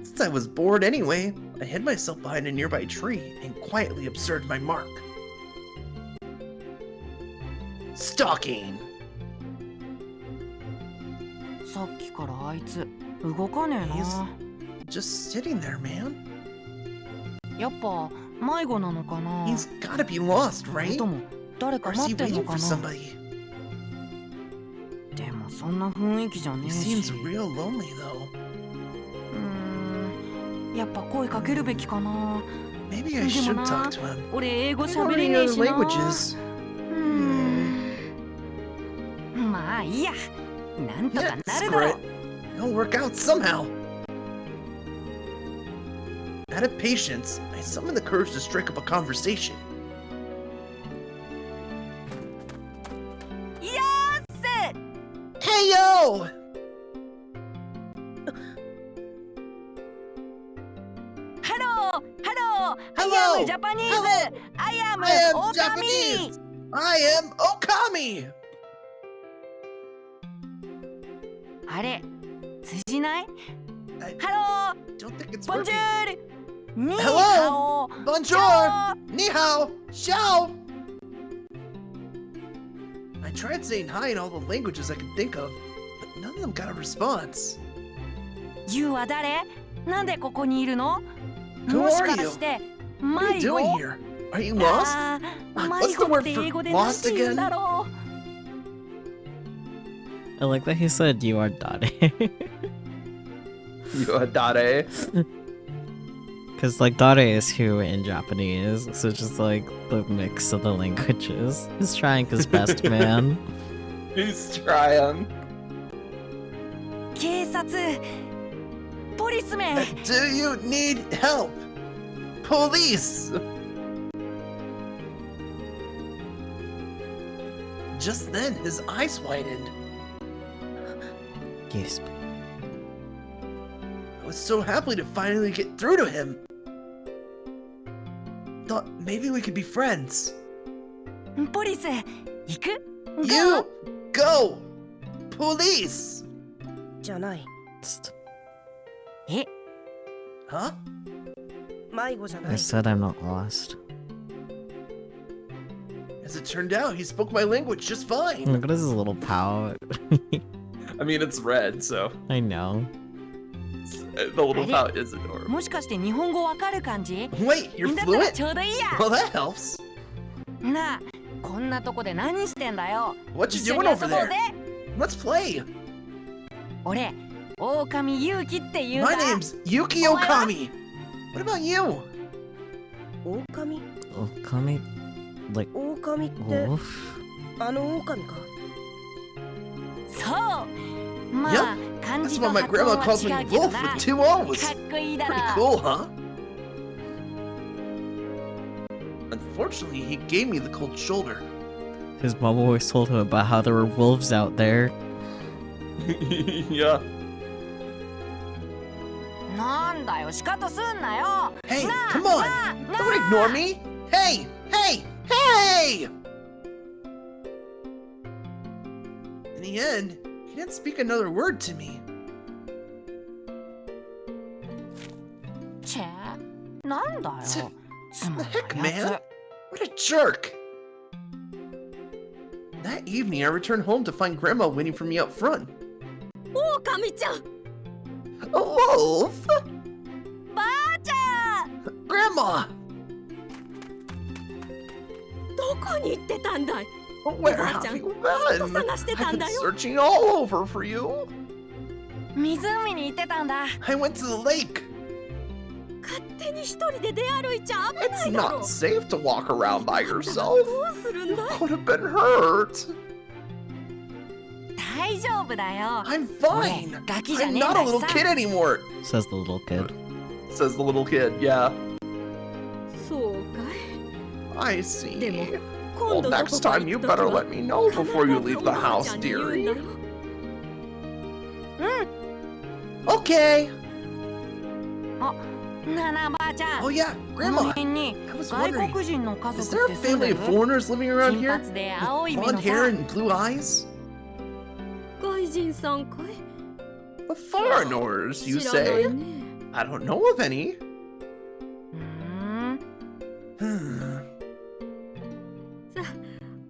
Since I was bored anyway, I hid myself behind a nearby tree and quietly observed my mark. Stalking! さっきからあいつ動かねえな。 Just sitting there, man. やっぱ迷子なのかな。 He's gotta be lost, それ right? とも誰か Or is 待 he ってんの waiting か for な。 somebody? でもそんな雰囲気じゃね He え seems し。 real lonely, though. やっぱ声かけるべきかな。 Maybe I で should も talk な to him. 俺英語 I don't 喋 know れ any ねえ other しな。 languages. まあいいや。なんとか Yeah, なる screw だろ it. It'll work out somehow. Out of patience, I summoned the courage to strike up a conversation. う。やーっせ。 Hey yo! Hello, hello. Hello. I am Japanese. Hello. I am I am Okami. Japanese. I am Okami. あれ、通じない？ I Hello, don't think it's Bonjour. working. に Hello. ハオ。 Bonjour. Ni hao. Xiao. I tried saying hi in all the languages I could think of, but none of them got a response. You は誰？なんでここにいるの？ Who もし are か you? して What are 迷 you 子？ doing here? Are you lost? あー、 What's 迷 the 子っ word て for 英語でなん lost て言うん again? だろ I like that he said you are Dade. You a dade. Because, like, Dade is who in Japanese, so it's just like the mix of the languages. He's trying his best, man. He's trying. う。警察、ポリスメン。 Do you need help? Police! Just then, his eyes widened. Gisp. I was so happy to finally get through to him. Thought maybe we could be friends. ポリス、行く？ You go! Police! じゃない。 Tst. え、 Huh? 迷子じゃな I い。 said I'm not lost. As it turned out, he spoke my language just fine. Look at his little pout. I mean, it's red, so I know. the little Ready? pout is adorable. もしかして日本語わかる感じ？ Wait, you're だったら fluent? ちょうどいいや。 Well, that helps. なあ、こんなとこで何してんだよ。 What 一 you 緒 doing に遊 over ぼう there? ぜ。 Let's play. 俺、狼勇気って言うん My だ。 name's Yuki Okami. What about you? 狼？ Okami? Like 狼って wolf? あの狼か。そうまあ漢 That's 字 why と my 発音 grandma は calls me 違うけど Wolf な with two か O's. っこいいだ Pretty ろ cool, huh? Unfortunately, he gave me the cold shoulder. His mom always told him about how there were wolves out there. Yeah. なんだよ、シカトすんなよ Hey, なあ come な on! あ Don't ignore me! Hey! Hey! Hey! In the end, he didn't speak another word to me. チェなんだよつまん The な heck, いや man? What a jerk! That evening, I returned home to find Grandma waiting for me up front. 狼ちゃん A wolf? ばあちゃん Grandma! どこに行ってたんだい Where Vods, have you ずっと been? 探してた I've んだ been よ searching all over for you. 湖に行ってたんだ I went to the lake. 勝手に一人で出歩いちゃ危な It's いだろ not safe to walk around by ど yourself. うするん You だい could have been hurt. 大丈夫だよ I'm fine. ガキじゃ I'm ねえん not だ a し little さ kid anymore. Says the little kid. Says the little kid. Yeah. そうかい I で see. も Well, 今度ど next こか time 行 you くとき better は let me know 必ず before you お leave the ばあ house, ちゃんに言うんだ dearie. よ Okay. なあなあばあちゃん Oh yeah, この Grandma. 辺に I was 外 wondering, 国人の家 is 族 there っ a て住んで family る of foreigners living around 金 here? 髪で青い目 Blonde の hair さ and blue eyes? 外人さんかい The foreigners, you 知らない say? ね I don't know of any. うーん Hmm.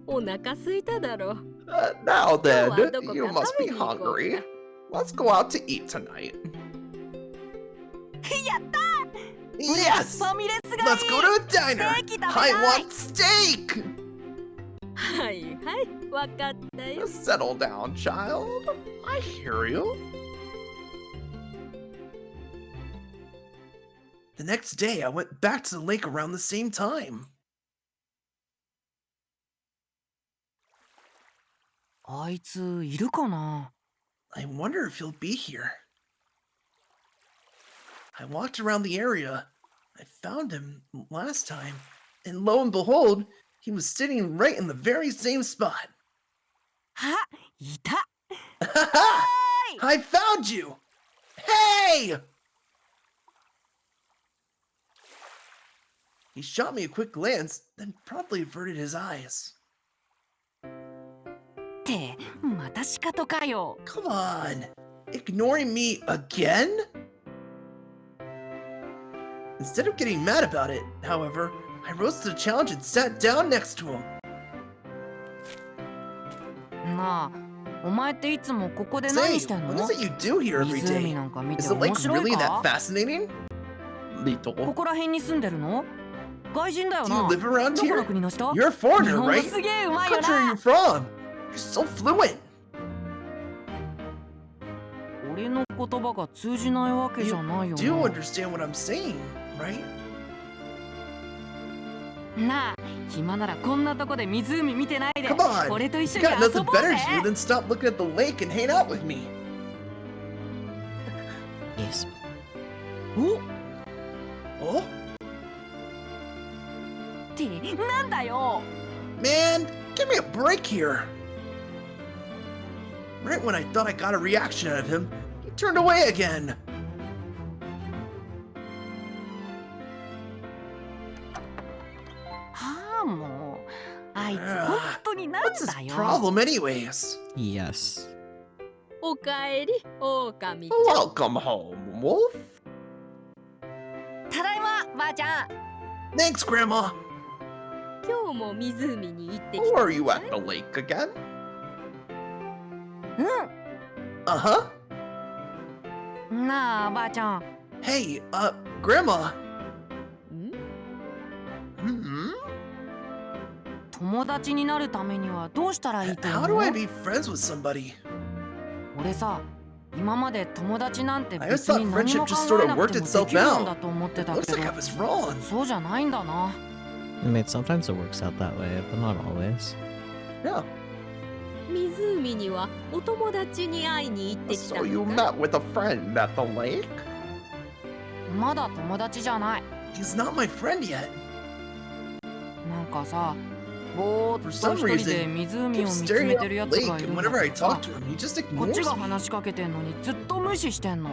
お腹すいただろ Now then, Oh, I don't you go must be camping. hungry. Let's go out to eat tonight. やった Yes! ファミレスがいい Let's go to a diner! ステーキ食べたい I want steak! はいはいわかったよ Settle down, child. I hear you. The next day, I went back to the lake around the same time. あいついるかな I wonder if he'll be here. I walked around the area. I found him last time, and lo and behold, he was sitting right in the very same spot. あいた I found you! Hey! He shot me a quick glance, then promptly averted his eyes. ってまたシカトかよ Come on! Ignoring me again? Instead of getting mad about it, however, I rose to the challenge and sat down next to him. なあお前っていつもここで Say, 何してん what の is it you do here every 湖 day? なんか見て Is the 面 lake 白い really か that fascinating? こ Little. こら辺に住んでるの外人だよ Do you な live around どこの here? 国の人 You're a 日 foreigner, 本語 right? すげえうま What いよ country are な you from? You're so fluent. 俺の言葉が通じないわけじゃないよ Do な understand what I'm saying, right? なあ暇ならこんなとこで湖見てないで Come on! 俺と一 You 緒に got 遊 nothing ぼう better ぜ to do than stop looking at the lake and hang out with me. Yes. お Oh? ってなんだよ Man, give me a break here. Right when I thought I got a reaction out of him, he turned away again. はあもうあいつ Ah, 本当になん What's his だよ problem, anyways? Yes. おかえり狼ちゃん Welcome home, Wolf. ただいまばあちゃん Thanks, Grandma. 今日も湖に行ってき Oh, た are you at the lake again? う Uh-huh. んなあばあちゃん Hey, Grandma. ん Hmm? 友達になるためにはどうしたらいいと How 思 do I う be friends with somebody? 俺さ今まで友達なんて I always 別 thought に何 friendship も just 考 sort え of なく worked ても itself できるもん out. だと思ってた Looks け like I ど was wrong. そうじゃないんだな I mean, sometimes it works out that way, but not always. Yeah. 湖にはお友達に会いに行ってきた So you のか met with a friend at the lake? まだ友達じゃない。 He's not my friend yet. なんかさ、ぼーっ For と some 一人で reason, 湖を Keeps 見つ staring め at てる the やつ lake, がいる and んだ whenever I けどさ talk to him, he just こっ ignores ちが me. 話しかけてんのにずっと無視してんの。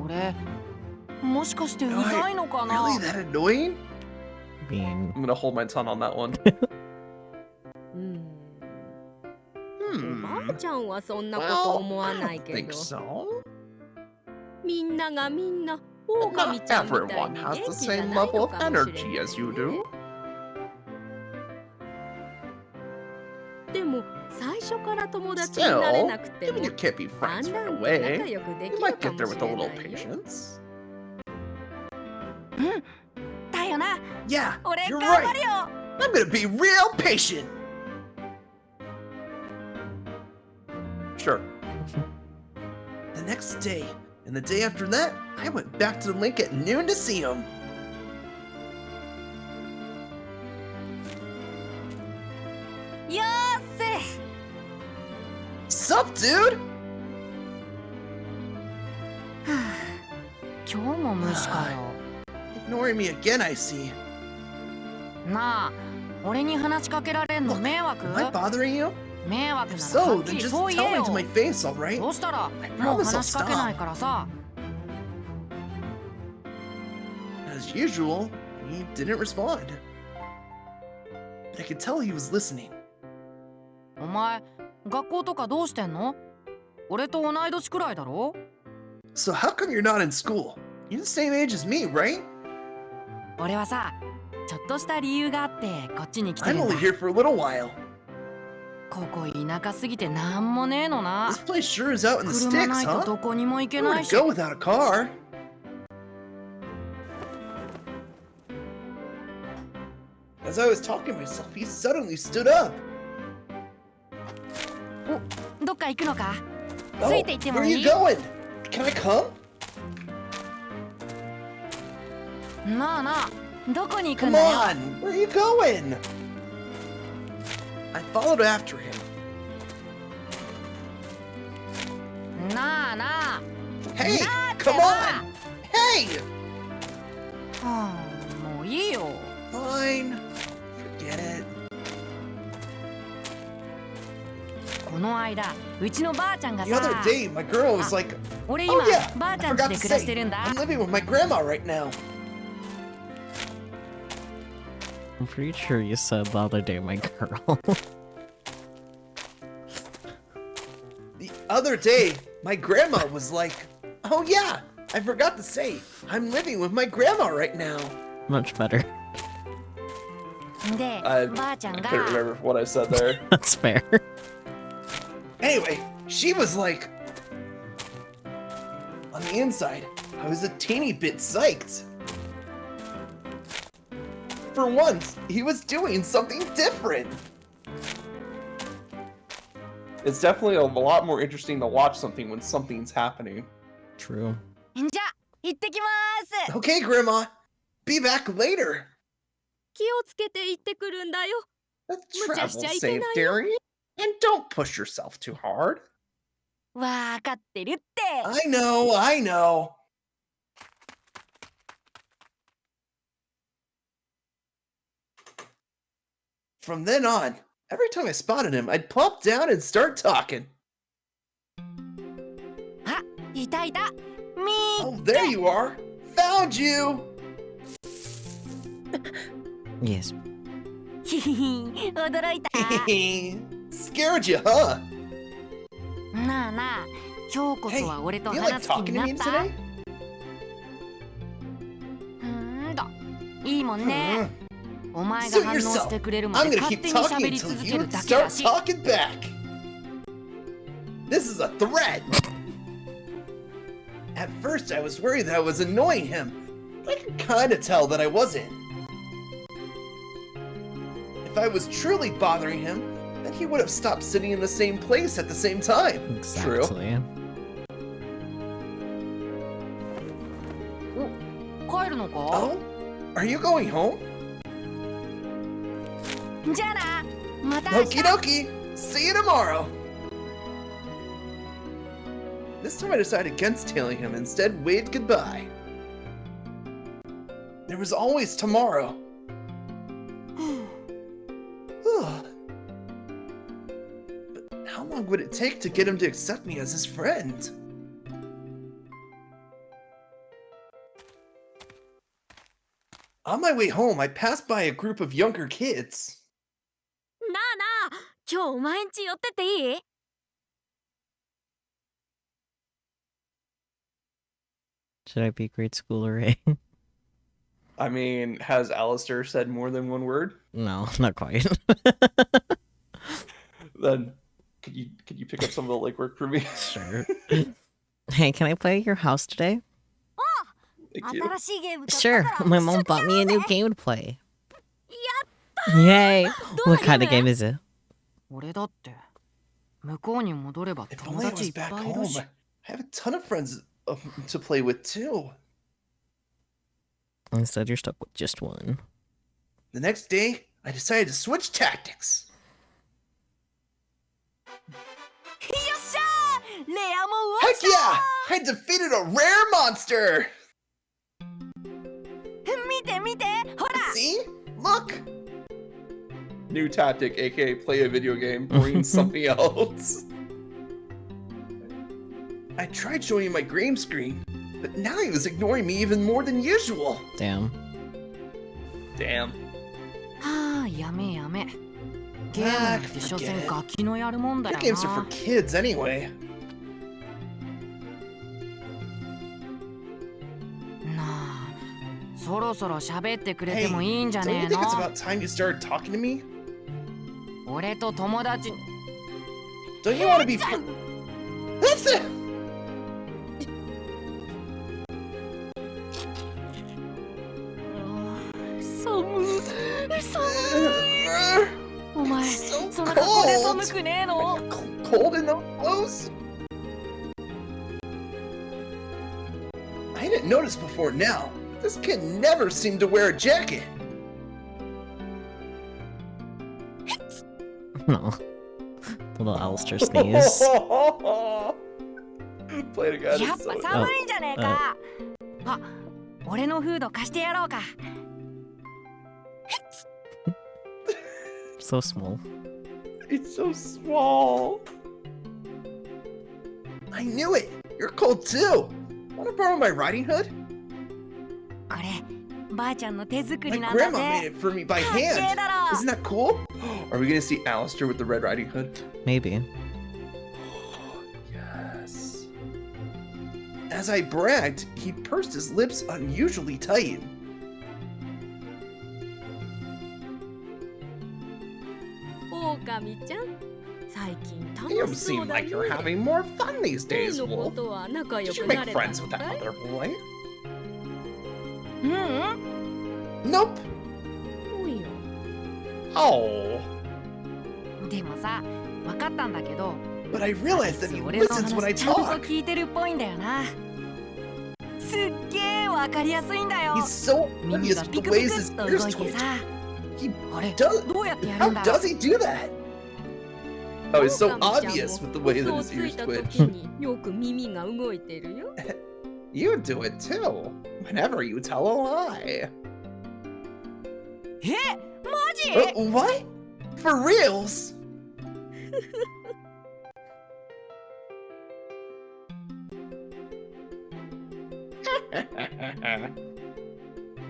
俺、もしかしてうざいのかな Really that annoying? I mean, I'm gonna hold my tongue on that one. おばあちゃんはそんなこと Well, 思わ I ない don't け think ど so. みんながみんな狼 Not ちゃんみたい everyone に has 元 the 気じゃ same ない level の of かもしれ energy ない as you ね do. でも最初から友達になれ Still, なくて even も you can't be だん friends だ right んと仲 away. 良くで You きる might か get も there し with a れな little いよ patience. だよな。 Yeah, 俺 you're 頑張 right. るよ。 I'm gonna be real patient. Sure. The next day, and the day after that, I went back to the lake at noon to see him. よーせ。 Sup, dude? 今日も無視かよ。 Ignoring me again, I see. なあ、俺に話しかけられんの Look, 迷惑 am I bothering you? 迷惑 If ならは so, っき then り just そう tell 言え me よ to my face, alright? そうしたら I もう promise I'll 話しかけない stop. からさ。 As usual, he didn't respond. But I could tell he was listening. お前、学校とかどうしてんの？俺と同い年くらいだろ？ So how come you're not in school? You're the same age as me, right? 俺はさ、ちょっとした理由があってこっちに来て I'm るんだ only。here for a little while. ここ田舎すぎてなんもねえのな。 This place sure is out in the 車 sticks, ないと huh? どこにも行け Where な would い it し。 go without a car? As I was talking to myself, he suddenly stood up. どっか行くのか？ Oh, ついて行って where も are い you い？ going? Can I come? なあなあ、どこに行くん Come だよ。 on, where are you going? I followed after him. なあなあ。 Hey, なあって come ば on! Hey! はあ、もういいよ。 Fine. Forget it. この間、うちのばあちゃんが The さ、 other day, my girl was like, 俺今 Oh yeah, ばあ I ちゃん家 forgot で to 暮らし say, てるんだ。 I'm living with my grandma right now. I'm pretty sure you said the other day, my girl. The other day, my grandma was like, Oh yeah, I forgot to say, I'm living with my grandma right now. Much better. で、 I ばあちゃん couldn't が remember what I said there. That's fair. Anyway, she was like, on the inside, I was a teeny bit psyched. For once, he was doing something different. It's definitely a lot more interesting to watch something when something's happening. True. じゃあ、行ってきまーす。 Okay, Grandma, be back later. 気をつけて行ってくるんだよ Travel safe, dearie. And don't push yourself too hard. わかってるって。 I know, I know. From then on, every time I spotted him, I'd plop down and start talking. あ、いたいた。み Oh, there you are. Found you. Yes. ひひひ、驚いた。 Scared you, huh? なあなあ、今日こ Hey, そは俺と you like 話す気 talking に to なっ me た？ today? だ、いいもんね。お前が Suit 反応し yourself. てくれるま I'm で gonna 勝 keep 手に talking 喋り until 続け you るだけだ start し。 talking back. This is a threat. At first, I was worried that I was annoying him, but I could kind of tell that I wasn't. If I was truly bothering him, then he would have stopped sitting in the same place at the same time. Exactly. 帰るのか？ Oh? Are you going home? じゃあな。また明日。 Okie dokie! See you tomorrow! This time I decided against tailing him, instead waved goodbye. There was always tomorrow. But how long would it take to get him to accept me as his friend? On my way home, I passed by a group of younger kids. なあなあ、今日お前んち寄ってっていい？ Should I be grade school array? I mean, has Alistair said more than one word? No, not quite. Then could you pick up some of the legwork for me? Sure. Hey, can I play at your house today? Thank you. 新しいゲーム買った Sure. から My 一緒 mom に bought や me ろ a う new ぜ。 game to play. やった。 Yay! どんな What ゲー kind of ム？ game is it? 俺だって向こうに戻れば If 友 only I 達い was っ back ぱいいる home. し。 I have a ton of friends to play with too. Instead, you're stuck with just one. The next day, I decided to switch tactics. よっしゃー！レアもん Heck yeah! I defeated a rare monster! 見て見て、ほら。 See? Look! New tactic, aka play a video game, bring something else. I tried showing him my game screen, but now he was ignoring me even more than usual. Damn. Damn. はあ、やめやめ。ゲームなんて所詮ガキのやるもんだよ That games are for な。 kids anyway. なあ、そろそろ喋ってくれ Hey, てもいいんじゃ don't you ねえ think it's の？ about time you started talking to me? 俺と友達。 Don't you want to be That's it! お前、 So その格好で寒 cold! くねえの？ Cold in those clothes? I didn't notice before now. This kid never seemed to wear a jacket. No. Little Alistair sneeze. Play it again. やっ It's ぱ so- 寒いんじゃねえか。あ、俺のフード貸してやろうか。 So small. It's so small. I knew it! You're cold too! Wanna borrow my riding hood? これ、ばあちゃんの手作 My りなんだ grandma made ぜ。 it for me by かっけえ hand! だろ。 Isn't that cool? Are we gonna see Alistair with the Red Riding Hood? Maybe. Yes. As I bragged, he pursed his lips unusually tight. オオカミちゃん、最近 You 楽しそう seem だ like ね。 you're having more fun these 例 days, のこ Wolf. とは仲良 Did く you な make れた friends の with that かい？ other boy? うんうん。 Nope. おいよ。 Oh. でもさ、分かったんだけど、 But I realized that he 俺の listens when I 話ちゃんと talk. 聞いてるっぽいんだよな。すっげえ分かりやすいんだよ。 He's so 耳 obvious が with ピ the クピ ways ク his っと ears 動いて twitch. さ。 He あれ does. どうやってやる How んだろう does he do that? Oh, it's so オオカミちゃん obvious も with the way 嘘 that を his つい ears た twitch. 時によく耳が動いてるよ。You do it too. Whenever you tell a lie. え、マジ？ What? For reals?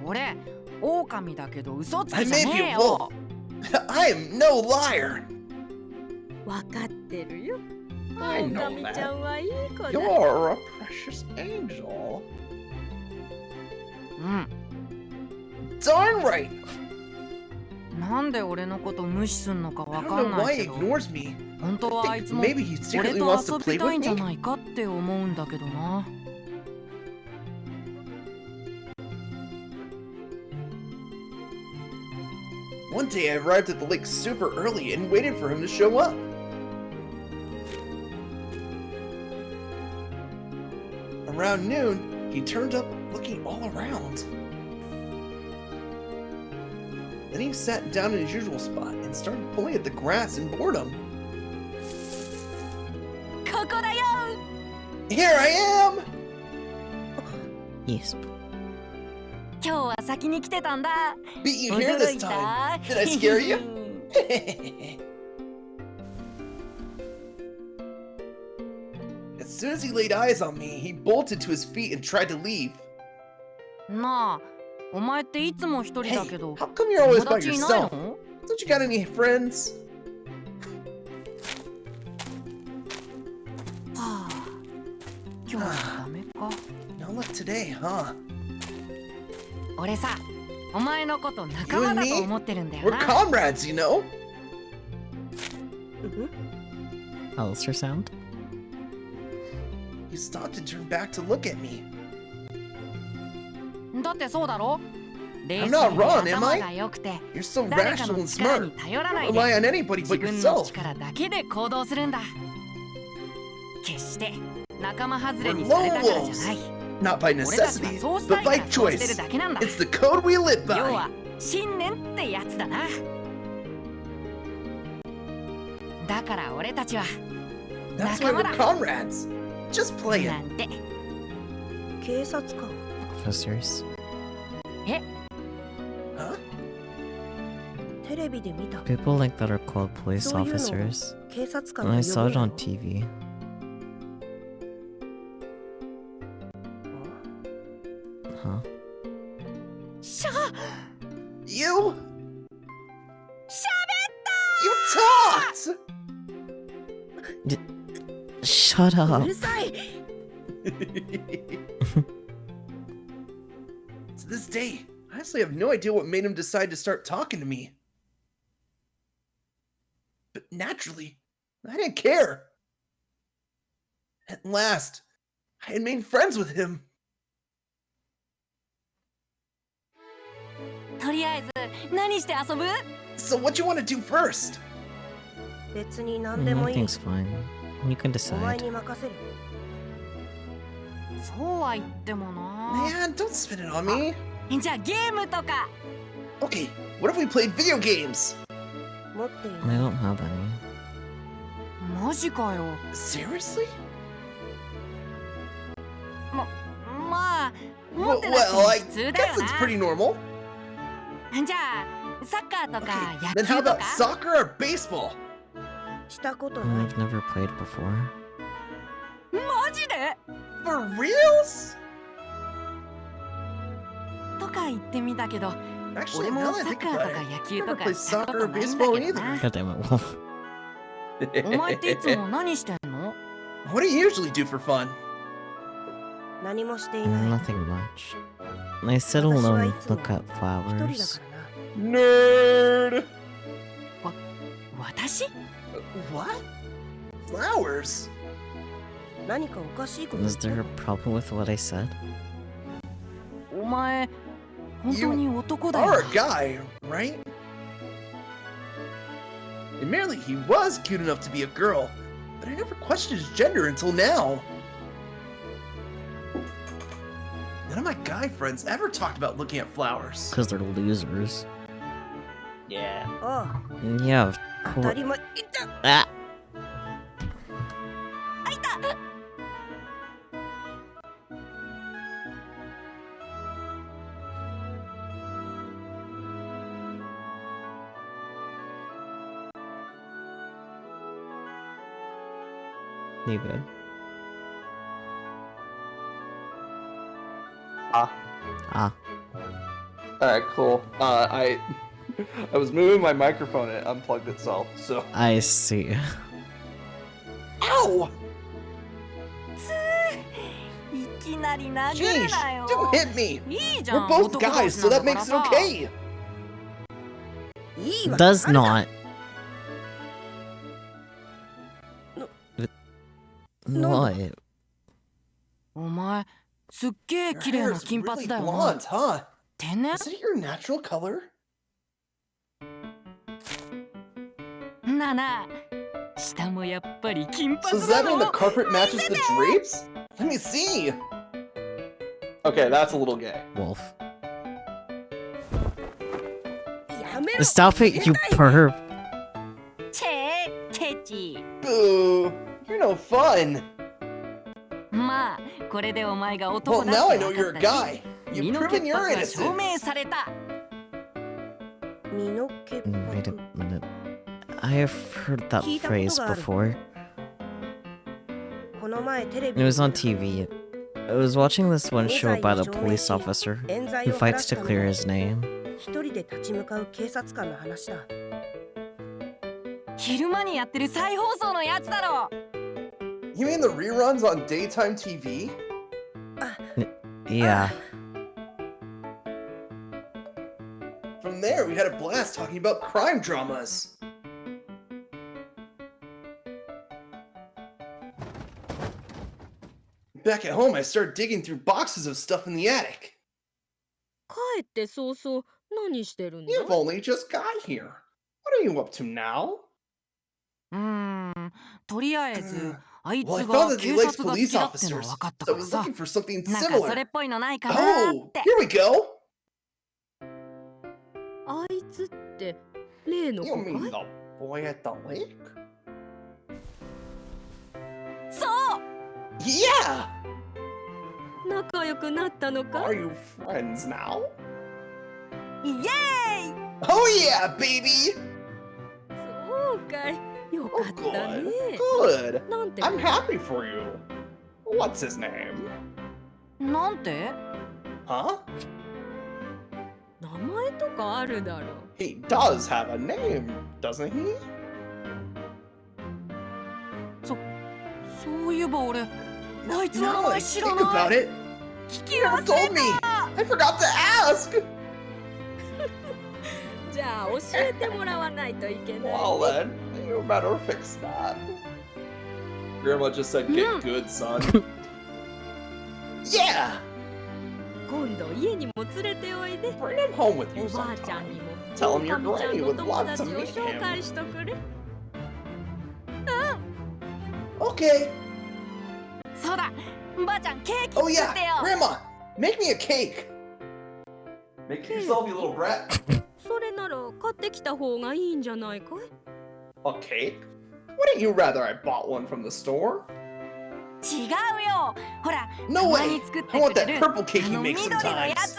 俺、狼だけど嘘つ I きじゃ may ね be え a よ wolf.。I am no liar. わかってるよ。 I オオ know カミちゃんはいい子だ。 You're a precious angel. うん。 Darn right. なんで俺のこと無視すんのか I わ don't かん know な why い he けど、 ignores me. 本当はあい Think つも maybe he 俺 secretly と wants to 遊 play びたい with んじゃ me. ないかって思うんだけどな。One day I arrived at the lake super early and waited for him to show up. Around noon, he turned up looking all around. Then he sat down in his usual spot and started pulling at the grass in boredom. ここだよ Here I am! Yes. 今日は先に来てたんだ Beat you here this time. Did I scare you? As soon as he laid eyes on me, he bolted to his feet and tried to leave. なあお前っていつも一人 Hey, だけど how come you're always 友 by 達いない yourself? の Don't you got any friends? はあ今日はダメか No luck today, huh? 俺さお前のこと仲間だと思ってるんだよ We're な comrades, you know? Alistair sound? He stopped and turned back to look at me. だってそうだろ I'm not wrong, am 頭 I? が良くて You're so 誰か rational の and 力 smart. に頼らな Don't いで rely on anybody 自 but 分の yourself. 力だけで行動するんだ決して仲間外れ We're にされたからじゃ lone ない Not by 俺たちは necessity, そうした but いか by らそうしてる choice. だけなんだ It's the code we live 要 by. は信念ってやつだなだから俺たちは That's why we're 仲間だ comrades. Just な playing. んて警察官 Officers. Huh? テレビで見た People like that are called police そういうのを officers. 警察官 And I と saw 呼 it ぶ on の TV. Huh? シャ You? しゃ You talked! Shut う up! るさい To this day, I honestly have no idea what made him decide to start talking to me. But naturally, I didn't care. At last, I had made friends with him. とりあえず何して遊ぶ So what you want to do first? 別に何でもいい Everything's fine. You can お前 decide. に任せるそうは言ってもな Man, don't spin it on me. じゃあゲームとか Okay, what if we played video games? 持ってい I ない don't have any. マジかよ Seriously? まあ持 Well, ってなくても I 普通だ guess よ it's pretty normal. なじゃあサッカーと Okay, か then 野 how 球と about か soccer or baseball? したことない I've never played before. マジで For reals? とか言ってみたけど Actually, 俺 now も that サ I ッ think カー about とか it, 野 I've 球と never か played したこ soccer と or ないんだ baseball けど either. な God damn it, Wolf. お前っていつも何してんの What do you usually do for fun? 何もしていない Nothing much. I sit alone, look at 一人だ flowers. からな Nerd! 私 What? Flowers? 何かおかしいこと言 Is って there る a problem with what I said? お前本当に男だ Are よ a guy, right? Admittedly, he was cute enough to be a girl, but I never questioned his gender until now. None of my guy friends ever talked about looking at flowers. Because they're losers. Yeah. あ Yeah, of あ当た course. り前いた Ah! You good? Ah. Alright, cool. I was moving my microphone and it unplugged itself, so. I see. Ow! いきなり殴る Jeez, なよ don't hit me! いいじゃ We're ん both 男同 guys, 士 so な that んだから makes it さ okay! いいわ Does あるか not. What? お前すっげえ Your 綺麗 hair な is 金髪 really だよな blonde, huh? 天然 Is it your natural color? なあなあ下もやっぱり金 So 髪 does だ that mean the ろ carpet matches the drapes? Let me see! Okay, that's a little gay. Wolf. やめ Stop it, you perp. チェケチ Boo! You're no fun. まあこれでお前が男 Well, だ now っ I て know 分 you're か a ったし guy. 身 You've の proven 潔 your 白が証明 innocence. された。身の潔 Wait a 白 minute. I have heard that 聞いたこと phrase がある。 before. この前テレ It ビ was on TV. I was watching this one show about a police officer 冤罪 who を晴ら fights す to ため clear に his name. 一人で立ち向かう警察官の話だ。昼間にやってる再放送のやつだろ。 You mean the reruns on daytime TV? Yeah. From there, we had a blast talking about crime dramas. Back at home, I started digging through boxes of stuff in the attic. 帰って早々何してるんだ You've only just got here. What are you up to now? とりあえず Uh, あいつ Well, I が found that 警 he likes 察が好 police きだってのは officers, 分かった か so I ら was さ。 looking for something なんかそ similar. れっぽいのないかなーっ Oh, て。 here we go. あいつって例の You 子 mean か the boy at the lake? そう Yeah! い仲良くなったのか Are you friends now? イエーイ Oh yeah, baby! そうかいよ Oh, かったね good. Good. なんて I'm happy for you. What's his name? なんて Huh? 名前とかあるだろ He does have a name, doesn't he? そういえば俺あいつの名 Now that I 前知ら think な about い。 it, 聞き you never 忘れ told me. I forgot to ask. じゃあ教えてもらわないといけない Well then, you better fix that. Grandma just said, "Get good, son." Yeah, 今度家にも連れておいで bring him home with お you ばあちゃんに sometime. も Tell him your おかみちゃん granny の would 友 love 達 to を meet 紹 him. 介しとくれ Okay. そうだばあちゃんケーキ Oh 作 yeah, ってよ。 Grandma, make me a cake. Make it yourself, you little brat. それなら買ってきた方がいいんじゃないかい A cake? Wouldn't you rather I bought one from the store? 違うよ。ほら No たま way. に作っ I want てく that れる purple あ cake you の make 緑のや sometimes. つ。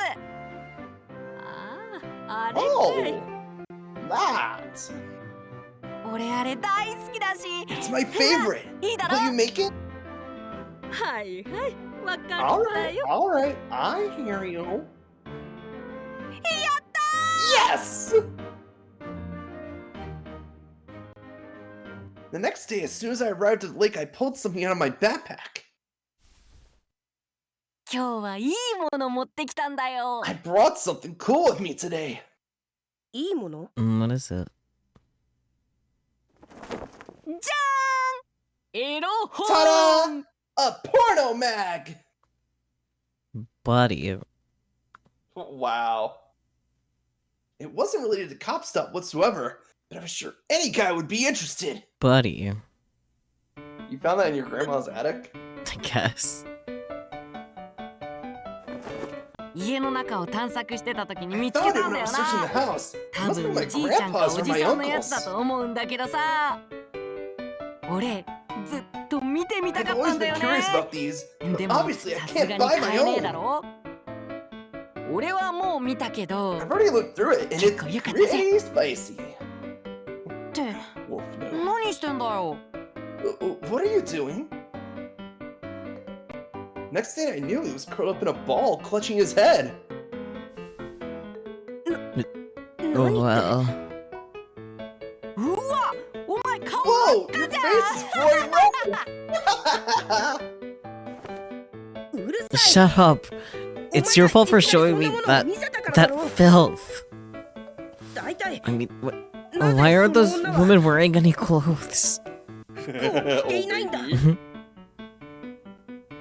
ああれかい Oh, that. 俺あれ大好きだし。 It's my favorite. いいだろ Will you make it? はいはいわか All った right, よ all right. I hear you. やった Yes! The next day, as soon as I arrived at the lake, I pulled something out of my backpack. 今日はいいもの持ってきたんだよ。 I brought something cool with me today. いいもの What is it? じゃーんエロ本 Ta-da! A porno mag! Buddy. Wow. It wasn't related to cop stuff whatsoever, but I was sure any guy would be interested. Buddy. You found that in your grandma's attic? I guess. 家の中を探索してた時に I 見つけ found it たん when だ I よ was searching the な。 house. It 多 must be 分 my じいちゃんか grandpa's お or じ my さんのやつだ uncle's. と思うんだけどさ。俺ずっと見てみた I've かった always んだ been よ curious ね。 about these, but でも obviously I さすが can't に buy 買 my えねえだ own. ろ。俺はもう見たけど。 I've already looked through it, and it's 結構良かったぜ。 pretty spicy. って、 Wolf note. 何してんだよ。What are you doing? Next thing I knew, he was curled up in a ball, clutching his head. Oh well. うわ、お前顔 Whoa! 真っ Your 赤じ face is bright red! うるさい Shut up. It's your fault for showing me that filth. だいたい I mean, why are those women wearing any clothes? 着ていないんだ Oldie.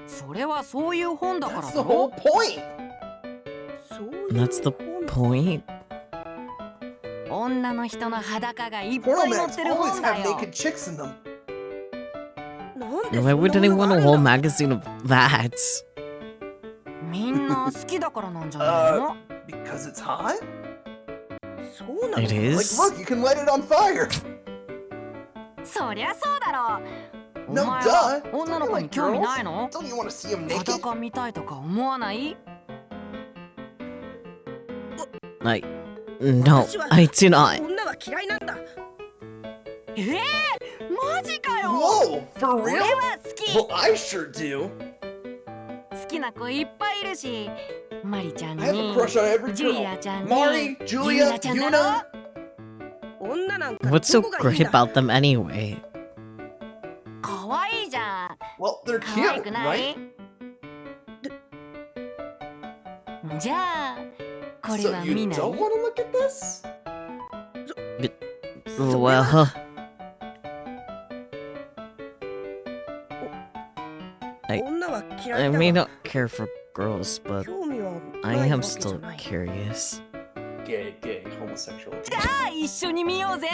それはそういう本だから That's だ the ろ whole。point! そういう That's the 本 point. 女の人の裸がいっぱ Porno い載っ mags てる always 本だ have よ。 naked chicks in them. なんで Why そん would なも anyone のが want あ a る whole んだ magazine of that? みんな好きだからなんじゃないの？ Because it's hot? そうなの？ It Like, is? look, you can light it on fire. そりゃそうだろう。お No 前は duh. 女 Don't の you 子に like 興味 girls? ないの？ Don't you want to see them naked? 裸見たいとか思わない？ No, 私は I do not. 女は嫌いなんだ。マジかよ。 Whoa, for 俺 real? は好き。 Well, I sure do. 好きな子いっぱいいるし、マリちゃん I have a に、 crush on every ジュリア girl. ちゃんに、 Mari, ユー Julia, ナちゃんだろ。 Yuna. 女なんか What's ど so こがいいん great だ？ about them anyway? かわいいじゃん。 Well, they're かわい cute, くな right? い？じゃあ、これ So は you 見ない？ don't want to look at this? それは Well, I- 女は嫌 I いだ may が not care for girls, but 興味は I ない am わけじゃ still ない。 curious. Gay, homosexual. じゃあ、一緒に見ようぜ。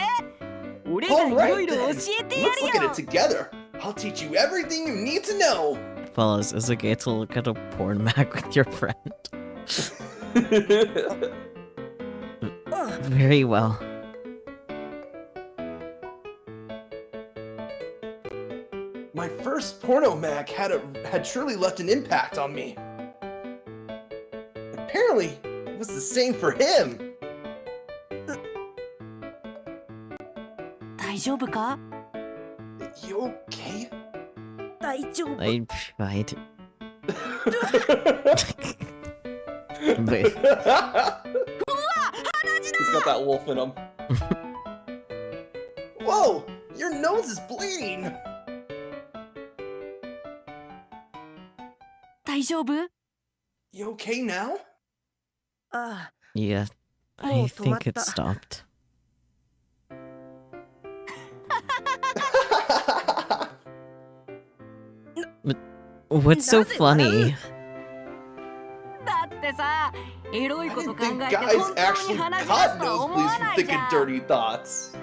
俺がい All ろ right いろ教 then. えてや Let's look at る it よ。 together. I'll teach you everything you need to know. Fellas, is it gay to look at a porn mag with your friend? ああ Very well. My first porno mag had truly left an impact on me. Apparently, it was the same for him. 大丈夫か？ You okay? 大丈夫。 I tried. But He's got that wolf in him. Whoa! Your nose is bleeding! 大丈夫？ You okay now? ああ yeah, I Oh, think it tomata. stopped. What's so Does it funny? だってさ、エロい I こと didn't 考 think えて guys 本当に actually 話し出す got とは思 nosebleeds わ from ないじ thinking ゃん。 dirty thoughts.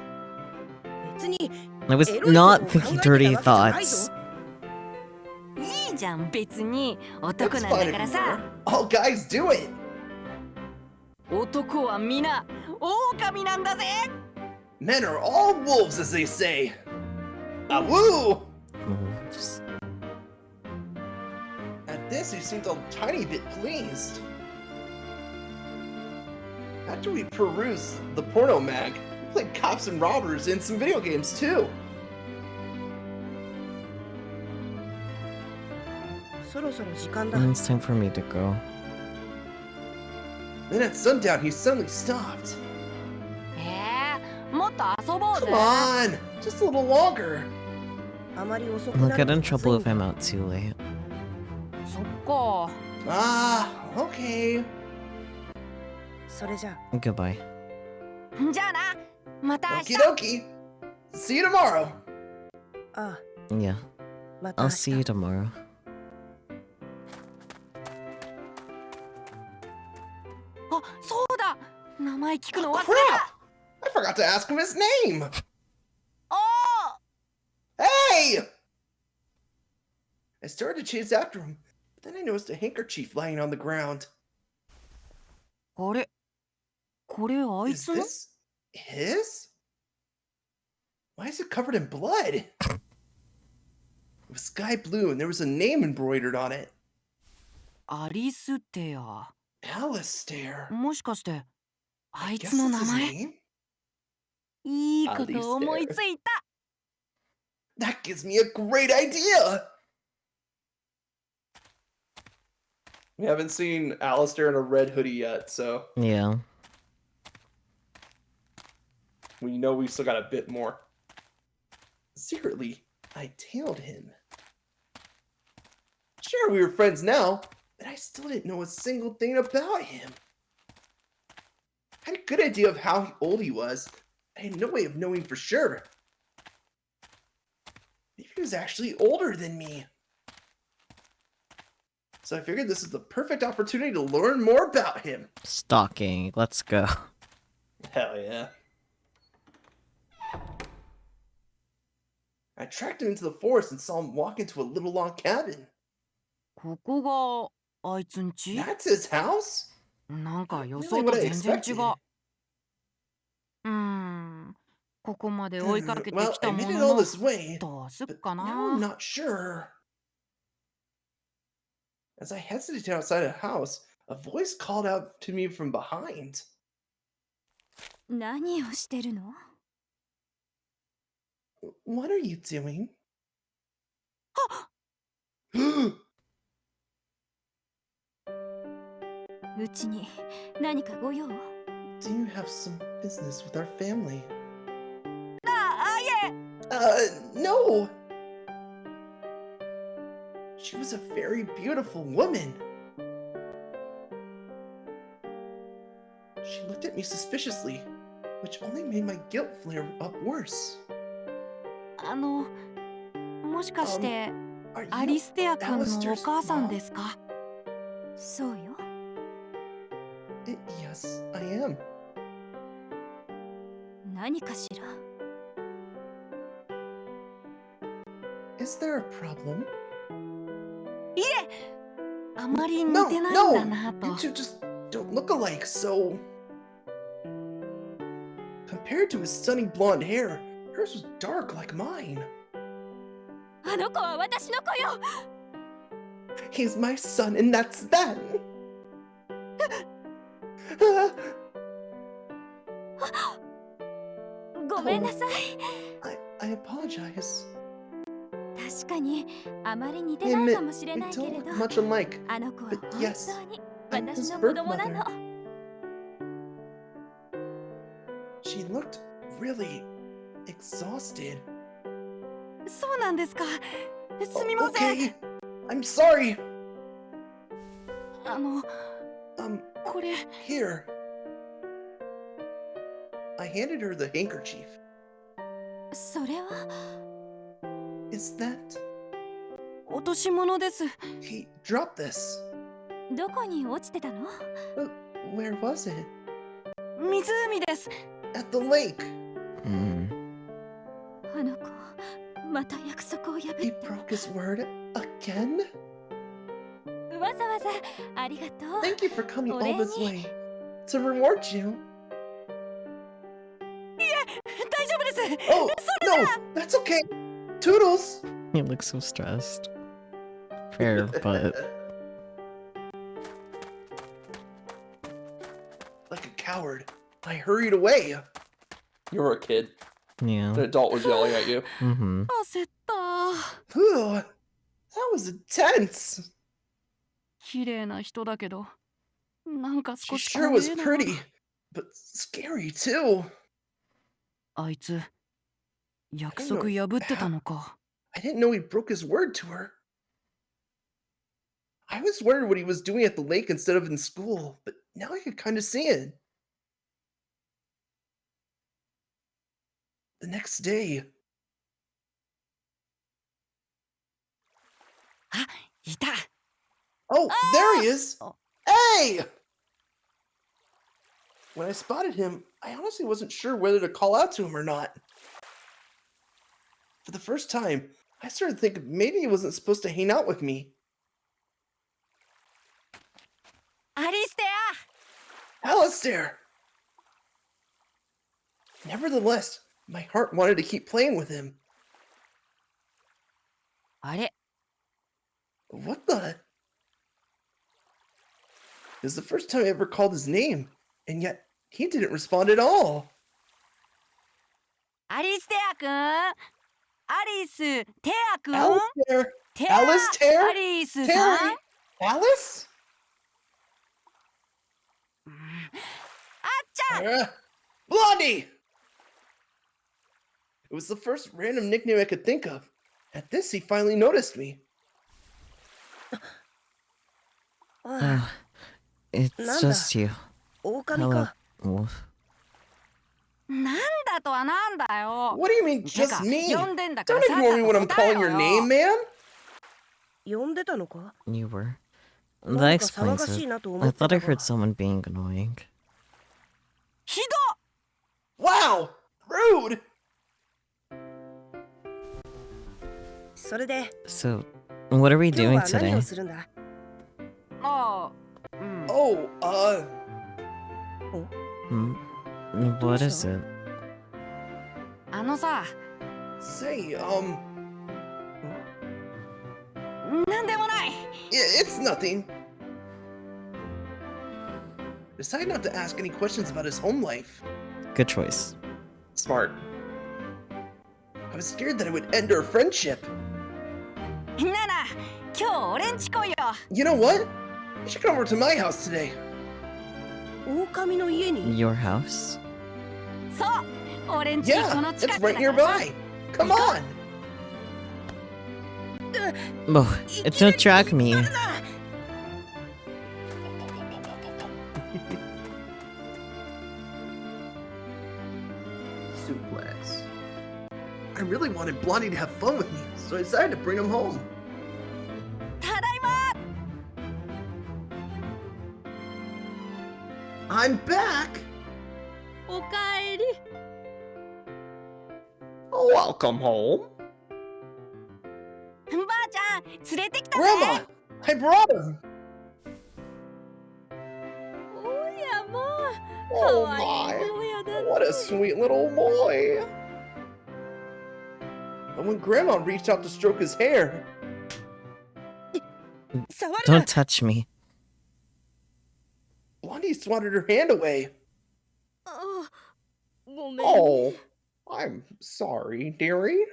別に I was エロい not ことを thinking 考えて dirty たわけじゃないぞ。 thoughts. いいじゃん、別に男 It's なん fine だ if か you らさ。 were. All guys do it. 男は皆狼なんだぜ。 Men are all wolves, as they say. Ah, woo! Oops. At this, he seemed a tiny bit pleased. After we perused the porno mag, we played cops and robbers in some video games too. そろそろ時間だ。 It's time for me to go. Then at sundown, he suddenly stopped. もっと遊ぼうぜ。 Come on, just a little longer. あまり遅く I'll な get る in とまずい trouble ん if だ I'm out too late. そっか。 Ah, okay. それじゃ Goodbye. じゃあな、また明日。 Okie dokie. See you tomorrow. ああ Yeah, また明 I'll see you 日 tomorrow. あ、そうだ。名前聞くの Oh, 忘れ crap! た。 I forgot to ask him his name. おー。 Hey! I started to chase after him, but then I noticed a handkerchief lying on the ground. あれ、これあい Is つの？ this his? Why is it covered in blood? It was sky blue and there was a name embroidered on it. アリステア。 Alistair. もしかして、あ I い guess つの that's 名 his 前？ name? いいこと思いついた。 That gives me a great idea! We haven't seen Alistair in a red hoodie yet, so Yeah. we know we still got a bit more. Secretly, I tailed him. Sure, we were friends now, but I still didn't know a single thing about him. I had a good idea of how old he was. I had no way of knowing for sure. Maybe he was actually older than me. So I figured this is the perfect opportunity to learn more about him. Stalking. Let's go. Hell yeah. I tracked him into the forest and saw him walk into a little log cabin. ここがあいつんち？ That's his house? なんか予 Really 想と what I 全然違 expected. う。うーん。ここまで追いかけて Well, き I たも made it の all の、 this way, どうすっ but か now I'm な。 not sure. As I hesitated outside the house, a voice called out to me from behind. 何をしてるの？ What are you doing? うちに何かご用？ Do you have some business with our family? あ、いえ。 No! She was a very beautiful woman. She looked at me suspiciously, which only made my guilt flare up worse. もしかして、 Are ア you リステア君のお Alistair's 母さん mom? ですか？そうよ。Yes, I am. 何かしら？ Is there a problem? いえ、あまり似 No, てないん no! だなと。 You two just don't look alike, so... Compared to his sunny blonde hair, hers was dark like mine. あの子は私の子よ。 He's my son, and that's that! ごめんなさい。 I apologize. 確かにあまり似て I ない admit, かもしれ we ないけ don't れど、 look much alike. あの子は But 本 yes, 当に I'm 私 his の子 birth 供なの。 mother. She looked really exhausted. そうなんですか。すみません。 Okay, I'm sorry. これ here. I handed her the handkerchief. それは Is that... 落とし物です。 He dropped this. どこに落ちてたの？ Where was it? 湖です。 At the lake. あの子また約束を破 He った。 broke his word again? わざわざありがとう。 Thank you for coming all this お礼に。 way. To reward you. 大丈夫です。 Oh, no! That's okay! Toodles! He looks so stressed. Fair, but Like a coward, I hurried away. You were a kid. yeah. An adult was yelling at you. 焦った。 Whew, that was intense. 綺麗な人だけど、なんか She 少し sure 怖 was えな。 pretty, but scary too. あいつ、約束破ってたのか。 I didn't know he broke his word to her. I was worried what he was doing at the lake instead of in school, but now I could kind of see it. The next day, あ、いた。 oh, there he is! Oh. Hey! When I spotted him, I honestly wasn't sure whether to call out to him or not. For the first time, I started thinking maybe he wasn't supposed to hang out with me. アリステ Alistair! Nevertheless, my heart wanted to keep playing with him. ア。あれ、 What the? It was the first time I ever called his name, and yet he didn't respond at all. アリステアくん。アリステアくん。 Alistair! テア、 Alistair? アリスさん。 Terry? Alice? あっちゃん。 Blondie! It was the first random nickname I could think of. At this, he finally noticed me. It's just you. 狼 Hello, か。 Wolf. なんだとはなんだよ。 What do you mean, てか just me? 呼んでんだから Don't さっ ignore さ me と when I'm 答え calling ろ your よ。 name, man. 呼んでたのか？ You were. な That んか騒 explains がしい it. なと思 I って thought た I が heard someone being annoying. ひ Wow! Rude! それで So, what are we 今日 doing は何 today? をするんだ？ど。ああ、うん。 Oh, Hmm? What is it? あのさ、 Say, なんでもない。 it's nothing. Decide not to ask any questions about his home life. Good choice. Smart. I was scared that it would end our friendship. なな、今日俺んち来いよ。 You know what? You should come over to my house today. 狼の家に Your house? そう、俺んちこ Yeah, の it's 近く right だからさ。 nearby. Come on. Oh, don't drag me. Suplex. I really wanted Blondie to have fun with me, so I decided to bring him home. ただいま。 I'm back. おかえり。 Welcome home. ばあちゃん、連れてきたぜ。 Grandma, I brought him. おやまあ、 Oh かわいい my. 親だね。 What a sweet little boy. And when Grandma reached out to stroke his hair, 触るな Don't touch me. Blondie swatted her hand away. あ、ごめん。 Oh, I'm sorry, dearie.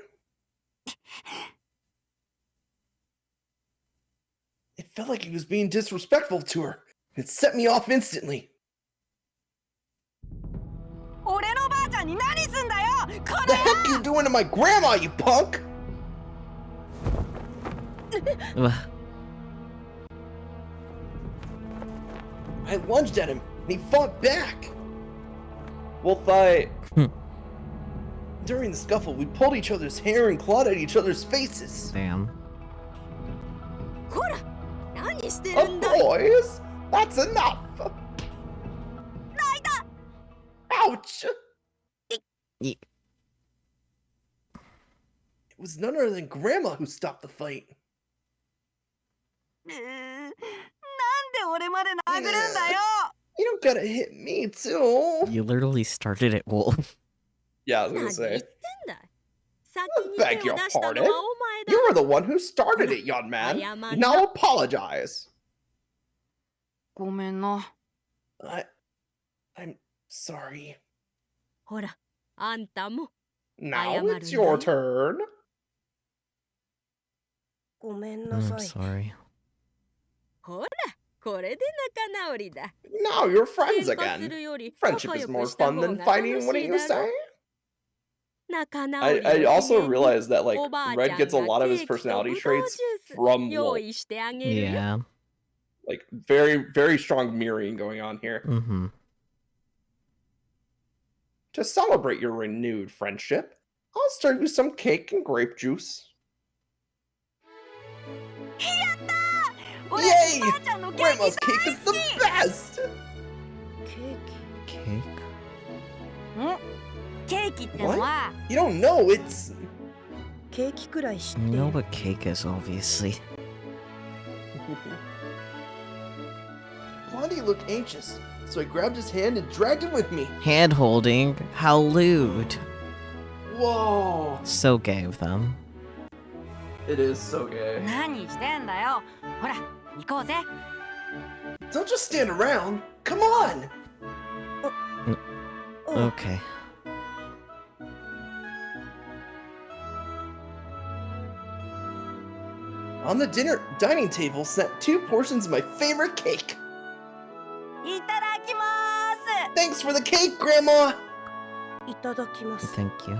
It felt like he was being disrespectful to her. It set me off instantly. 俺のばあちゃんに何すんだよ。こ The heck you doing to my grandma, you punk? Ugh. I lunged at him, and he fought back. We'll fight. During the scuffle, we pulled each other's hair and clawed at each other's faces. Damn. ほら、何してる Oh, んだい。 boys, that's enough. Ouch! Ye- It was none other than Grandma who stopped the fight. なんで俺まで殴るんだよ。 You don't gotta hit me, too. You literally started it, Wolf. Yeah, I was 何 gonna 言って say. んだい。先に Beg 手 your を出したのは pardon? お前だ。 You were the one who started it, young man. Now apologize. ごめんな。 I'm sorry. ほら、あんたも。 Now am it's your Aruna. turn. ごめんな I'm さい sorry. ほら、これで仲直りだ。 Now you're friends 喧嘩す again. るより Friendship 仲 is 良 more くした fun 方 than が fighting, 楽 what し do い you だろ say? 仲直りの I 記 also 念に realized that like おばあちゃん Red が gets a lot of his ケーキと personality ぶどう traits ジュース from 用 Wolf. 意してあげるよ。 Yeah. Like very, very strong mirroring going on here. Mm-hmm. To celebrate your renewed friendship, I'll serve you some cake and grape juice. やったー。俺 Yay! ばあちゃんのケー Grandma's キ cake is the best! ケーキ Cake? ケーキってのは You don't know, it's... ケーキくらい知って You い know る what cake is, obviously. Blondie looked anxious, so I grabbed his hand and dragged him with me. Hand holding? How lewd. Whoa! So gay of them. It is so gay. 何してんだよ。ほら、行こうぜ。 Don't just stand around. Come on! Okay. On the dining table sat 2 portions of my favorite cake. いただきまーす。 Thanks for the cake, Grandma! いただきます Thank you.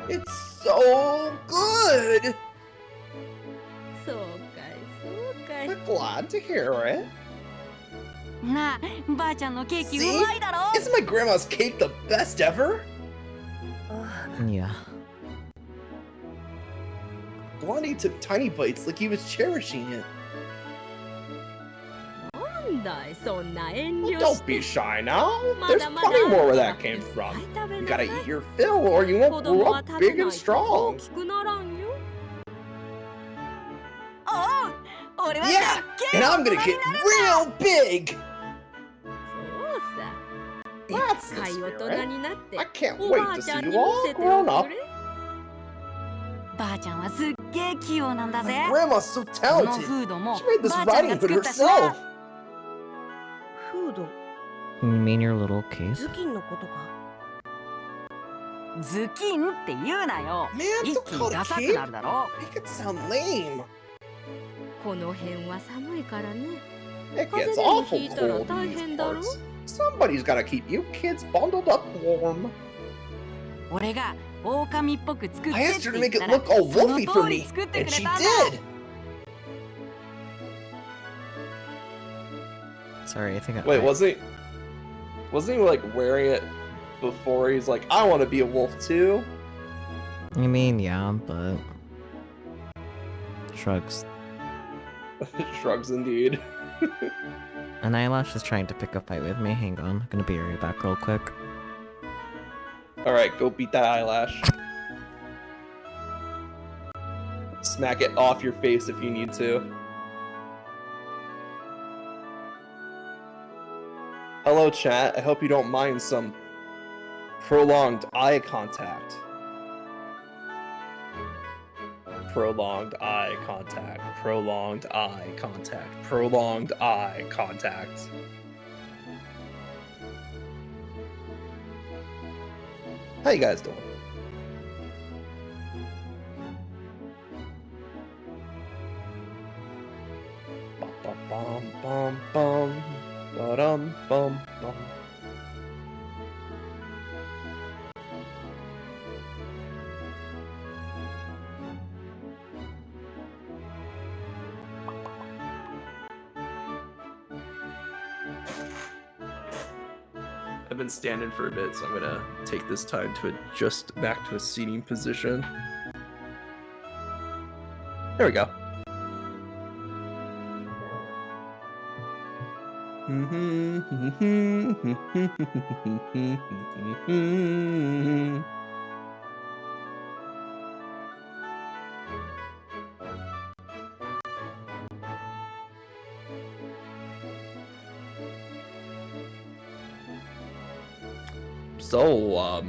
It's so good! そうかい、そうかい。 I'm glad to hear it. なあ、ばあちゃんのケーキう See? まいだろ。 Isn't my grandma's cake the best ever? あ Yeah. Blondie took tiny bites like he was cherishing it. なんだい、そんな遠慮 Don't して。 be shy now. ま There's だまだ plenty more where あ that んた came いっ from. ぱい食べ You な gotta さい eat your fill or you 子 won't 供 grow は up 食べ big な and いと strong. 大きくならんよ。おう、俺は Yeah! でっけえ And I'm 大人 gonna に get なるんだ。 real big! そうさ、でっ That's the かい大人 spirit. になって I can't お wait ばあ to ちゃ see ん you に見 all せて grown お up. くれ。ばあちゃんはすっげえ器用なんだ My ぜ。 grandma's so この talented. フードも She made this ばあちゃんが riding hood 作ったし herself. な。フード、 You mean your little cape? 頭巾のことか。頭巾って言うなよ。 Man, 一 don't 気に call it ダ a サく cape. なるだろ。 Make it sound lame. この辺は寒いからね。 It 風 gets 邪でも awful ひいたら cold 大 in these 変だろ。 parts. Somebody's gotta keep you kids bundled up warm. 俺が狼っぽく作ってって I asked her to 言っ make it たら look all その wolfy for 通り me, 作って and くれ she たんだ。 did. Sorry, I think I. Wait, wasn't he like wearing it before? He's like, I want to be a wolf too. I mean, yeah, but. Shrugs. Shrugs indeed. An eyelash is trying to pick a fight with me. Hang on. I'm gonna be right back real quick. All right, go beat that eyelash. Smack it off your face if you need to. Hello, chat. I hope you don't mind some prolonged eye contact. Prolonged eye contact. Prolonged eye contact. Prolonged eye contact. How you guys doing? Bum bum bum bum bum bum bum. I've been standing for a bit, so I'm gonna take this time to adjust back to a seating position. There we go. So,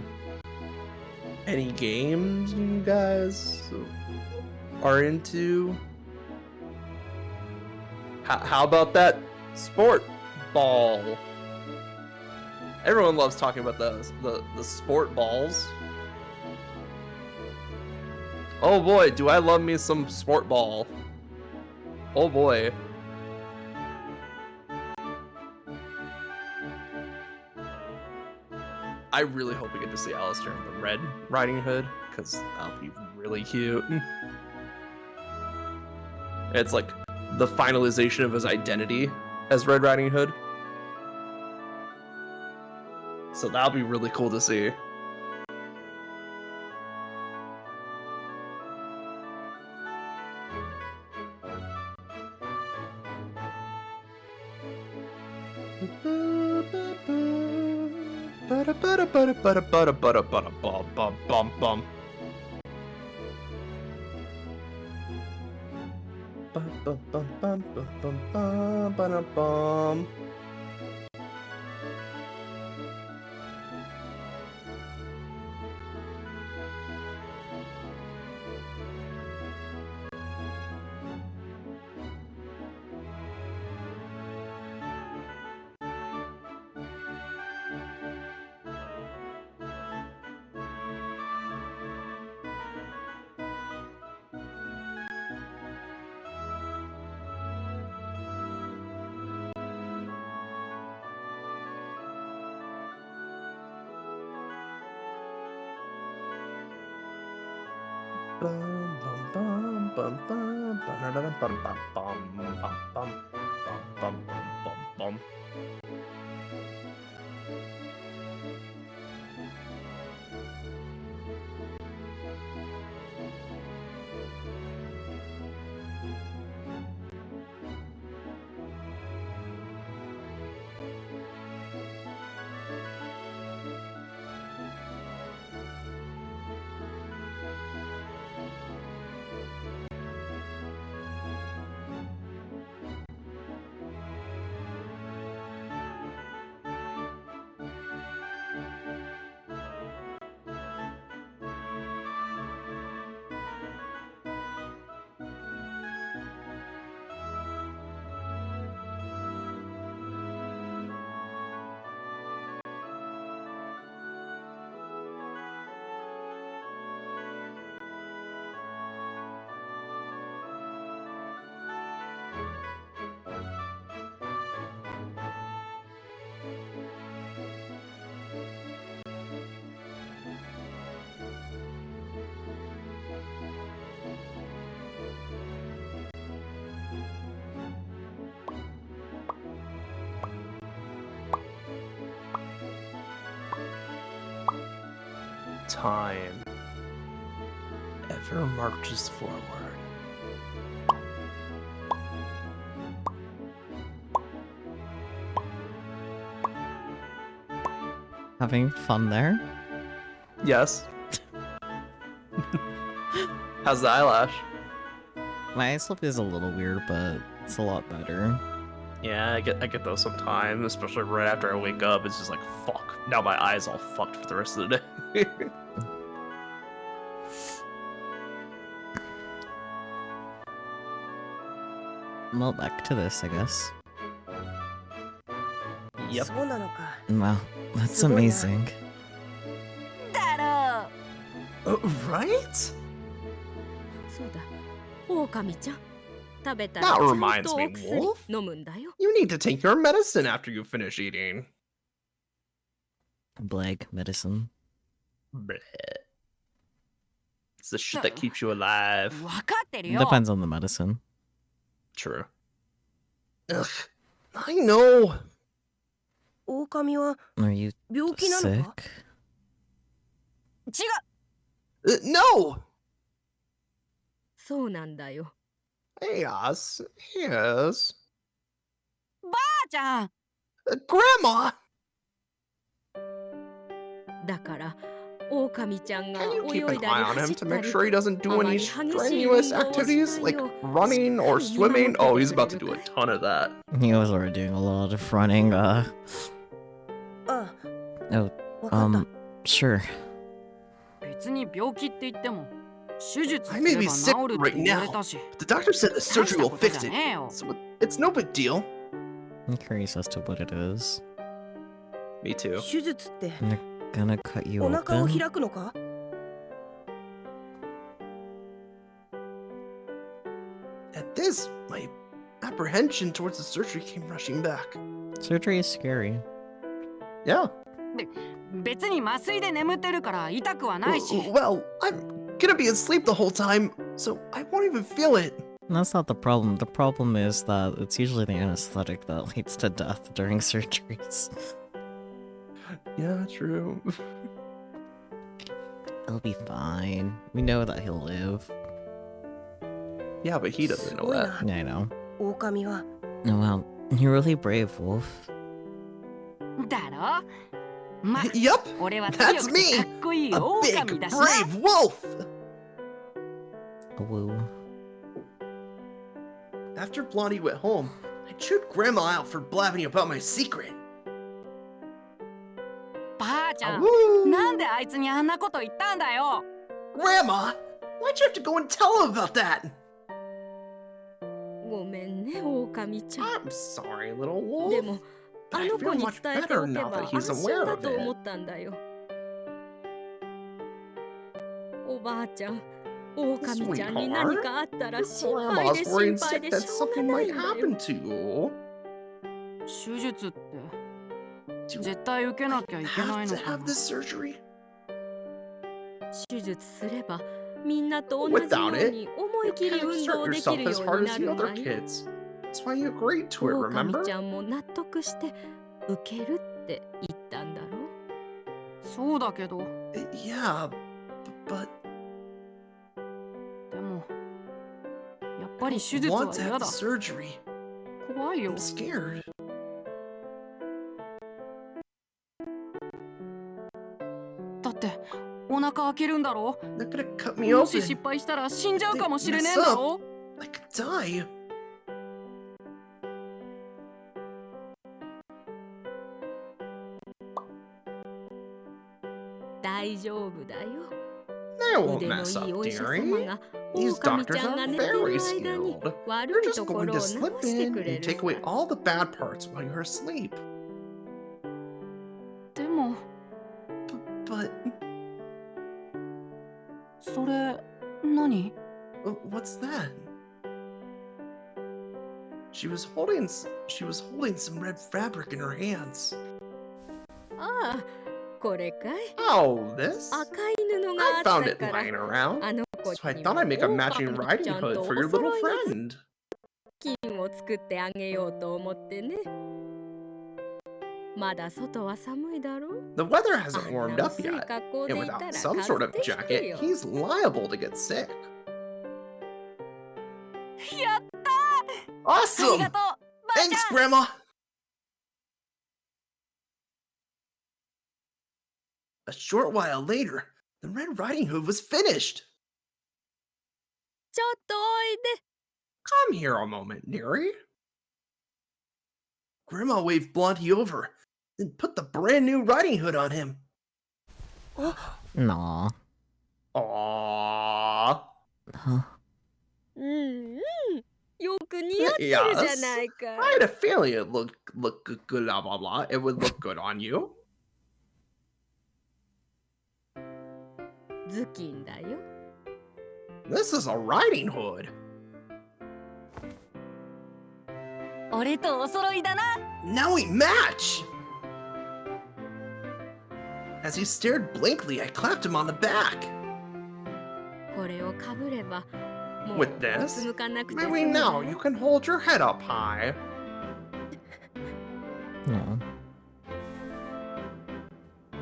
any games you guys are into? How about that sport ball? Everyone loves talking about the sport balls. Oh boy, do I love me some sport ball. Oh boy. I really hope we get to see Alistair in the Red Riding Hood, because that'll be really cute. It's like the finalization of his identity as Red Riding Hood. So that'll be really cool to see. Bum. time ever marches forward. Having fun there? Yes. How's the eyelash? My eye slope is a little weird, but it's a lot better. Yeah, I get those sometimes, especially right after I wake up. It's just like, fuck. Now my eye's all fucked for the rest of the day. Well, back to this, I guess. Yep. そうなのか。 Wow, that's すごいな。 amazing. だろ Right? そうだ狼ちゃん食べたら That ちゃん reminds と me, お薬 Wolf. 飲むんだよ You need to take your medicine after you finish eating. Blag medicine. Bleh. It's the shit that keeps you alive. 分かってるよ Depends on the medicine. True. Ugh. I know. 狼は Are you 病気なの sick? か？違う No! そうなんだよ Yes. Yes. ばあちゃん Grandma! だから狼ちゃんが Can you 泳 keep い an だ eye り on him 走っ to た make り sure he doesn't do あま any り激しい運 strenuous 動をし activities ない like よ running or しっかり swimming? 見守って Oh, て he's くれ about to る do か a い ton of that. He was already doing a lot of running. あ、 Oh, わかった。 sure. 別に病気って言っても手術 I す may れば be 治 sick るっ right て言われ now, たし but the doctor said the 大し surgery た will こと fix じゃ it. ねえよ So it's no big deal. I'm curious as to what it is. Me too. 手術って They're gonna cut you お腹を open? 開くのか？ At this, my apprehension towards the surgery came rushing back. Surgery is scary. Yeah. 別に麻酔で眠ってるから痛くはないし Well, I'm gonna be asleep the whole time, so I won't even feel it. That's not the problem. The problem is that it's usually the anesthetic that leads to death during surgeries. Yeah, true. He'll be fine. We know that he'll live. Yeah, but he doesn't know that. Yeah, I know. 狼は Oh, well, you're really brave, Wolf. だろま Yup, 俺は強 that's く me. てかっこいい A 狼 big, だしな brave wolf. Woo. After Blondie went home, I chewed Grandma out for blabbing about my secret. ばあちゃん Woo! なんであいつにあんなこと言ったんだよ Grandma, why'd you have to go and tell him about that? ごめんね狼ちゃん I'm sorry, little wolf. でも But あ I の子 feel に much 伝えて better おけ now ば that 安 he's 心 aware だ of と思 it. ったんだよおばあちゃん狼ちゃんに何かあったら心配で Grandma's 心 worried 配 sick で that しょうが something ない might んだよ happen to you. 手術って Do 絶対受けなきゃ I いけない have の to か have な this surgery? 手術すればみんなと同じよ Without う it, に思い you 切り can't 運 exert 動でき yourself る as よう hard に as な the るん other だよ kids. That's why you agreed to it, 狼 remember? ちゃんも納得して受けるって言ったんだろそうだけど Yeah, but でもやっぱり I 手術は want to 嫌 have だ the surgery. 怖いよ I'm scared. だってお腹開けるんだろ They're gonna cut me もし失 open. 敗したら死んじゃうかもしれねえんだろ I could die. 大丈夫だよ They won't 腕の mess いい up, お医者 dearie. 様が These 狼ち doctors ゃんが are 寝てる very 間に skilled. 悪 They're い just とこ going ろ to を slip 直してく in れ and る take away さ all the bad parts while you're asleep. でも But それ何 what's that? She was holding some red fabric in her hands. ああこれかい Oh, this? 赤い布が I あった found it から lying around. あの子 So I に thought も I'd make a 狼 matching ち riding ゃんと hood お for your 揃 little いの friend. 金を作ってあげようと思ってねまだ外は寒いだろう。 The weather あ hasn't んな warmed up 薄い yet, 格好 and でいた without ら some sort 風 of 邪ひく jacket, よ。 he's liable to get sick. やったー。あり Awesome! がとう、ばあち Thanks, ゃん。 Grandma! A short while later, the Red Riding Hood was finished. ちょっとおいで。 Come here a moment, dearie. Grandma waved Blondie over, then put the brand new riding hood on him. Nah. Aww. Huh? うんうん。よく似合ってるじゃ Yes. ないか。 I had a feeling it look good, blah blah blah. It would look good on you. 頭巾だよ。 This is a riding hood. 俺とお揃いだな。 Now we match! As he stared blankly, I clapped him on the back. これをかぶれば、もう With う this, つむかなくて済 maybe むだ now よ you can hold your head up high. No.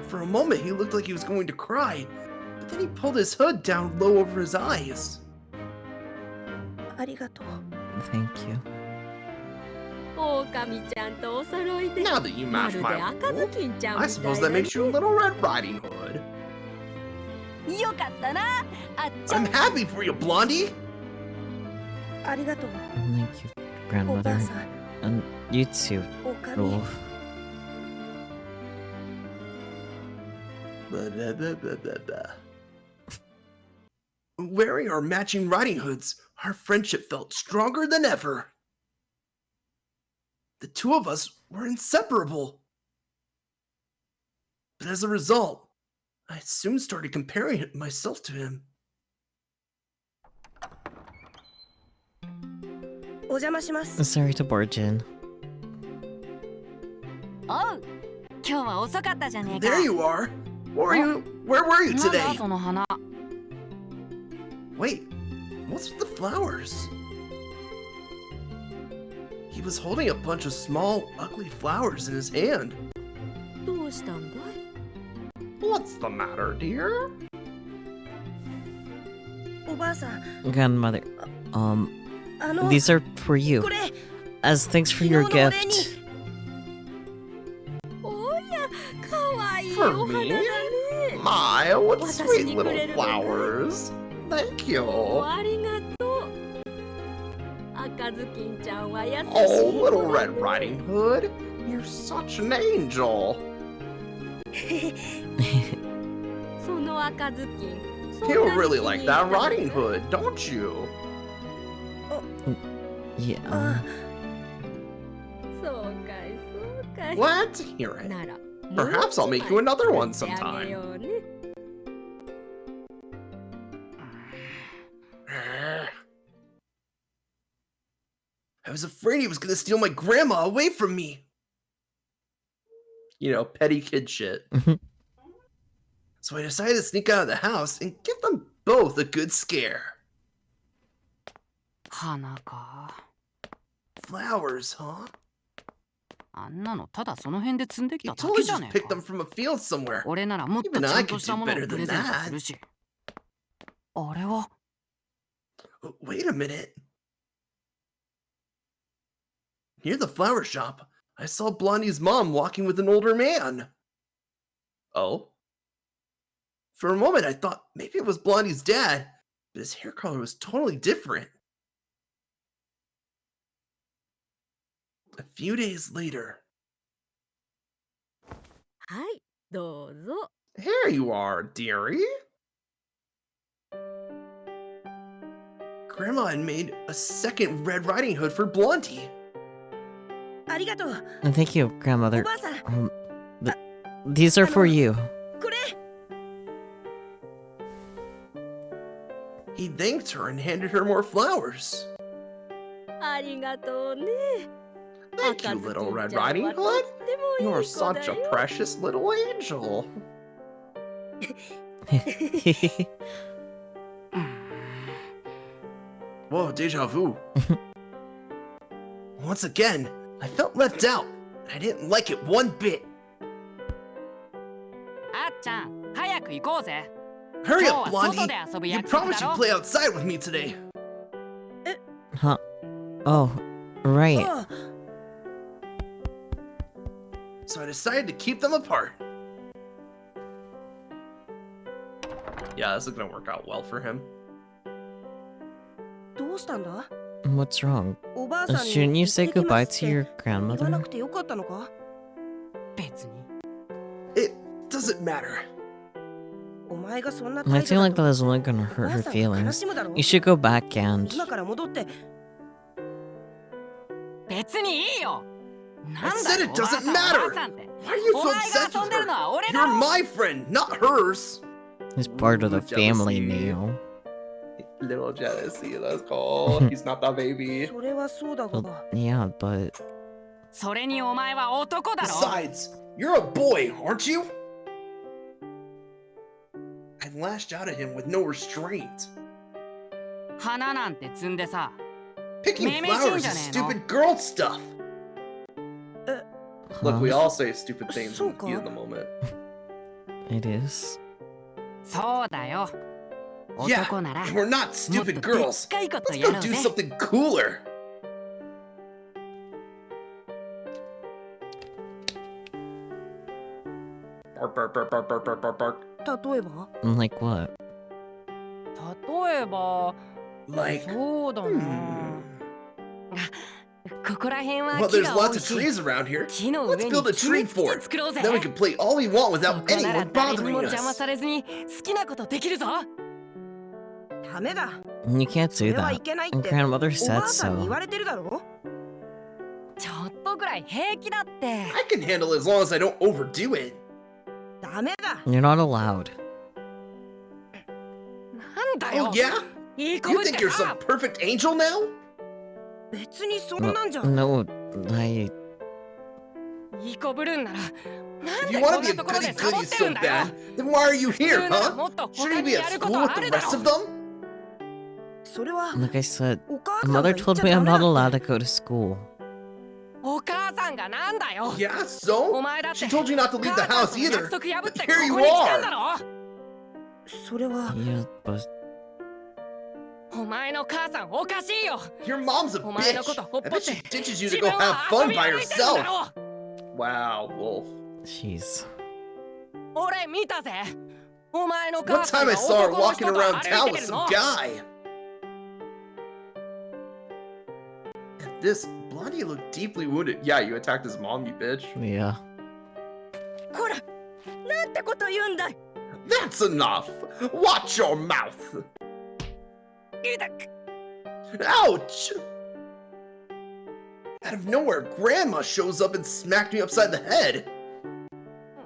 For a moment, he looked like he was going to cry, but then he pulled his hood down low over his eyes. ありがとう。 Thank you. 狼ちゃんとお揃いで。 Now that you ま match るで my 赤ず wolf, きんちゃん I みた suppose い that だね makes you a Little Red Riding Hood. よかったな。あっちゃ I'm ん。 happy for you, Blondie! ありがとう。 Thank you, お grandmother. ばあさん、 And you too, おかみ。 Rolf. Blah, blah, blah, blah, blah, blah. Wearing our matching riding hoods, our friendship felt stronger than ever. The two of us were inseparable. But as a result, I soon started comparing myself to him. お邪魔します。 Sorry to barge in. おう。今日は遅かったじゃねえか。 There you are. Where were you なんだ today? その花。 Wait, what's with the flowers? He was holding a bunch of small, ugly flowers in his hand. どうしたんだい？ What's the matter, dear? おばあさん、 Grandmother, あの、 these are for you. これ、 As thanks for your 昨日のお礼に。 gift. おや、かわいい For お花だ me? ね。 My, what 私 sweet にくれ little るのかい？ flowers. Thank you. ありがとう。赤ずきんちゃんは優しい Oh, 子 little だ Red ね。 Riding Hood. You're such an angel. その赤ずきん。そん You なに really 気 like に入った that の riding hood, don't you? Yeah. あ、そうかい、そうかい。 Glad to hear it. なら、 Perhaps I'll make you another one 作ってあげ sometime. ようね。 I was afraid he was gonna steal my grandma away from me. You know, petty kid shit. So I decided to sneak out of the house and give them both a good scare. 花か。 Flowers, huh? あんなのただその辺で積んでき You ただ totally けじゃ just ね picked えか them。from a field somewhere. 俺ならもっと Even ちゃ I んと could した do ものを better プ than レゼント that. するし。あれは Wait a minute. Near the flower shop, I saw Blondie's mom walking with an older man. Oh? For a moment, I thought maybe it was Blondie's dad, but his hair color was totally different. A few days later, はい、どうぞ。 here you are, dearie. Grandma had made a second Red Riding Hood for Blondie. ありがとう。 And thank you, お grandmother. ばあさん、 These are for you. これ。 He thanked her and handed her more flowers. ありがとうね。 Thank 赤 you, ずき little ん Red ちゃん Riding はと Hood. ってもいい You're 子だ such a よ。 precious little angel. Whoa, deja vu. Once again, I felt left out, I didn't like it one bit. あっちゃん、早く行こうぜ。 Hurry 今 up, 日は外 Blondie. で遊ぶ You 約束 promised だ you'd ろ。 play outside with me today. Huh? Oh, right. あ So I decided to keep them apart. Yeah, this is gonna work out well for him. どうしたんだ What's wrong? おばあさんに Shouldn't you 行 say ってきま goodbye す to って your 言わな grandmother? くてよかったのか別に。 It doesn't matter. お前がそんな I 態 feel 度 like だ that と is only gonna お hurt ばあ her さんが悲 feelings. しむだろ You should go back and... 今から戻って 別にいいよ。 I なん said だ it よ、おばあ doesn't さん、おば matter. あさんって。 Why are you お so 前が obsessed 遊ん with でるの her? は俺だ You're ろ。 my friend, not hers. He's part of the Ooh, family jealousy. now. Little jealousy, let's go. He's not that baby. それはそうだが Well, yeah, but... それにお前は男だろ。 Besides, you're a boy, aren't you? I lashed out at him with no restraint. 花なんて摘んでさ。 Picking Maybe flowers change is your name, stupid girl stuff. Look, we Huh? all say stupid things So in the heat of the moment. It is. そうだよ。 Yeah, 男なら。 we're not もっと stupid でっ girls. かいこと Let's や go ろう do ぜ。 something cooler. Bark, bark, bark, bark, bark, bark, bark, bark. 例えば Like what? 例えば、 Like, そうだな。 hmm. ここら辺は Well, 木 there's が多 lots い of し、 trees around here. 木の Let's 上に build a 秘密 tree 基 fort. 地作ろうぜ。 Then we can play all we want そ without こなら anyone 誰にも bothering 邪魔 us. されずに好きなことできるぞ。ダメだ You can't そ do れはい that. けないって Grandmother お said ばあさんに言 so. われてるだろちょっとぐらい平気だって。 I can handle it as long as I don't overdo it. ダメだ You're not allowed. なんだよ。 Oh, yeah? いい子 You ぶっ think て you're さ some。perfect angel now? 別にそん Well, なんじゃ no, I... いい子ぶるんなら、なん If で you こ want ん to be な a ところで goody サボっ goody てる so んだよ。 bad, then why are you 普 here, 通なら huh? もっと Shouldn't 他 you に be や at るこ school と with あ the るだ rest ろ of。them? それは Like I said, お母さんが Mother 言っ told ちゃ me ダ I'm メ not だ allowed って to go to school. お母さんがなんだよ。 Yeah, so? お前だって She told you not to leave the 母 house さんとの either. 約束破って But こ here こ you に来たん are. だろ。それは Yeah, but... お前の母さんおかしいよ。 Your mom's a お前の bitch. ことほっ I ぽっ bet て she ditches you 自 to 分 go は have 遊 fun び by 歩いてるんだ herself. ろ。 Wow, Wolf. Jeez. 俺見たぜ。お前の One 母さん time I が saw her 男の walking 人と around 歩 town いて with るの。 some guy. At this, Blondie looked deeply wounded. Yeah, you attacked his mom, you bitch. Yeah. こらなんてこと言うんだい That's enough. Watch your mouth. いた Ouch! Out of nowhere, Grandma shows up and smacked me upside the head.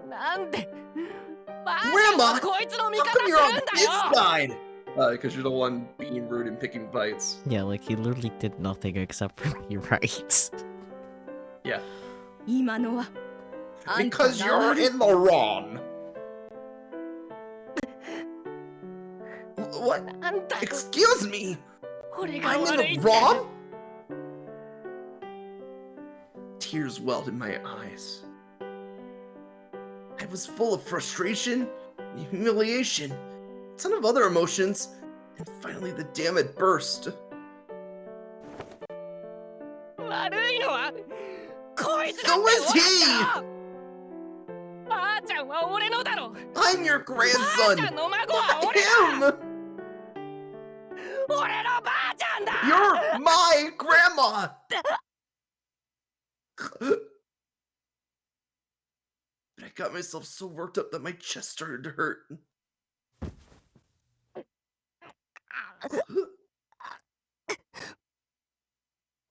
なんでばあちゃん Grandma, はこいつの味 How 方 come す you're る on んだ his よ。 side? Because you're the one being rude and picking fights. Yeah, like he literally did nothing except for be right. Yeah. 今のはあんた Because が you're 悪い in the wrong. What? なんだよ。 Excuse me. 俺が I'm 悪 in い the って。 wrong? Tears welled in my eyes. I was full of frustration, humiliation, a ton of other emotions, and finally the dam had burst. 悪いのはこいつだ So って is he! 分かったろ。ばあちゃんは俺のだろ。 I'm your ばあちゃ grandson, んの孫は not 俺だ。 him! 俺のばあちゃんだ。 You're my grandma! But I got myself so worked up that my chest started to hurt.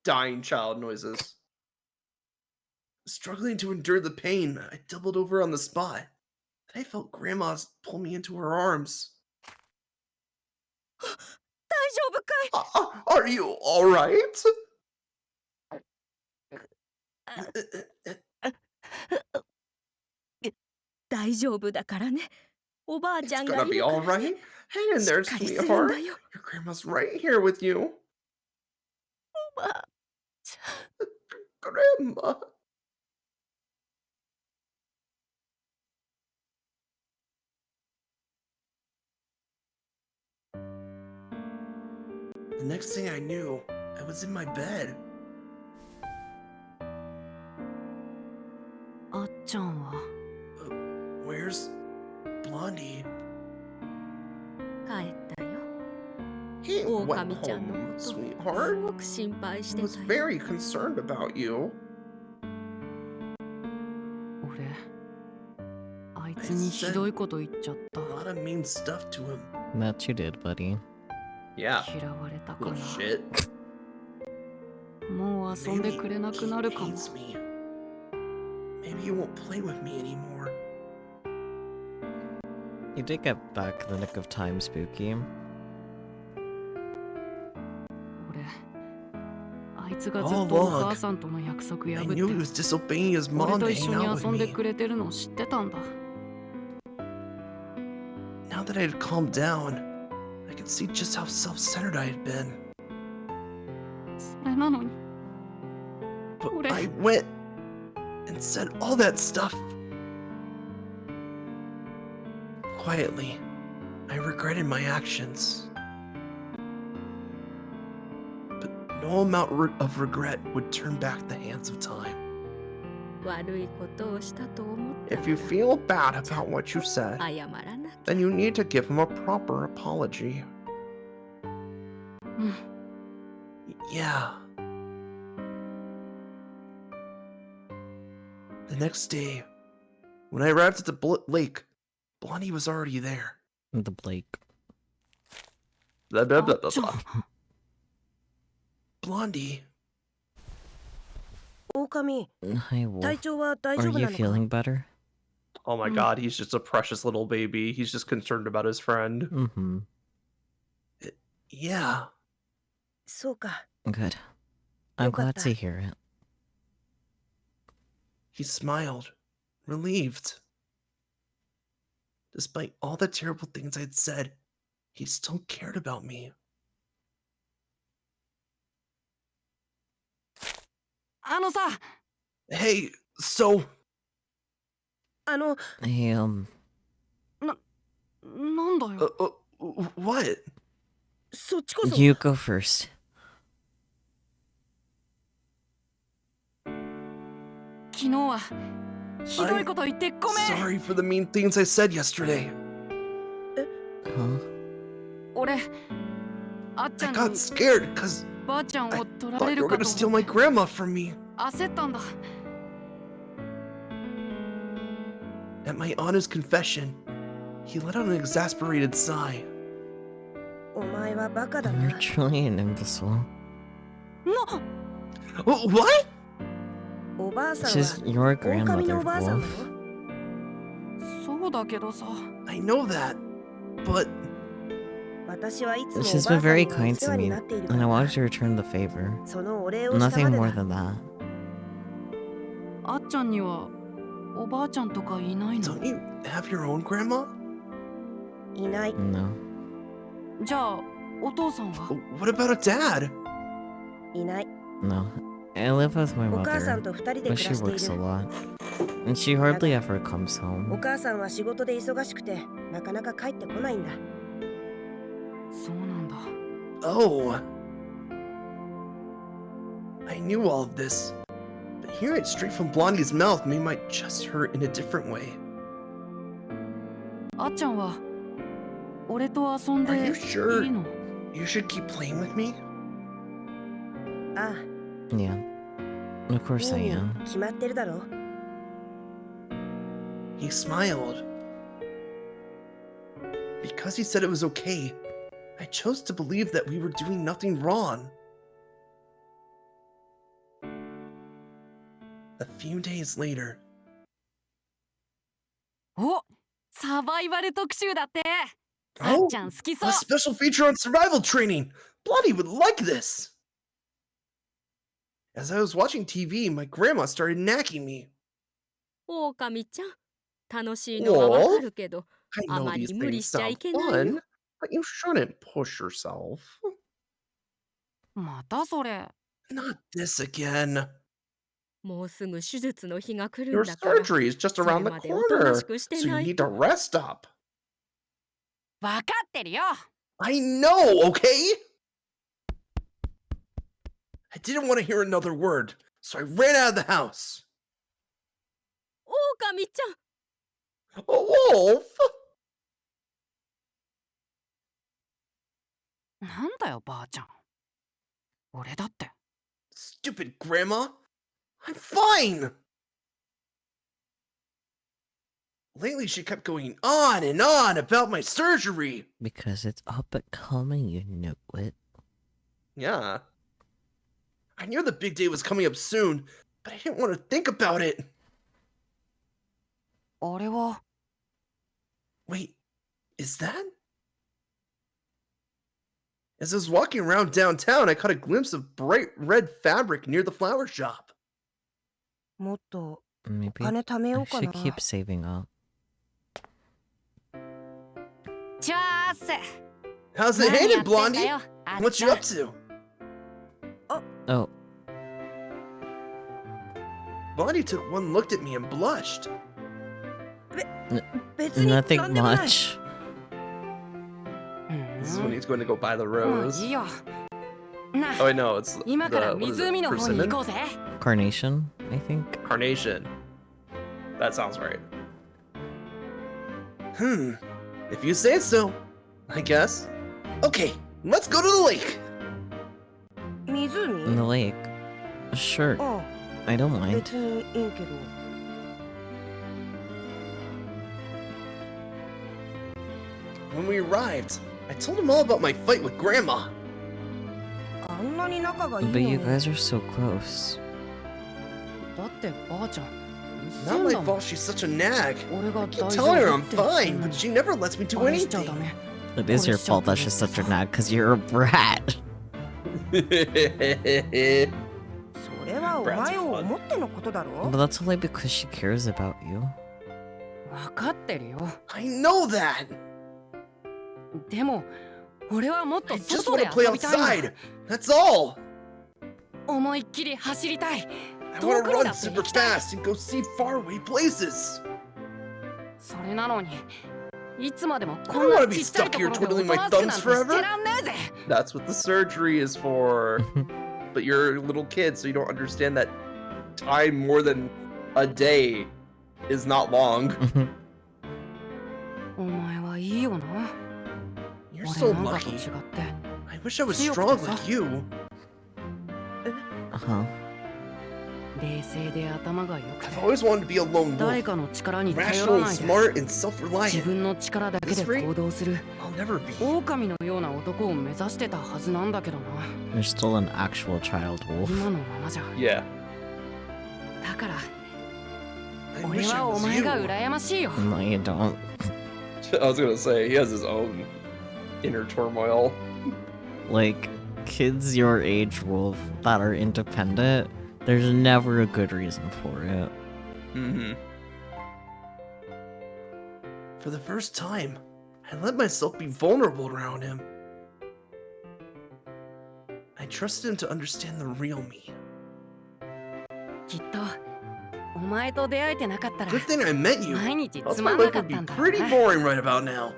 Dying child noises. Struggling to endure the pain, I doubled over on the spot. Then I felt Grandma's pull me into her arms. 大丈夫かい Are you alright? 大丈夫だからねおばあ It's ちゃんが gonna い be るから alright. Hang in there, しっかりするんだ sweetheart. よ Your grandma's right here with you. おばあ Grandma. next thing I knew, I was in my bed. あっちゃんは Where's Blondie? 帰ったよ。 He went 狼ちゃんの home, ことす sweetheart. ごく心配し He て was たよ。 very concerned about you. 俺あいつにひどいこと言っちゃった A lot of mean stuff to him. That you did, buddy. Yeah. 嫌われたか Little な shit. もう遊んで Maybe くれなく he なるかも hates me. Maybe he won't play with me anymore. You did get back in the nick of time, Spooky. 俺あいつがずっ All とお along, 母さんとの約束 I 破っ knew he て was disobeying his 俺 mom と to 一緒 hang に out 遊ん with で me. くれてるのを知ってたんだ Now that I had calmed down, I could see just how self-centered I had been. それなのに But Ore. I went and said all that stuff. Quietly, I regretted my actions. But no amount of regret would turn back the hands of time. 悪いことをしたと思ったら If you feel bad about what you said, 謝らなきゃ。 then you need to give him a proper apology. うん Yeah. The next day, when I arrived at the lake, Blondie was already there. The Blake. Blah, blah, blah, あ blah, っちゃん blah. Blondie, 狼 Hi, Wolf. 体調は大 Are 丈夫 you なのか feeling better? Oh my Mm. god, he's just a precious little baby. He's just concerned about his friend. Mm-hmm. yeah. そうか Good. I'm glad to Yokata. hear it. He smiled, relieved. Despite all the terrible things I'd said, he still cared about me. あのさ Hey, so あの Hey, なんだよ what? そっちこそ you go first. 昨日はひどいこと言ってごめん Sorry for the mean things I said yesterday. Huh? 俺あっち I ゃん got に scared because ばあちゃんを取ら thought れ you る were か gonna と steal 思っ my て grandma from me. 焦ったんだ At my honest confession, he let out an exasperated sigh. お前はバカだ You're な truly an imbecile. な What? おばあさん She's は your 狼の grandmother, おばあさんな Wolf. のそうだけどさ I know that, but 私はいつもおばあ She's さ been ん very にお kind 世 to 話に me, なっているか and I ら wanted to return the favor. そのお礼をしたま Nothing で more だ than that. あっちゃんにはおばあちゃんとかいないの don't you have your own grandma? いない No. じゃあお父さんは What about a dad? いない No. I live with my お母さん mother, と二人で but 暮 she らしてい works a る lot. And she hardly ever comes お home. 母さんは仕事で忙しくてなかなか帰ってこないんだそうなんだ Oh. I knew all of this, but hearing it straight from Blondie's mouth made my chest hurt in a different way. あっちゃんは俺と遊ん Are で you sure いいの you should keep playing with me? あ Yeah. Of あ course い I いに am. 決まってるだろ He smiled. Because he said it was okay, I chose to believe that we were doing nothing wrong. A few days later, おサバイバル特集だってあっ oh, ちゃん好きそう a special feature on survival training. Bloody would like this. As I was watching TV, my grandma started nagging me. 狼ちゃん、楽しいのはわかるけど、 I know あまり these 無理 things しちゃ sound いけないよ。 fun, but you shouldn't push yourself. またそれ Not this again. もうすぐ手術の日が来る Your んだから、 surgery is just それ around the までおとな corner, しくして so you ない need と to。rest up. わかってるよ I know, okay? I didn't want to hear another word, so I ran out of the house. 狼ちゃん A wolf? なんだよばあちゃん。俺だって。 Stupid grandma. I'm fine. Lately, she kept going on and on about my surgery. Because it's up and coming, you know it. Yeah. I knew the big day was coming up soon, but I didn't want to think about it. あれは Wait, is that? As I was walking around downtown, I caught a glimpse of bright red fabric near the flower shop. もっと Maybe 金貯めよ I うか should な。 keep saving up. チャース How's it 何や headed, ってんだ Blondie? よあん What ち you ゃ up to? Oh, Blondie took one look at me and blushed. 別に nothing なんでもない。 much. う This is when ん he's going to go buy the まあ rose. いいよな Oh, wait, no, it's 今から the, what is it, 湖の方に行 persimmon? こうぜ Carnation, I think. Carnation. That sounds right. If you say so, I guess. Okay, let's go to the lake. In the 湖 lake. Sure, あ I don't あ mind. 別にいいけど。 When we arrived, I told him all about my fight with Grandma. あんなに仲がいいの But you に。 guys are so close. だってばあちゃん Not うっ my せんだもん fault she's such a nag. 俺が I 大 keep 丈 telling her 夫 I'm って fine, but she never lets me do バレしちゃ anything. ダメ It is your fault that she's such a nag because you're a brat. それはお前を思ってのことだろ But that's only because she cares about you. 分かってるよ I know that. でも俺はもっ I と just 外 want で to play 遊びたいんだ outside. That's all. 思いっきり走りたい I want to 遠くに run だって super 行きたい fast and go see faraway places. それなのにいつまでも I こ don't ん wanna な be ちっちゃい stuck と here ころで twiddling お my となしく thumbs なんてして forever. らんねえぜ That's what the surgery is for. But you're a little kid, so you don't understand that time more than a day is not long. お前はいいよな You're 俺 so なんかと違 lucky. って I wish I was 強く strong てさ。 like you. Uh-huh. 冷静で頭が良く I've て always wanted to be a lone 誰 wolf. かの力に頼 Rational ら and ないで smart and 自 self-reliant. 分の力だけで行動する I'll never be. 狼のような男を目指してたはずなんだけどな You're still an actual child wolf. 今のままじゃ Yeah. だから I 俺 wish I はお was 前 you. が羨ましいよ No, you don't. I was gonna say, he has his own inner turmoil. Like, kids your age, Wolf, that are independent, there's never a good reason for it. Mm-hmm. For the first time, I let myself be vulnerable around him. I trusted him to understand the real me. きっとお前と出会えてなかったら Good thing I met you. 毎日 Else つ my まんな life かっ would be たんだろう pretty な boring right about now.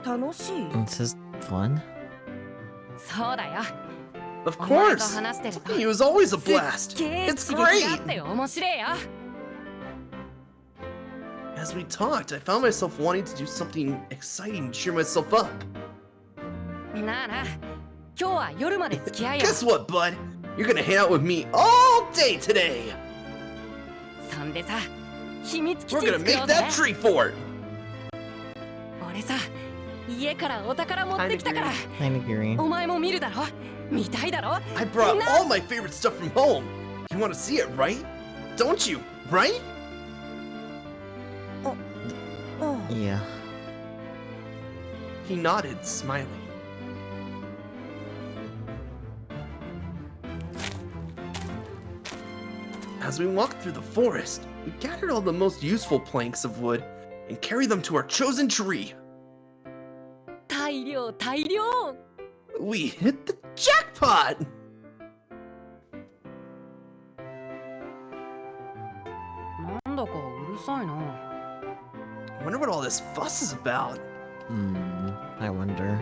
楽しい This is fun. そうだよ Of お前と course. 話してると Talking to you is always a すっ blast. げえ It's 刺激があ great. って面白いよ As we talked, I found myself wanting to do something exciting to cheer myself up. なあなあ今日は夜まで付き合いよ Guess what, bud? You're gonna hang out with me all day today. そんでさ秘密基 We're 地 gonna 作ろ make うぜ that tree fort. 俺さ家からお宝持ってきたから Kinda agree. お前も見るだろ見たいだろ I brought No. all my favorite stuff from home. You wanna see it, right? Don't you? Right? あ Yeah. He nodded, smiling. As we walked through the forest, we gathered all the most useful planks of wood and carried them to our chosen tree. 大量大量 We hit the jackpot! I なんだかうるさいな Wonder what all this fuss is about. I wonder.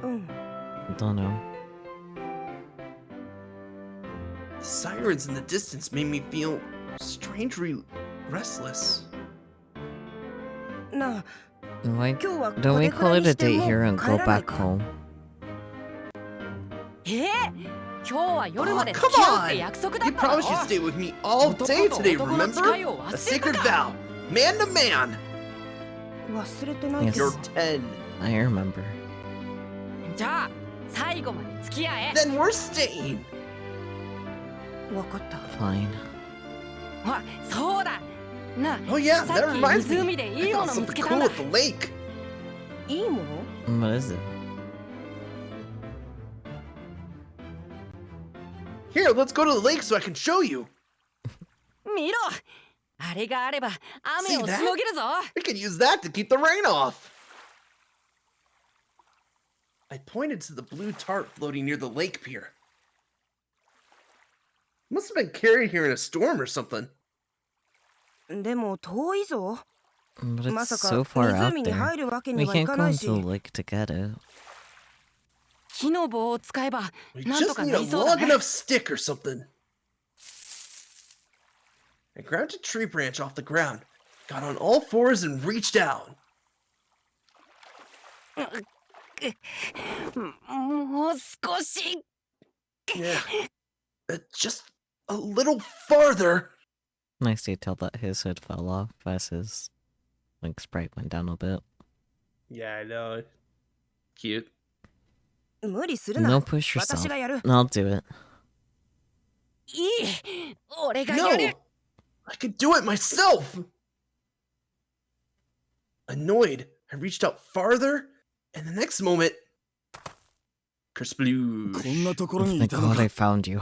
うん Don't know. The sirens in the distance made me feel strangely restless. なあ Why 今日は don't こ we れくら call い it に a して date もう here and 帰 go らない back か home? 今日は夜まで Oh, 付 come き合うって on! 約束だ You ったろ promised you'd stay with me all day today, 男の remember? 誓いを忘れたか A sacred vow, man to man. 忘れてないけ Yes. ど You're 10. I remember. じゃあ最後まで付き合え Then we're staying. わかった Fine. あそうだなあ Oh yeah, さ that っき reminds me. 湖でい I いも found の見つ something けたん cool だ at the lake. いいもの What is it? Here, let's go to the lake so I can show you. 見ろあれがあれば雨を See that? しのげるぞ We can use that to keep the rain off. I pointed to the blue tarp floating near the lake pier. Must have been carried here in a storm or something. でも遠いぞ But ま it's さか so far out 湖に there. 入るわけに We はい can't か go ないし into the lake to get it. 木の棒を使えば We なんと just か need な a りそうだ long ね enough stick or something. I grabbed a tree branch off the ground, got on all fours and reached out. もう少し Yeah. Just a little farther. Nice detail that his hood fell off as his like sprite went down a bit. Yeah, I know. Cute. 無理するな No, push 私 yourself. がやる I'll do it. いい俺が No! やる I could do it myself! Annoyed, I reached out farther, and the next moment... こん Kersploosh. なところにい Thank たの God か I found you.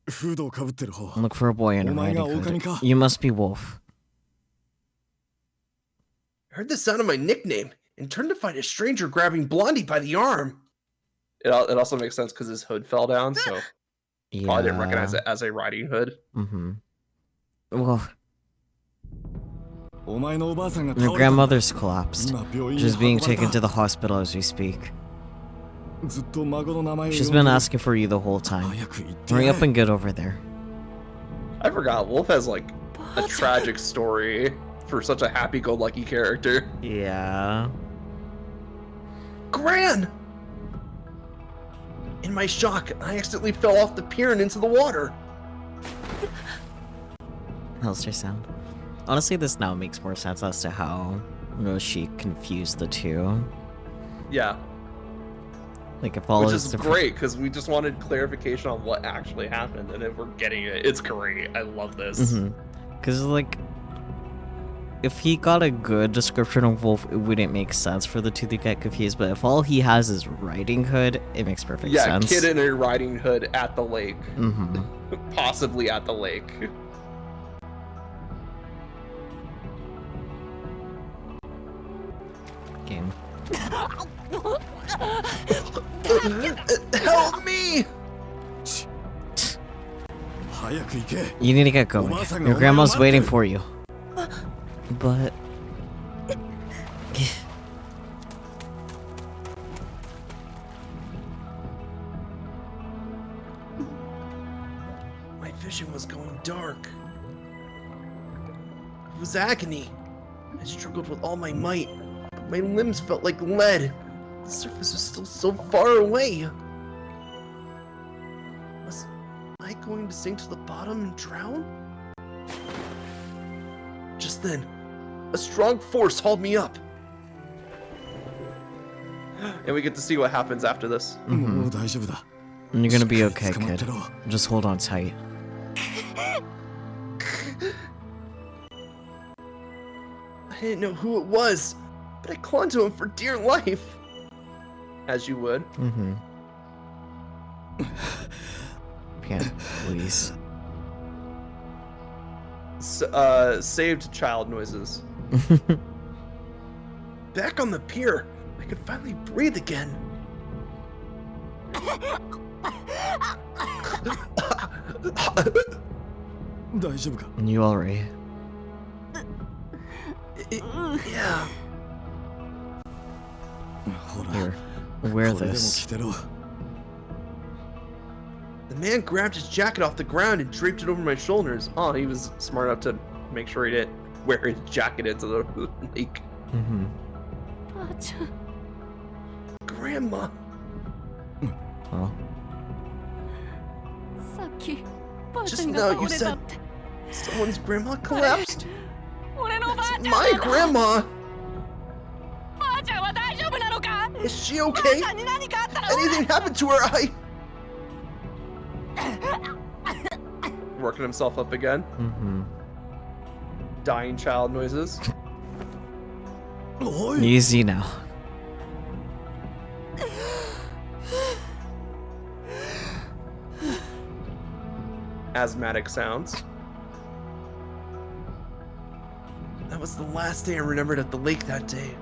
フードをかぶってる方 Look for a boy in a お前が riding 狼 hood. か You must be Wolf. I heard the sound of my nickname, and turned to find a stranger grabbing Blondie by the arm. It also makes sense because his hood fell down, so Yeah. probably didn't recognize it as a riding hood. Mm-hmm. Well, お前のおばあさんが your 倒れたんだ grandmother's collapsed. 今病院に She's 運 being ばれ taken た to the hospital as we speak. ずっと孫の名前を She's 呼ん been でる asking for you the whole time. 早く言って Hurry や up れ and get over there. I forgot Wolf has like a tragic story for such a happy-go-lucky character. Yeah. Gran! In my shock, I accidentally fell off the pier and into the water. How's your sound? Honestly, this now makes more sense as to how she confused the two. Yeah, Like, if all which is is different- great because we just wanted clarification on what actually happened, and then we're getting it. It's great. I love this. Because, like, if he got a good description of Wolf, it wouldn't make sense for the two to get confused. But if all he has is riding hood, it makes perfect Yeah, sense. kid in a riding hood at the lake, Mm-hmm. possibly at the lake. Game. Help me! 早く行け You need to get going. Your grandma's waiting for you. But... My vision was going dark. It was agony. I struggled with all my might, but my limbs felt like lead. The surface was still so far away. Was I going to sink to the bottom and drown? Just then, a strong force hauled me up. And we get to see what happens after this. もう大丈夫だ You're gonna be okay, 捕まっ kid. てろ Just hold on tight. I didn't know who it was, but I clung to him for dear life. As you would. Mm-hmm. Can't, please. Saved child noises. Back on the pier, I could finally breathe again. You alright? Yeah. ほら Here, wear これでも this. 着てろ The man grabbed his jacket off the ground and draped it over my shoulders. Oh, he was smart enough to make sure he didn't wear his jacket into the lake. Mm-hmm. ばあちゃん Grandma, Oh. さっきばあちゃ just んが now 倒 you れた said って someone's grandma collapsed. 俺のばあ It's ちゃん my だ grandma. ばあちゃんは大丈夫なのか Is she ばあ okay? ちゃんに何かあったら Anything happened to her? Working himself up again. Mm-hmm. Dying child noises. Easy now. Asthmatic sounds. That was the last day I remembered at the lake that day.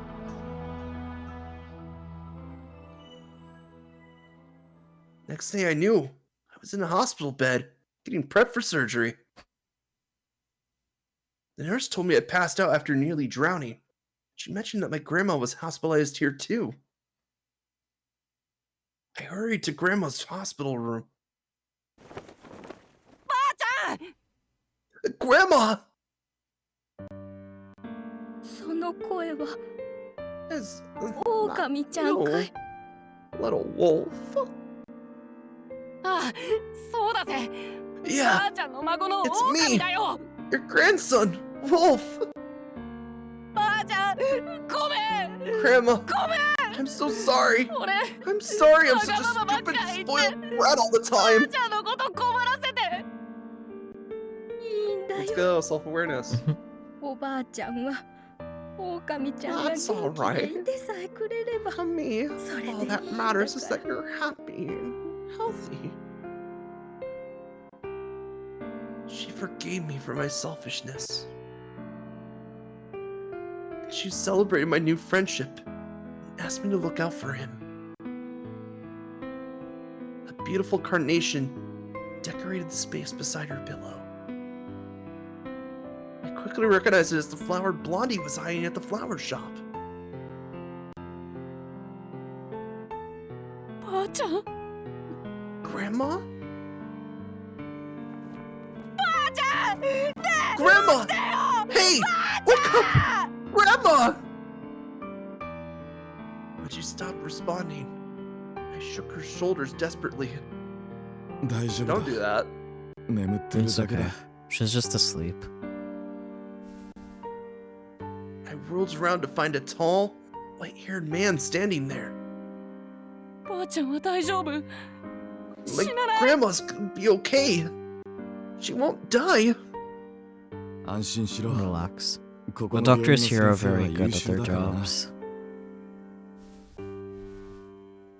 Next thing I knew, I was in a hospital bed, getting prepped for surgery. The nurse told me I passed out after nearly drowning. She mentioned that my grandma was hospitalized here too. I hurried to Grandma's hospital room. ばあちゃん Grandma! その声は Is 狼ちゃんかい Little wolf. ああそうだぜ Yeah, ばあちゃんの孫の It's 狼だよ your grandson, Wolf! ばあちゃんごめん Grandma, I'm so sorry. 俺 I'm sorry I'm such a Grandma, stupid, Mama, spoiled brat all the ばあ time. ちゃんのこと困らせていいんだ Let's よ go. Self-awareness. おばあちゃんは狼ちゃんが That's 元気 alright. でいてさえくれれば To me, それでいい all んだ that か matters is ら that you're happy and healthy. She forgave me for my selfishness. She celebrated my new friendship and asked me to look out for him. A beautiful carnation decorated the space beside her pillow. I quickly recognized it as the flower Blondie was eyeing at the flower shop. ばあちゃん Grandma? ばあちゃん Grandma! だよ Hey! Wake up! Grandma! But she stopped responding. I shook her shoulders desperately. 大丈夫 Don't do だ that. 眠ってる It's だけ okay. だ She's just asleep. I whirled around to find a tall, white-haired man standing there. ばあちゃんは大丈夫 My 死なない grandma's gonna be okay. She won't die. 安心しろ Relax. ここ The の病院 doctors の here are 先生は very good 優 at 秀 their だからな jobs.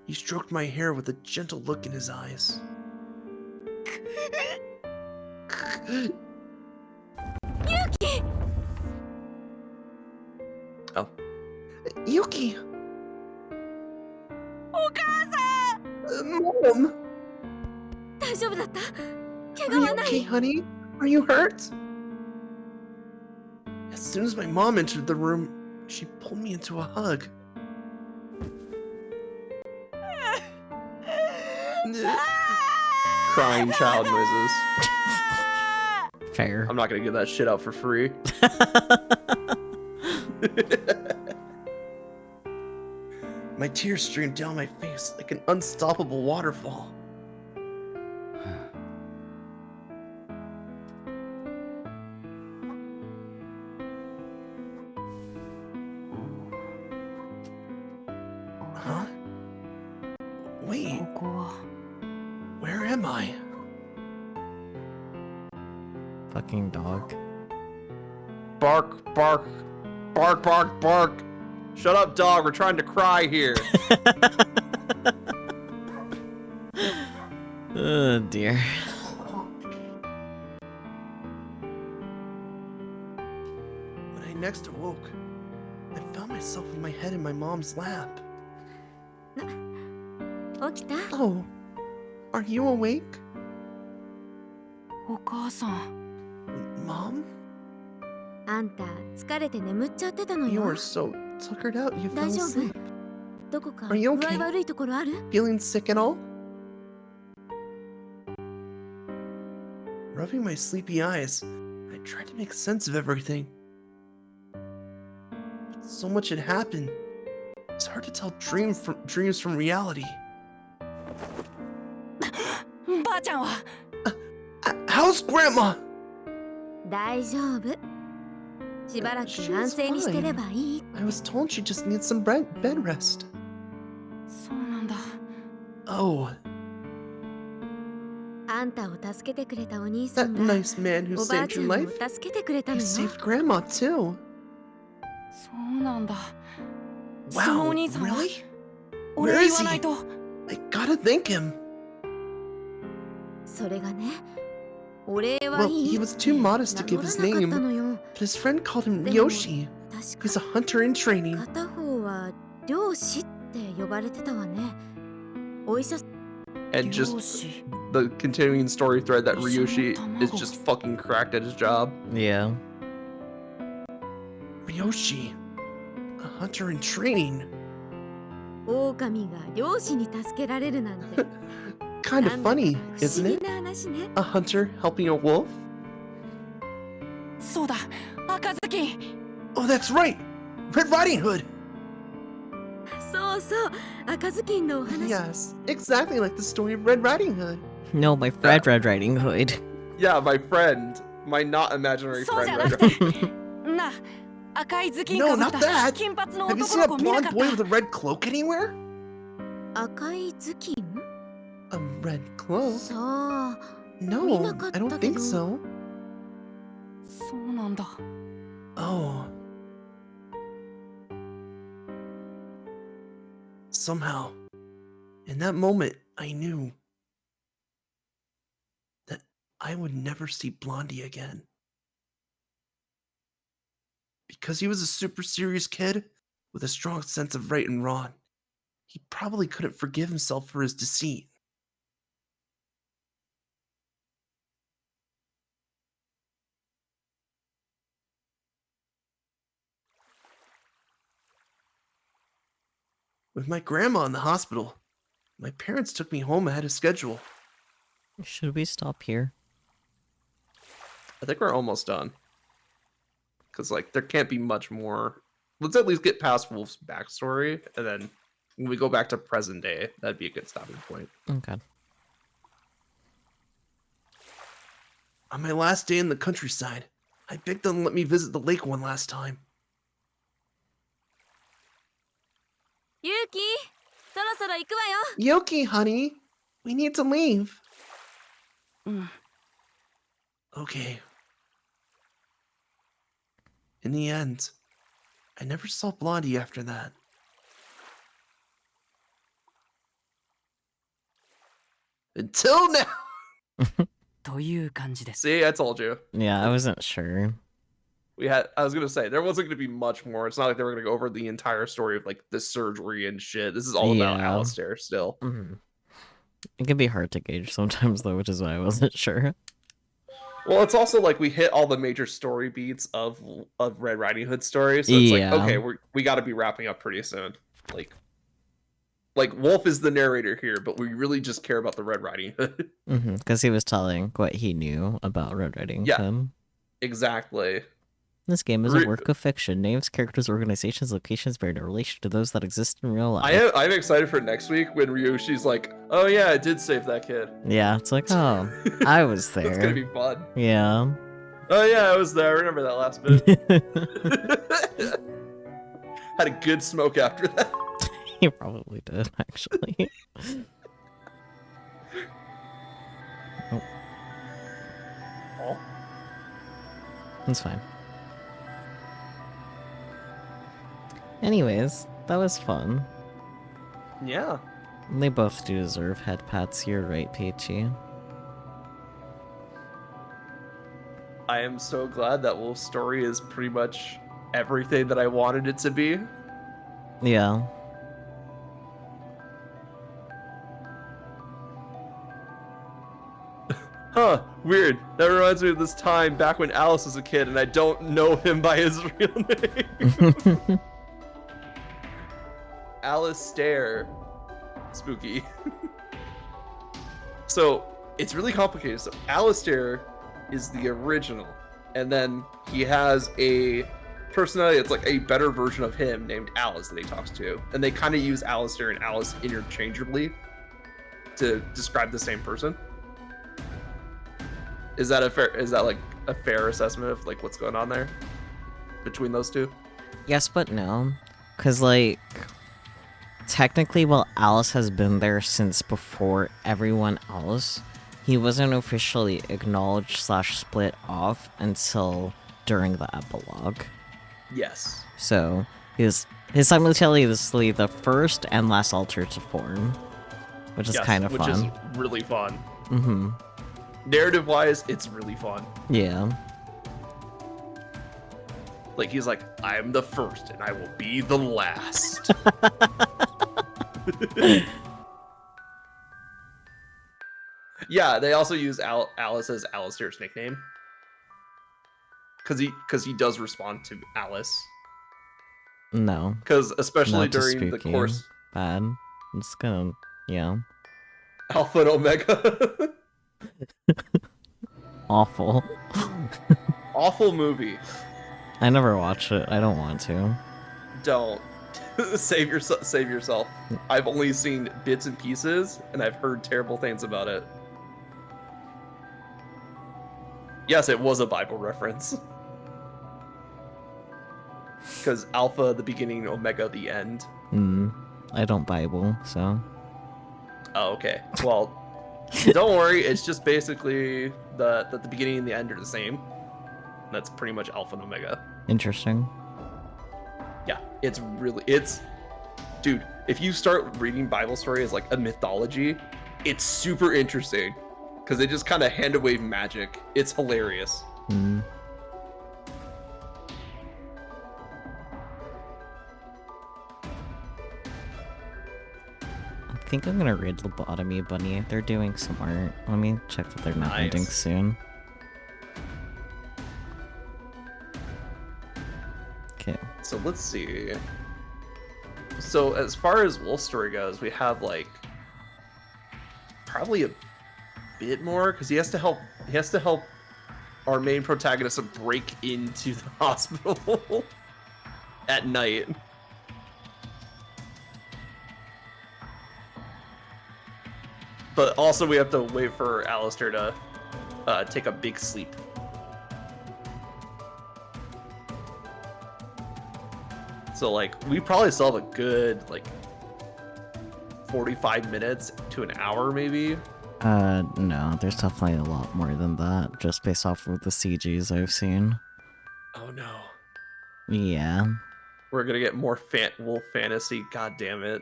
He stroked my hair with a gentle look in his eyes. Oh. Yuki! お母さん Mom! 大丈夫だった Are 怪 you 我はない okay, honey? Are you hurt? As soon as my mom entered the room, she pulled me into a hug. Crying child noises. Fair. I'm not gonna give that shit out for free. My tears streamed down my face like an unstoppable waterfall. Huh? Wait, ここは where am I? Fucking dog. Bark, bark, bark, bark, bark. Shut up, dog. We're trying to cry here. Oh dear. When I next awoke, I found myself with my head in my mom's lap. 起きた Oh, are you awake? お母さん Mom? あんた疲れて眠っちゃってたの You よ are so tuckered out you fell 大丈夫 asleep. どこか Are you 具 okay? 合悪いところある Feeling sick at all? Rubbing my sleepy eyes, I tried to make sense of everything. So much had happened. It's hard to tell dreams from reality. ばあちゃんは How's Grandma? 大丈夫。しばらく安静にしてればいい。 I was told she just needs some bed rest. そうなんだ。 Oh, あんたを助けてくれたお兄さ that んが nice man who おばあ saved ちゃ your んを life? 助けてくれたの He よ。 saved Grandma too. そうなんだ。 Wow, そのお兄さんは really? 俺 Where に is 言わない he? と。 I gotta thank him. それがね、お礼 Well, はいい he って was too modest to 名 give 乗ら his なかった name, のよ。 but his friend called him でも Yoshi. 確 He's a か hunter in training. 片方は漁師って呼ばれてたわね。お医者 And 漁 just 師。 the continuing story thread that Taisho Ryoshi is just fucking cracked at his job. Yeah. Yoshi, a hunter in training. 狼が漁師に助けられるなんて。 Kind な of んだか funny, 不 isn't 思議 it? な話ね。 A hunter helping a wolf? そうだ。赤ずきん。 Oh, that's right! Red Riding Hood! そうそう、赤ずきんのお話。 Yes, exactly like the story of Red Riding Hood. No, my friend Red Riding Hood. Yeah, my friend. My not imaginary そうじゃ friend. なく Right? て。なあ、赤い頭巾 No, かぶっ not た that. 金髪の Have you 男 seen の a 子見な blonde かっ boy with た。 a red cloak anywhere? 赤い頭巾 A red cloak? さあ、 No, 見なかった I don't け think ど。 so. そうなんだ。 Oh. Somehow, in that moment, I knew that I would never see Blondie again. Because he was a super serious kid with a strong sense of right and wrong, he probably couldn't forgive himself for his deceit. With my grandma in the hospital, my parents took me home ahead of schedule. Should we stop here? I think we're almost done. Because, like, there can't be much more. Let's at least get past Wolf's backstory, and then when we go back to present day, that'd be a good stopping point. Okay. On my last day in the countryside, I begged them to let me visit the lake one last time. ゆうき、そろそろ行くわよ。 Yoki, honey, we need to leave. うん。 Okay. In the end, I never saw Blondie after that. Until now! という感じです。 See, I told you. Yeah, I wasn't sure. I was gonna say there wasn't gonna be much more. It's not like they were gonna go over the entire story of like the surgery and shit. This is all about Yeah. Alistair still. Mhm. It can be hard to gauge sometimes, though, which is why I wasn't sure. Well, it's also like we hit all the major story beats of Red Riding Hood story, so it's Yeah. like okay, we got to be wrapping up pretty soon. Like Wolf is the narrator here, but we really just care about the Red Riding Hood. Because he was telling what he knew about Red Riding Yeah. Hood. Exactly. This game is a work of fiction. Names, characters, organizations, locations bear no relation to those that exist in real life. I'm excited for next week when Ryoshi's like, oh yeah, I did save that kid. Yeah, it's like, oh, I was there. It's gonna be fun. Yeah. Oh yeah, I was there. I remember that last bit. Had a good smoke after that. He probably did, actually. Oh. Oh. It's fine. Anyways, that was fun. Yeah. They both do deserve head pats, you're right, Peachy. I am so glad that Wolf's story is pretty much everything that I wanted it to be. Yeah. Huh, weird. That reminds me of this time back when Alice was a kid and I don't know him by his real name. Alistair. Spooky. So, it's really complicated. So, Alistair is the original, and then he has a personality that's like a better version of him named Alice that he talks to, and they kind of use Alistair and Alice interchangeably to describe the same person. Is that like a fair assessment of like what's going on there between those two? Yes, but no. Because, like, technically, while Alice has been there since before everyone else, he wasn't officially acknowledged / split off until during the epilogue. Yes. So, he's simultaneously the first and last alter to form, which is kind of fun. Which is really fun. Mm-hmm. Narrative-wise, it's really fun. Yeah. Like, he's like, I'm the first, and I will be the last. Yeah, they also use Alice as Alistair's nickname. Because he does respond to Alice. No. Because especially Not too during the spooky. course... Bad. I'm just gonna, yeah. Alpha and Omega. Awful. Awful movie. I never watched it. I don't want to. Don't. Save yourself. I've only seen bits and pieces, and I've heard terrible things about it. Yes, it was a Bible reference. Because Alpha, the beginning, Omega, the end. I don't Bible, so. Oh, okay. Well, don't worry. It's just basically that the beginning and the end are the same. That's pretty much Alpha and Omega. Interesting. Yeah, dude, if you start reading Bible stories like a mythology, it's super interesting because they just kind of hand wave magic. It's hilarious. I think I'm gonna read Lobotomy Bunny. They're doing some art. Let me check that they're not ending soon. Okay. So let's see. So as far as Wolf's story goes, we have like probably a bit more because he has to help our main protagonist break into the hospital at night. But also we have to wait for Alistair to take a big sleep. So like we probably still have a good like 45 minutes to an hour maybe. No, there's definitely a lot more than that, just based off of the CGs I've seen. Oh no. Yeah. We're gonna get more wolf fantasy, god damn it.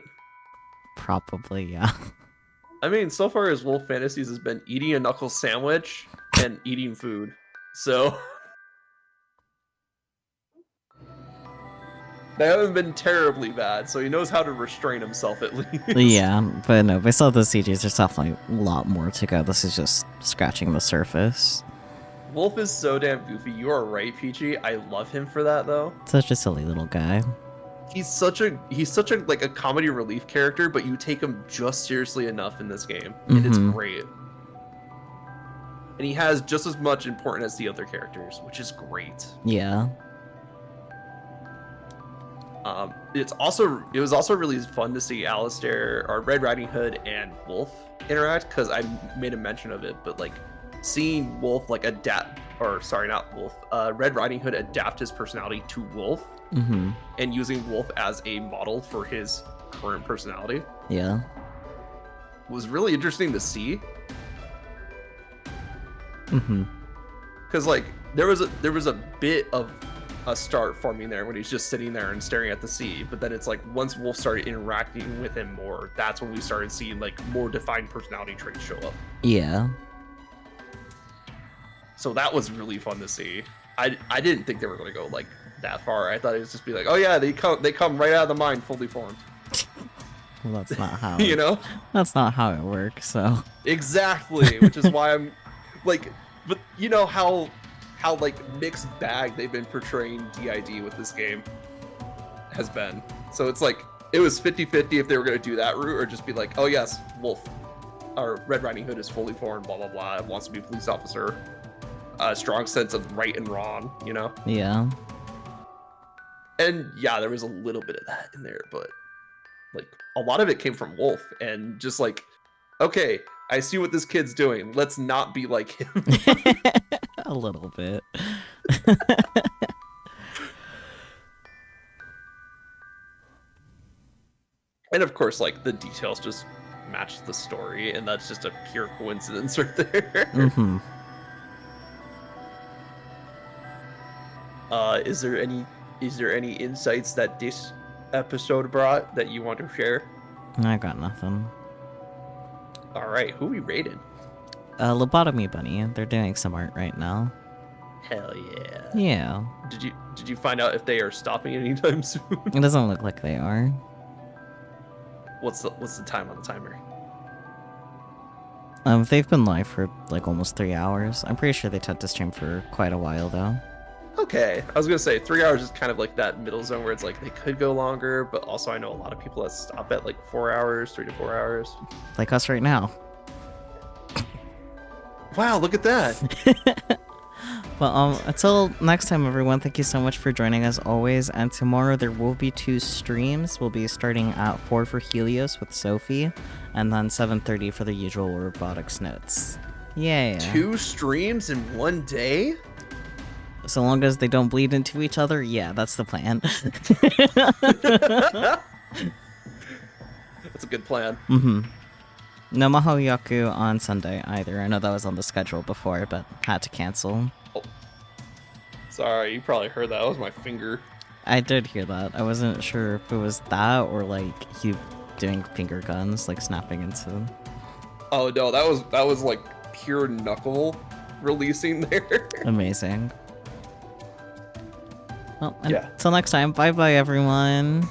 Probably, yeah. I mean, so far as Wolf Fantasies has been eating a knuckle sandwich and eating food. So they haven't been terribly bad, so he knows how to restrain himself at least. Yeah, but no, based off the CGs, there's definitely a lot more to go. This is just scratching the surface. Wolf is so damn goofy. You are right, Peachy. I love him for that though. Such a silly little guy. He's such a like a comedy relief character, but you take him just seriously enough in this game, and it's great. And he has just as much importance as the other characters, which is great. Yeah. It was also really fun to see Alistair or Red Riding Hood and Wolf interact because I made a mention of it, but like seeing Wolf like Red Riding Hood adapt his personality to Wolf. And using Wolf as a model for his current personality. Yeah. Was really interesting to see. Because like there was a bit of a start forming there when he's just sitting there and staring at the sea, but then it's like once Wolf started interacting with him more, that's when we started seeing like more defined personality traits show up. Yeah. So that was really fun to see. I didn't think they were going to go like that far. I thought it would just be like, oh yeah, they come right out of the mine fully formed. Well, that's not how you know, that's not how it works. So exactly, which is why I'm like, but you know how like mixed bag they've been portraying DID with this game has been. So it's like it was 50-50 if they were going to do that route or just be like, oh yes, Wolf or Red Riding Hood is fully formed, blah blah blah, wants to be a police officer. a strong sense of right and wrong, you know? Yeah. And yeah, there was a little bit of that in there, but like a lot of it came from Wolf and just like, okay, I see what this kid's doing. Let's not be like him. A little bit. And of course, like the details just match the story, and that's just a pure coincidence right there. Mm-hmm. Is there any insights that this episode brought that you want to share? I got nothing. All right, who we rated? Lobotomy Bunny. They're doing some art right now. Hell yeah. Yeah. Did you find out if they are stopping anytime soon? It doesn't look like they are. What's the time on the timer? They've been live for like almost 3 hours. I'm pretty sure they took this stream for quite a while though. Okay, I was gonna say 3 hours is kind of like that middle zone where it's like they could go longer, but also I know a lot of people that stop at like 4 hours, 3 to 4 hours. Like us right now. Wow, look at that. Well, until next time, everyone, thank you so much for joining as always. And tomorrow there will be 2 streams. We'll be starting at 4 for Helios with Sophie, and then 7:30 for the usual robotics notes. Yeah. 2 streams in one day? So long as they don't bleed into each other, yeah, that's the plan. That's a good plan. Mm-hmm. No Maho Yaku on Sunday either. I know that was on the schedule before, but had to cancel. Oh. Sorry, you probably heard that. That was my finger. I did hear that. I wasn't sure if it was that or like you doing finger guns, like snapping into them. Oh no, that was like pure knuckle releasing there. Amazing. Well, Yeah. until next time, bye bye everyone.